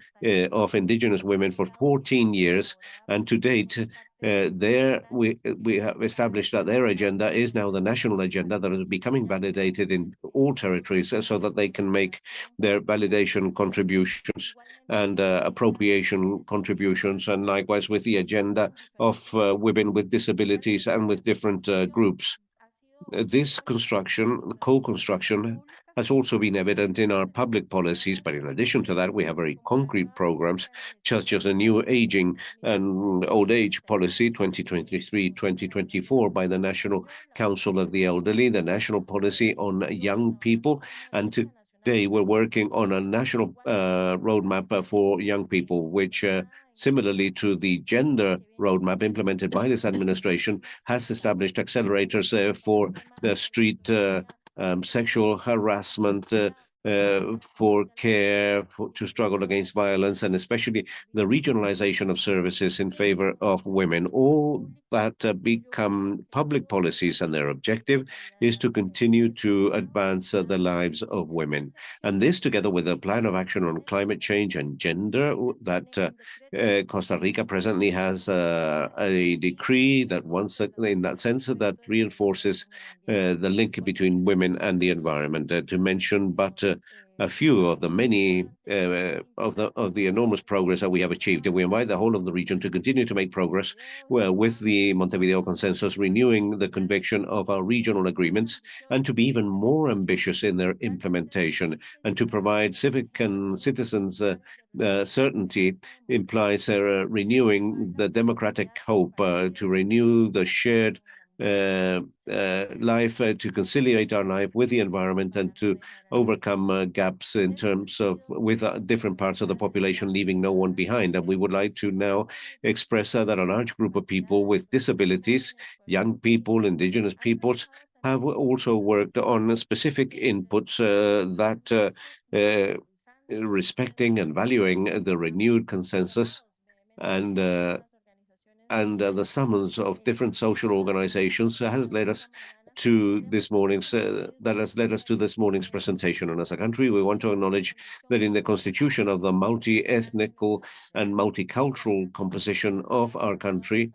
[SPEAKER 6] of indigenous women for 14 years, and to date, we have established that their agenda is now the national agenda that is becoming validated in all territories, so that they can make their validation contributions and appropriation contributions, and likewise with the agenda of women with disabilities and with different groups. This co-construction has also been evident in our public policies. But in addition to that, we have very concrete programs, such as a new aging and old age policy 2023-2024 by the National Council of the Elderly, the national policy on young people, and today we're working on a national roadmap for young people, which similarly to the gender roadmap implemented by this administration, has established accelerators for the street sexual harassment, for care, to struggle against violence, and especially the regionalization of services in favor of women. All that become public policies, and their objective is to continue to advance the lives of women. And this, together with a plan of action on climate change and gender that Costa Rica presently has a decree that once in that sense that reinforces the link between women and the environment. To mention but a few of the many of the enormous progress that we have achieved. And we invite the whole of the region to continue to make progress with the Montevideo Consensus, renewing the conviction of our regional agreements, and to be even more ambitious in their implementation, and to provide civic and citizens certainty implies renewing the democratic hope, to renew the shared life, to conciliate our life with the environment, and to overcome gaps in terms of with different parts of the population, leaving no one behind. And we would like to now express that a large group of people with disabilities, young people, indigenous peoples, have also worked on specific inputs that respecting and valuing the renewed consensus and the summons of different social organizations has led us to this morning's presentation. And as a country, we want to acknowledge that in the constitution of the multi-ethnical and multicultural composition of our country,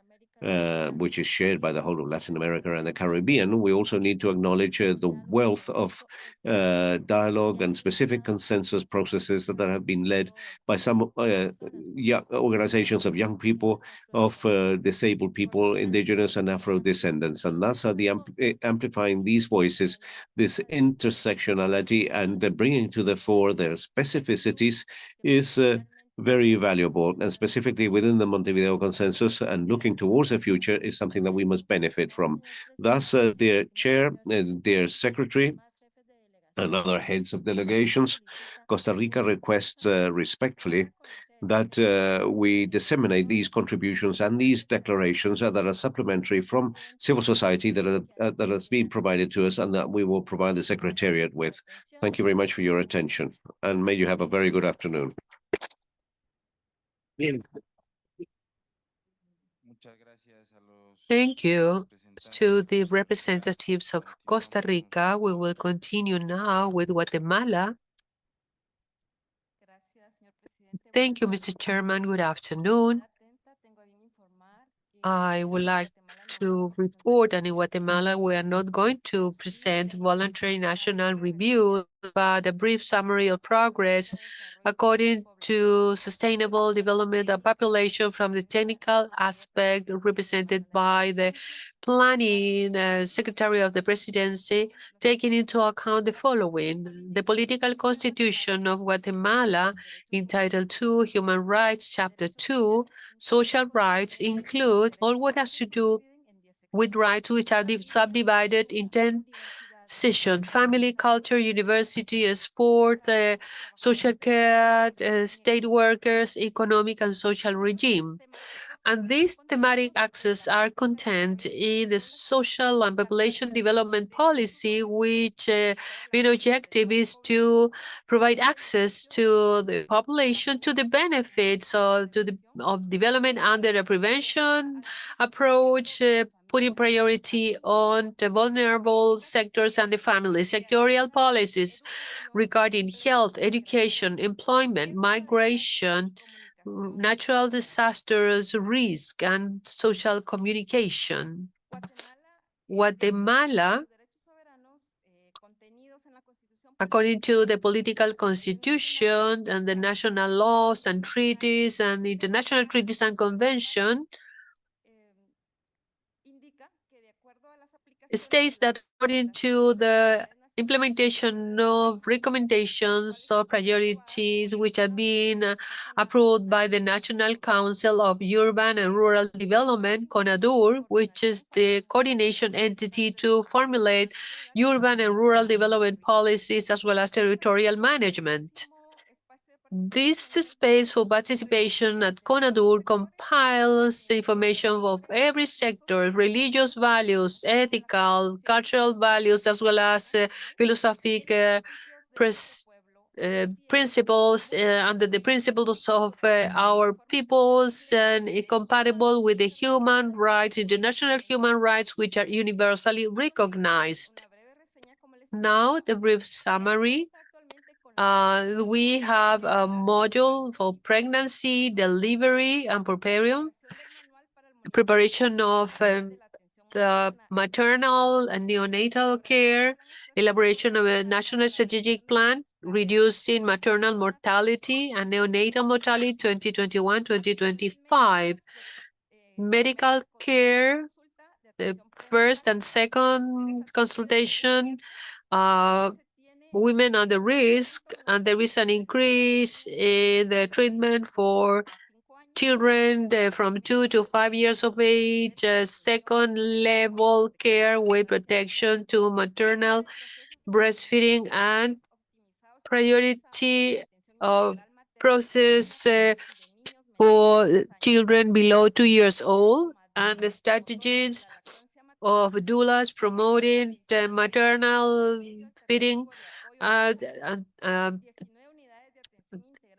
[SPEAKER 6] which is shared by the whole of Latin America and the Caribbean, we also need to acknowledge the wealth of dialogue and specific consensus processes that have been led by some organizations of young people, of disabled people, indigenous and Afro-descendants. And thus amplifying these voices, this intersectionality, and bringing to the fore their specificities is very valuable, and specifically within the Montevideo Consensus and looking towards the future is something that we must benefit from. Thus, dear Chair and dear Secretary and other heads of delegations, Costa Rica requests respectfully that we disseminate these contributions and these declarations that are supplementary from civil society that has been provided to us, and that we will provide the Secretariat with. Thank you very much for your attention, and may you have a very good afternoon.
[SPEAKER 2] Thank you to the representatives of Costa Rica. We will continue now with Guatemala. Thank you, Mr. Chairman. Good afternoon. I would like to report that in Guatemala, we are not going to present voluntary national review, but a brief summary of progress according to sustainable development of population from the technical aspect represented by the planning secretary of the presidency, taking into account the following: the political constitution of Guatemala in Title II, Human Rights, Chapter 2, social rights include all what has to do with rights which are subdivided in 10 sections: family, culture, university, sport, social care, state workers, economic and social regime. And these thematic axes are contained in the social and population development policy, which main objective is to provide access to the population to the benefits of development under a prevention approach, putting priority on the vulnerable sectors and the family. Sectorial policies regarding health, education, employment, migration, natural disasters, risk, and social communication. Guatemala, according to the political constitution and the national laws and treaties and international treaties and convention, states that according to the implementation of recommendations or priorities which have been approved by the National Council of Urban and Rural Development, CONADUR, which is the coordination entity to formulate urban and rural development policies as well as territorial management. This space for participation at CONADUR compiles information of every sector, religious values, ethical, cultural values, as well as philosophic principles under the principles of our peoples and compatible with the human rights, international human rights, which are universally recognized. Now, the brief summary. We have a module for pregnancy, delivery, and preparation of the maternal and neonatal care, elaboration of a national strategic plan, reducing maternal mortality and neonatal mortality 2021-2025, medical care, the first and second consultation, women under risk, and there is an increase in the treatment for children from 2 to 5 years of age, second level care with protection to maternal breastfeeding, and priority of process for children below 2 years old, and the strategies of doulas promoting the maternal feeding, and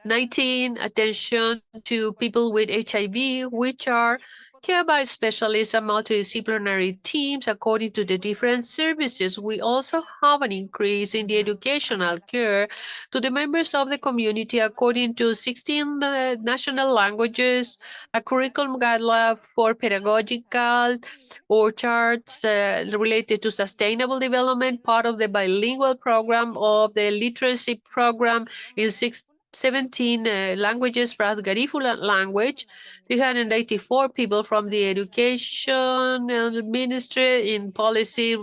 [SPEAKER 2] 19 attention to people with HIV, which are cared by specialists and multidisciplinary teams according to the different services. We also have an increase in the educational care to the members of the community according to 16 national languages, a curriculum guideline for pedagogical or charts related to sustainable development, part of the bilingual program of the literacy program in 17 languages plus Garifuna language, 384 people from the education ministry in policy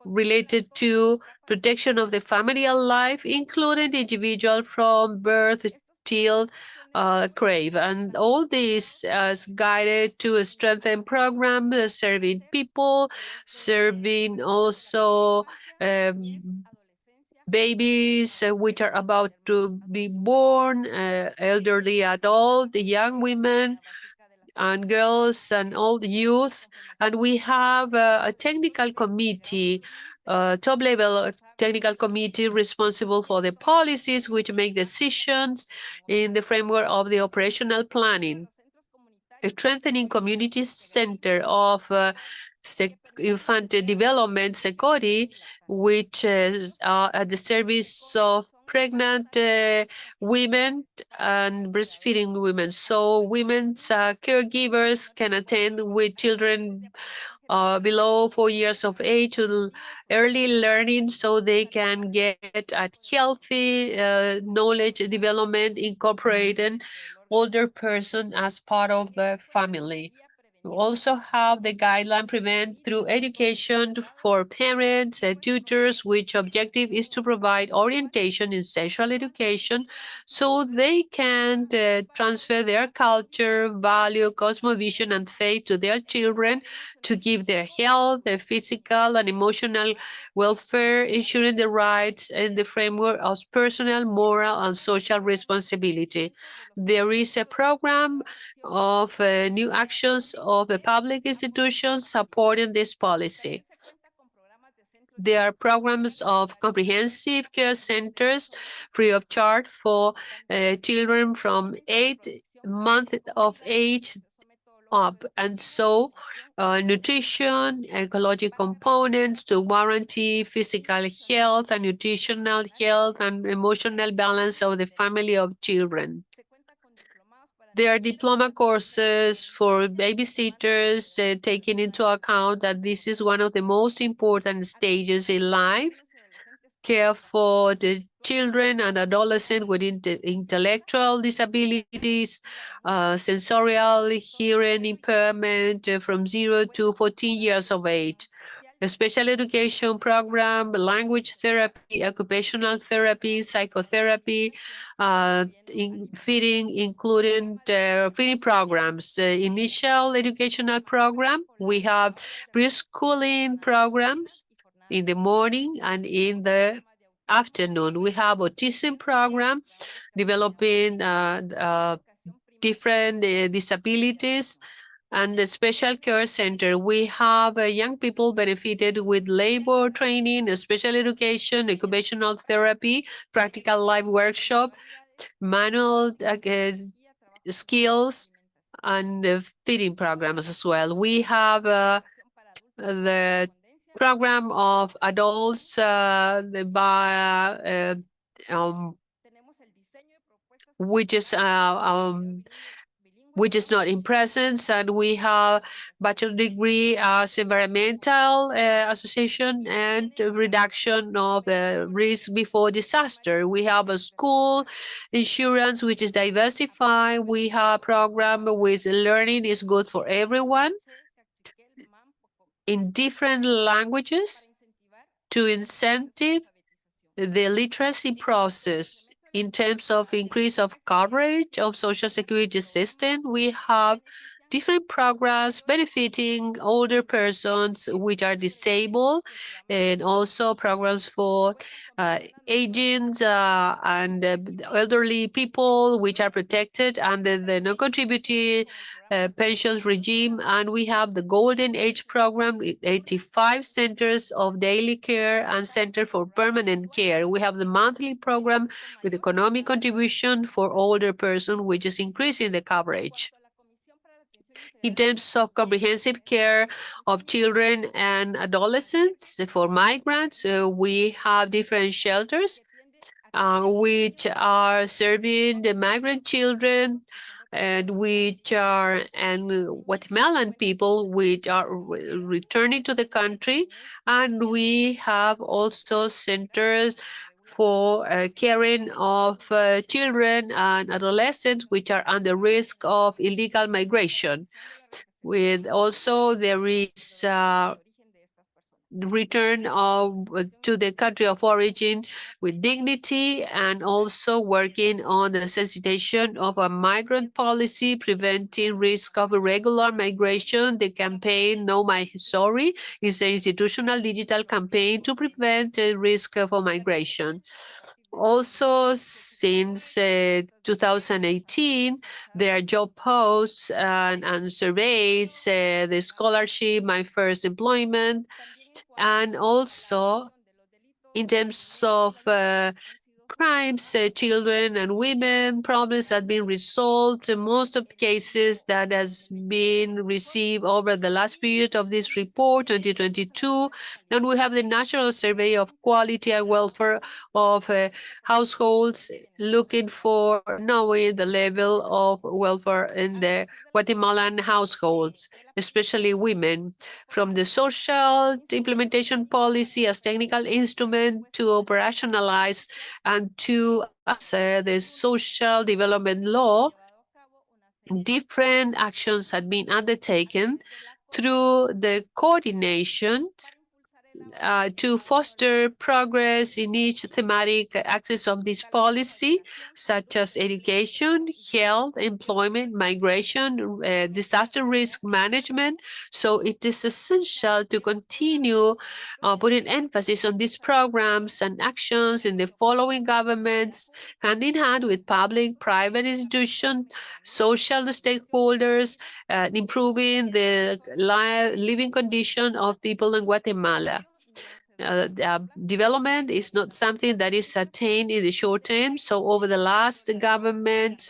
[SPEAKER 2] related to protection of the family and life, including the individual from birth till grave. And all this is guided to strengthen programs serving people, serving also babies which are about to be born, elderly adult, young women and girls and all the youth. And we have a technical committee, top level technical committee responsible for the policies which make decisions in the framework of the operational planning. A strengthening community center of infant development, SECORI, which is at the service of pregnant women and breastfeeding women. So women's caregivers can attend with children below 4 years of age to early learning so they can get at healthy knowledge development, incorporating older person as part of the family. We also have the guideline prevent through education for parents and tutors, which objective is to provide orientation in sexual education so they can transfer their culture, value, cosmovision, and faith to their children to give their health, their physical and emotional welfare, ensuring the rights and the framework of personal, moral, and social responsibility. There is a program of new actions of the public institutions supporting this policy. There are programs of comprehensive care centers free of charge for children from 8 months of age up. And so nutrition, ecological components to guarantee physical health and nutritional health and emotional balance of the family of children. There are diploma courses for babysitters, taking into account that this is one of the most important stages in life. Care for the children and adolescents with intellectual disabilities, sensorial hearing impairment from 0 to 14 years of age. a special education program, language therapy, occupational therapy, psychotherapy, feeding, including feeding programs, initial educational program. We have preschooling programs in the morning and in the afternoon. We have autism programs developing different disabilities and the special care center. We have young people benefited with labor training, special education, occupational therapy, practical life workshop, manual skills, and feeding programs as well. We have the program of adults which is not in presence, and we have bachelor degree as environmental association and reduction of risk before disaster. We have a school insurance which is diversified. We have program with learning is good for everyone in different languages to incentive the literacy process. In terms of increase of coverage of social security system, we have different programs benefiting older persons which are disabled, and also programs for agents and elderly people which are protected under the non-contributing pensions regime. And we have the Golden Age program with 85 centers of daily care and center for permanent care. We have the monthly program with economic contribution for older person, which is increasing the coverage. In terms of comprehensive care of children and adolescents for migrants, we have different shelters which are serving the migrant children and which are Guatemalan people which are returning to the country. And we have also centers for caring of children and adolescents which are under risk of illegal migration. With also there is return to the country of origin with dignity, and also working on the sensitization of a migrant policy, preventing risk of irregular migration. The campaign Know My Story is an institutional digital campaign to prevent the risk of migration. Also, since 2018, there are job posts and surveys, the scholarship, My First Employment, and also in terms of crimes, children and women, problems have been resolved. Most of the cases that has been received over the last period of this report, 2022, and we have the National Survey of Quality and Welfare of households, looking for knowing the level of welfare in the Guatemalan households, especially women, from the social implementation policy as technical instrument to operationalize and to the social development law. Different actions had been undertaken through the coordination to foster progress in each thematic axis of this policy, such as education, health, employment, migration, disaster risk management. So it is essential to continue putting emphasis on these programs and actions in the following governments, hand in hand with public, private institutions, social stakeholders, improving the living condition of people in Guatemala. Development is not something that is attained in the short term. So over the last government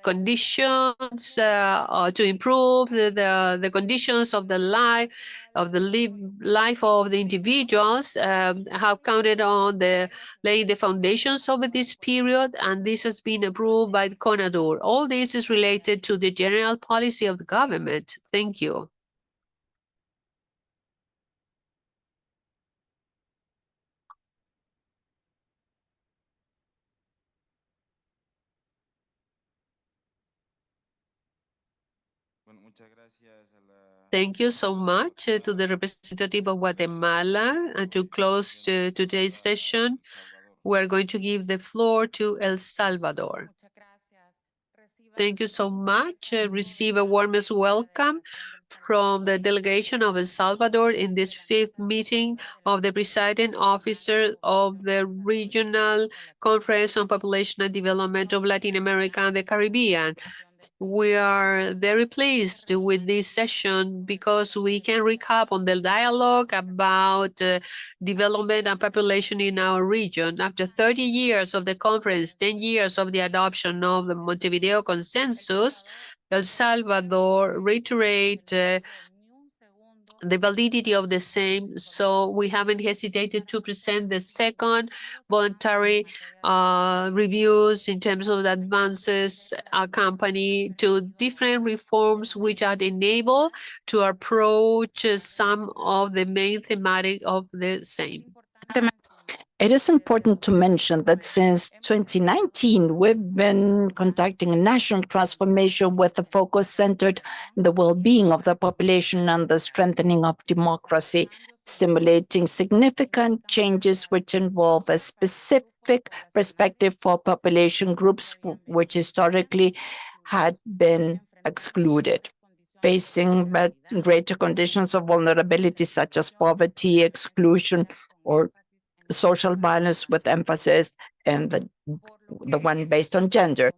[SPEAKER 2] conditions to improve the conditions of the life of the individuals have counted on laying the foundations over this period, and this has been approved by the CONADUR. All this is related to the general policy of the government. Thank you. Thank you so much to the representative of Guatemala. To close today's session, we're going to give the floor to El Salvador. Thank you so much. Receive a warmest welcome from the delegation of El Salvador in this 5th meeting of the presiding officer of the Regional Conference on Population and Development of Latin America and the Caribbean. We are very pleased with this session because we can recap on the dialogue about development and population in our region. After 30 years of the conference, 10 years of the adoption of the Montevideo Consensus, El Salvador reiterate the validity of the same, so we haven't hesitated to present the second voluntary reviews in terms of the advances accompanied to different reforms which are enabled to approach some of the main thematic of the same.
[SPEAKER 3] It is important to mention that since 2019, we've been conducting a national transformation with a focus centered on the well-being of the population and the strengthening of democracy, stimulating significant changes which involve a specific perspective for population groups which historically had been excluded, facing greater conditions of vulnerability such as poverty, exclusion, or social violence, with emphasis on the one based on gender.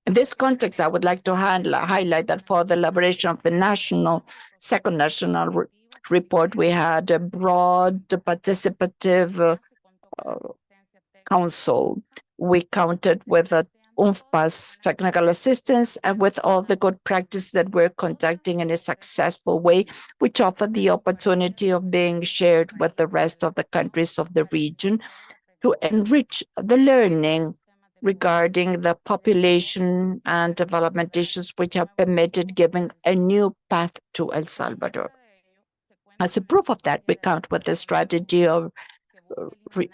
[SPEAKER 3] In this context, I would like to highlight that for the elaboration of the second national report, we had a broad participative council. We counted with a UNFPA's technical assistance and with all the good practice that we're conducting in a successful way, which offered the opportunity of being shared with the rest of the countries of the region to enrich the learning regarding the population and development issues which have permitted giving a new path to El Salvador. As a proof of that, we count with the strategy of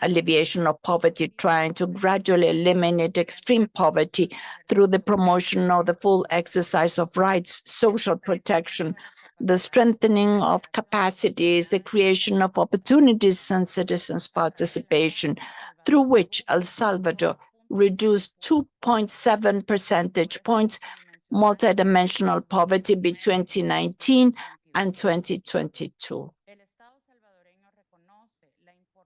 [SPEAKER 3] alleviation of poverty, trying to gradually eliminate extreme poverty through the promotion of the full exercise of rights, social protection, the strengthening of capacities, the creation of opportunities and citizens' participation, through which El Salvador reduced 2.7 percentage points multidimensional poverty between 2019 and 2022.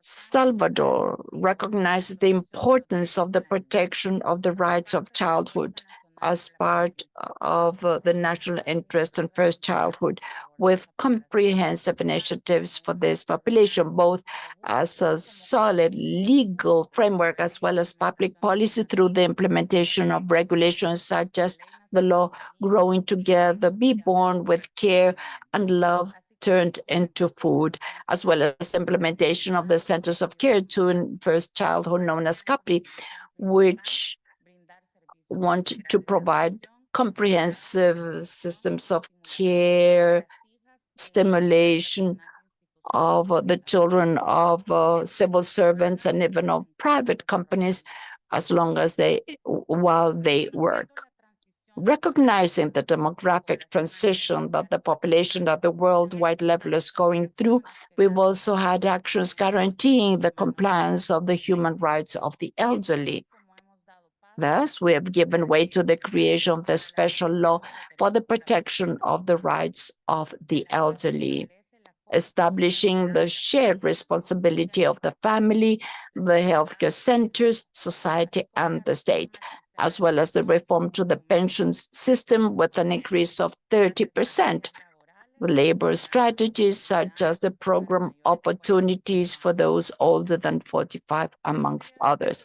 [SPEAKER 3] Salvador recognizes the importance of the protection of the rights of childhood as part of the national interest in first childhood, with comprehensive initiatives for this population, both as a solid legal framework as well as public policy through the implementation of regulations such as the law Growing Together, Be Born with Care and Love turned into food, as well as implementation of the Centers of Care to first childhood known as CAPI, which want to provide comprehensive systems of care, stimulation of the children of civil servants and even of private companies while they work. Recognizing the demographic transition that the population at the worldwide level is going through, we've also had actions guaranteeing the compliance of the human rights of the elderly. Thus, we have given way to the creation of the special law for the protection of the rights of the elderly, establishing the shared responsibility of the family, the healthcare centers, society, and the state, as well as the reform to the pensions system with an increase of 30%. The labor strategies such as the program opportunities for those older than 45, amongst others.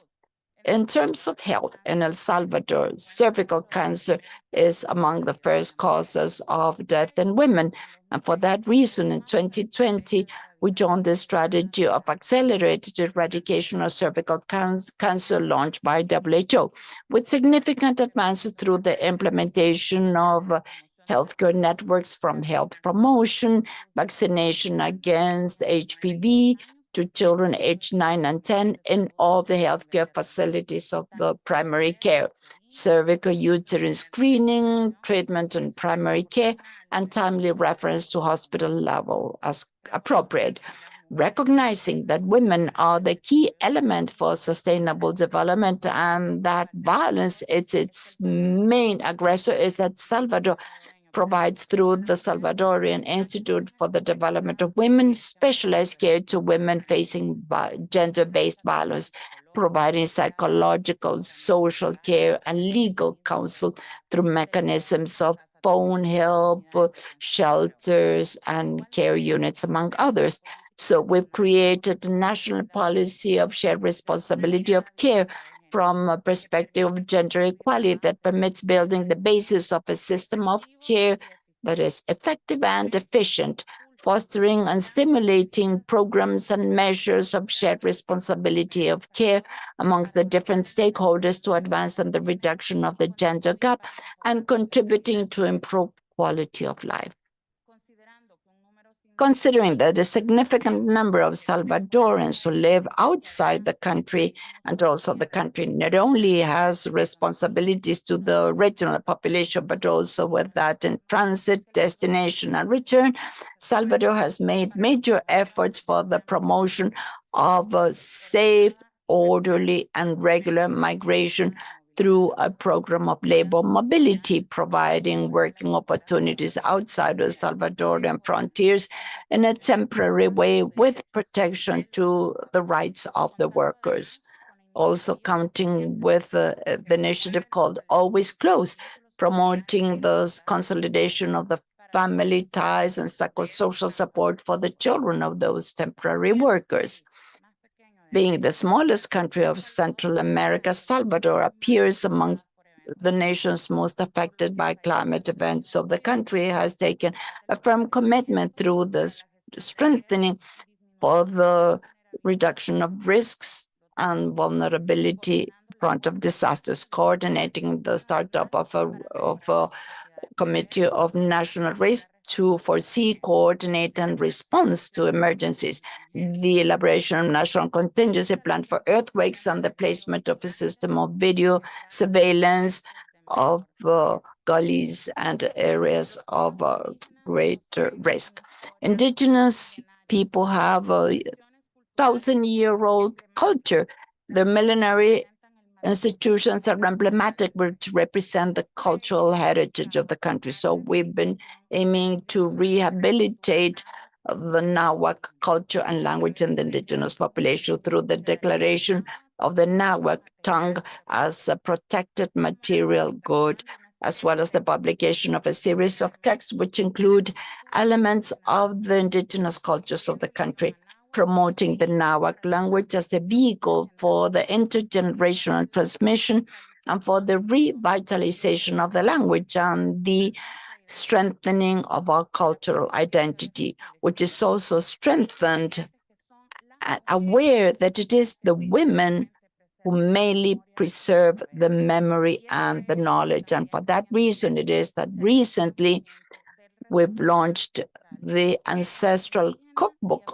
[SPEAKER 3] In terms of health, in El Salvador, cervical cancer is among the first causes of death in women. And for that reason, in 2020, we joined the strategy of accelerated eradication of cervical cancer launched by WHO, with significant advances through the implementation of healthcare networks from health promotion, vaccination against HPV, to children aged 9 and 10 in all the healthcare facilities of the primary care. cervical uterine screening, treatment and primary care, and timely reference to hospital level as appropriate. Recognizing that women are the key element for sustainable development and that violence is its main aggressor, is that Salvador provides through the Salvadorian Institute for the Development of Women specialized care to women facing gender-based violence, providing psychological, social care, and legal counsel through mechanisms of phone help, shelters, and care units, among others. So we've created a national policy of shared responsibility of care from a perspective of gender equality that permits building the basis of a system of care that is effective and efficient, fostering and stimulating programs and measures of shared responsibility of care amongst the different stakeholders to advance in the reduction of the gender gap and contributing to improve quality of life. Considering that a significant number of Salvadorans who live outside the country and also the country not only has responsibilities to the regional population, but also with that in transit, destination, and return, Salvador has made major efforts for the promotion of a safe, orderly, and regular migration through a program of labor mobility, providing working opportunities outside of Salvadorian frontiers in a temporary way with protection to the rights of the workers. Also counting with the initiative called Always Close, promoting the consolidation of the family ties and psychosocial support for the children of those temporary workers. Being the smallest country of Central America, Salvador appears amongst the nations most affected by climate events. So the country has taken a firm commitment through the strengthening for the reduction of risks and vulnerability in front of disasters, coordinating the startup of a Committee of National Risk to foresee, coordinate, and response to emergencies, the elaboration of national contingency plan for earthquakes, and the placement of a system of video surveillance of gullies and areas of greater risk. Indigenous people have a 1,000-year-old culture. Their millenary institutions are emblematic, which represent the cultural heritage of the country. So we've been aiming to rehabilitate the Nahuatl culture and language in the indigenous population through the declaration of the Nahuatl tongue as a protected material good, as well as the publication of a series of texts which include elements of the indigenous cultures of the country, promoting the Nahuatl language as a vehicle for the intergenerational transmission and for the revitalization of the language and the strengthening of our cultural identity, which is also strengthened and aware that it is the women who mainly preserve the memory and the knowledge. And for that reason, it is that recently we've launched the ancestral cookbook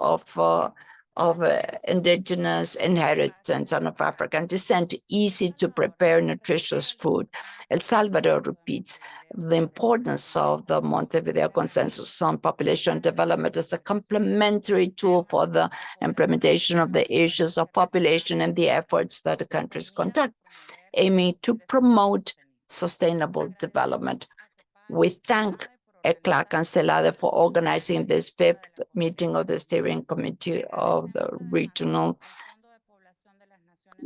[SPEAKER 3] of indigenous inheritance and of African descent, easy to prepare, nutritious food. El Salvador repeats the importance of the Montevideo Consensus on Population Development as a complementary tool for the implementation of the issues of population and the efforts that the countries conduct, aiming to promote sustainable development. We thank ECLA Cancelada for organizing this fifth meeting of the steering committee of the regional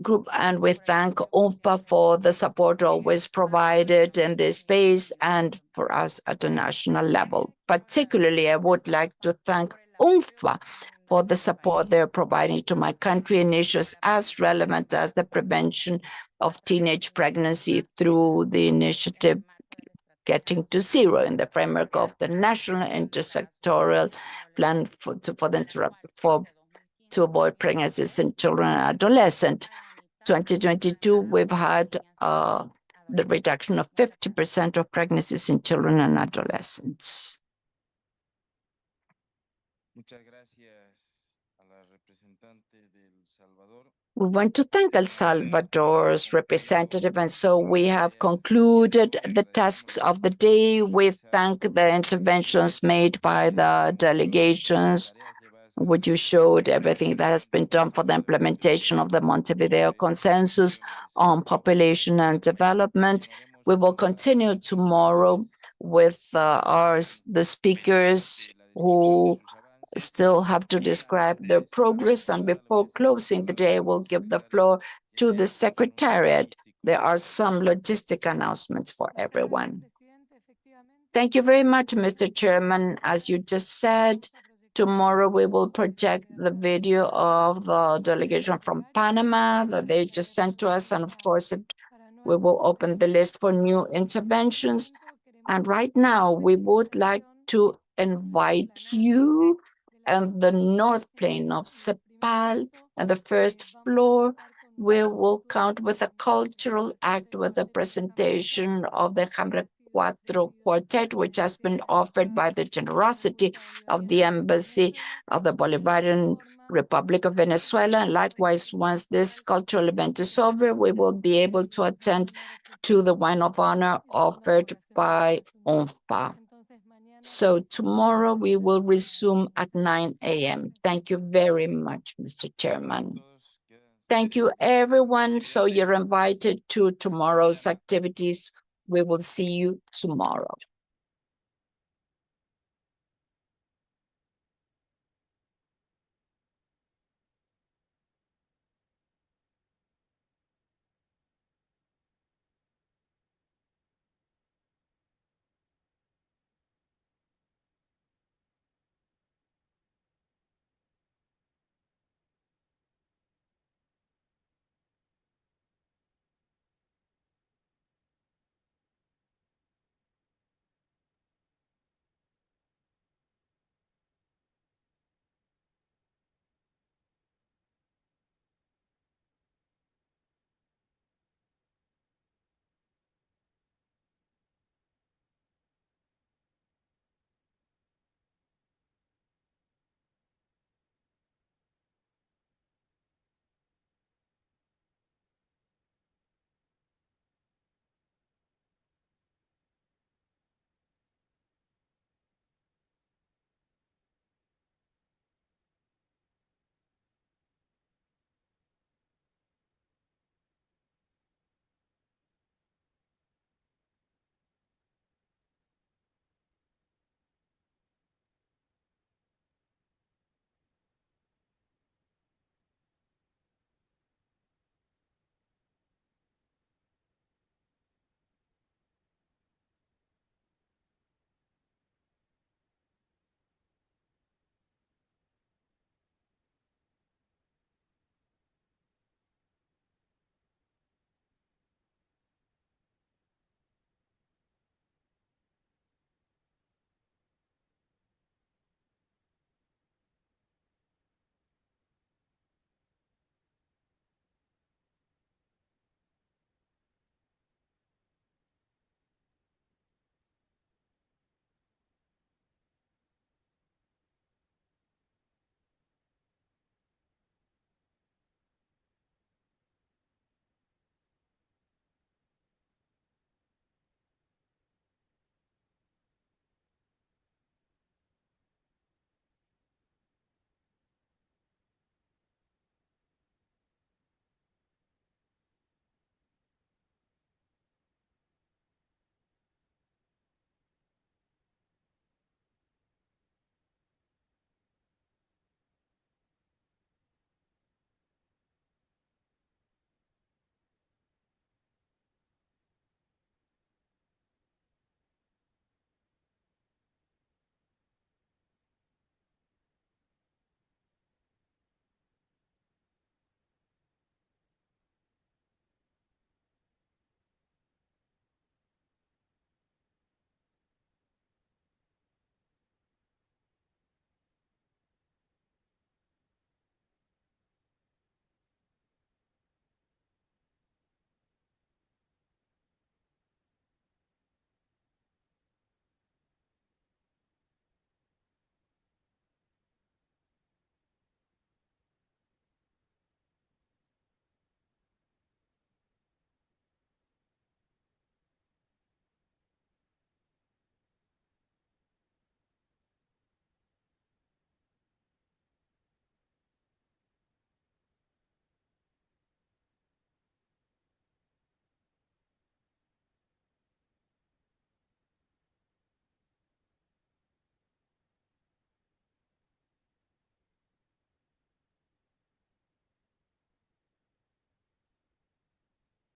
[SPEAKER 3] group. And we thank UNFPA for the support always provided in this space and for us at the national level. Particularly, I would like to thank UNFPA for the support they're providing to my country in issues as relevant as the prevention of teenage pregnancy through the initiative Getting to Zero in the framework of the National Intersectoral Plan to avoid pregnancies in children and adolescents. 2022, we've had the reduction of 50% of pregnancies in children and adolescents. We want to thank El Salvador's representative, and so we have concluded the tasks of the day. We thank the interventions made by the delegations, which you showed everything that has been done for the implementation of the Montevideo Consensus on Population and Development. We will continue tomorrow with the speakers who still have to describe their progress. And before closing the day, we'll give the floor to the Secretariat. There are some logistic announcements for everyone. Thank you very much, Mr. Chairman. As you just said, tomorrow we will project the video of the delegation from Panama that they just sent to us. And of course, we will open the list for new interventions. And right now, we would like to invite you and the North Plain of Cepal and the first floor. We will count with a cultural act with a presentation of the Hambre Cuatro Quartet, which has been offered by the generosity of the Embassy of the Bolivarian Republic of Venezuela. And likewise, once this cultural event is over, we will be able to attend to the wine of honor offered by ONFPA. So tomorrow we will resume at 9 a.m. Thank you very much, Mr. Chairman. Thank you, everyone. So you're invited to tomorrow's activities. We will see you tomorrow.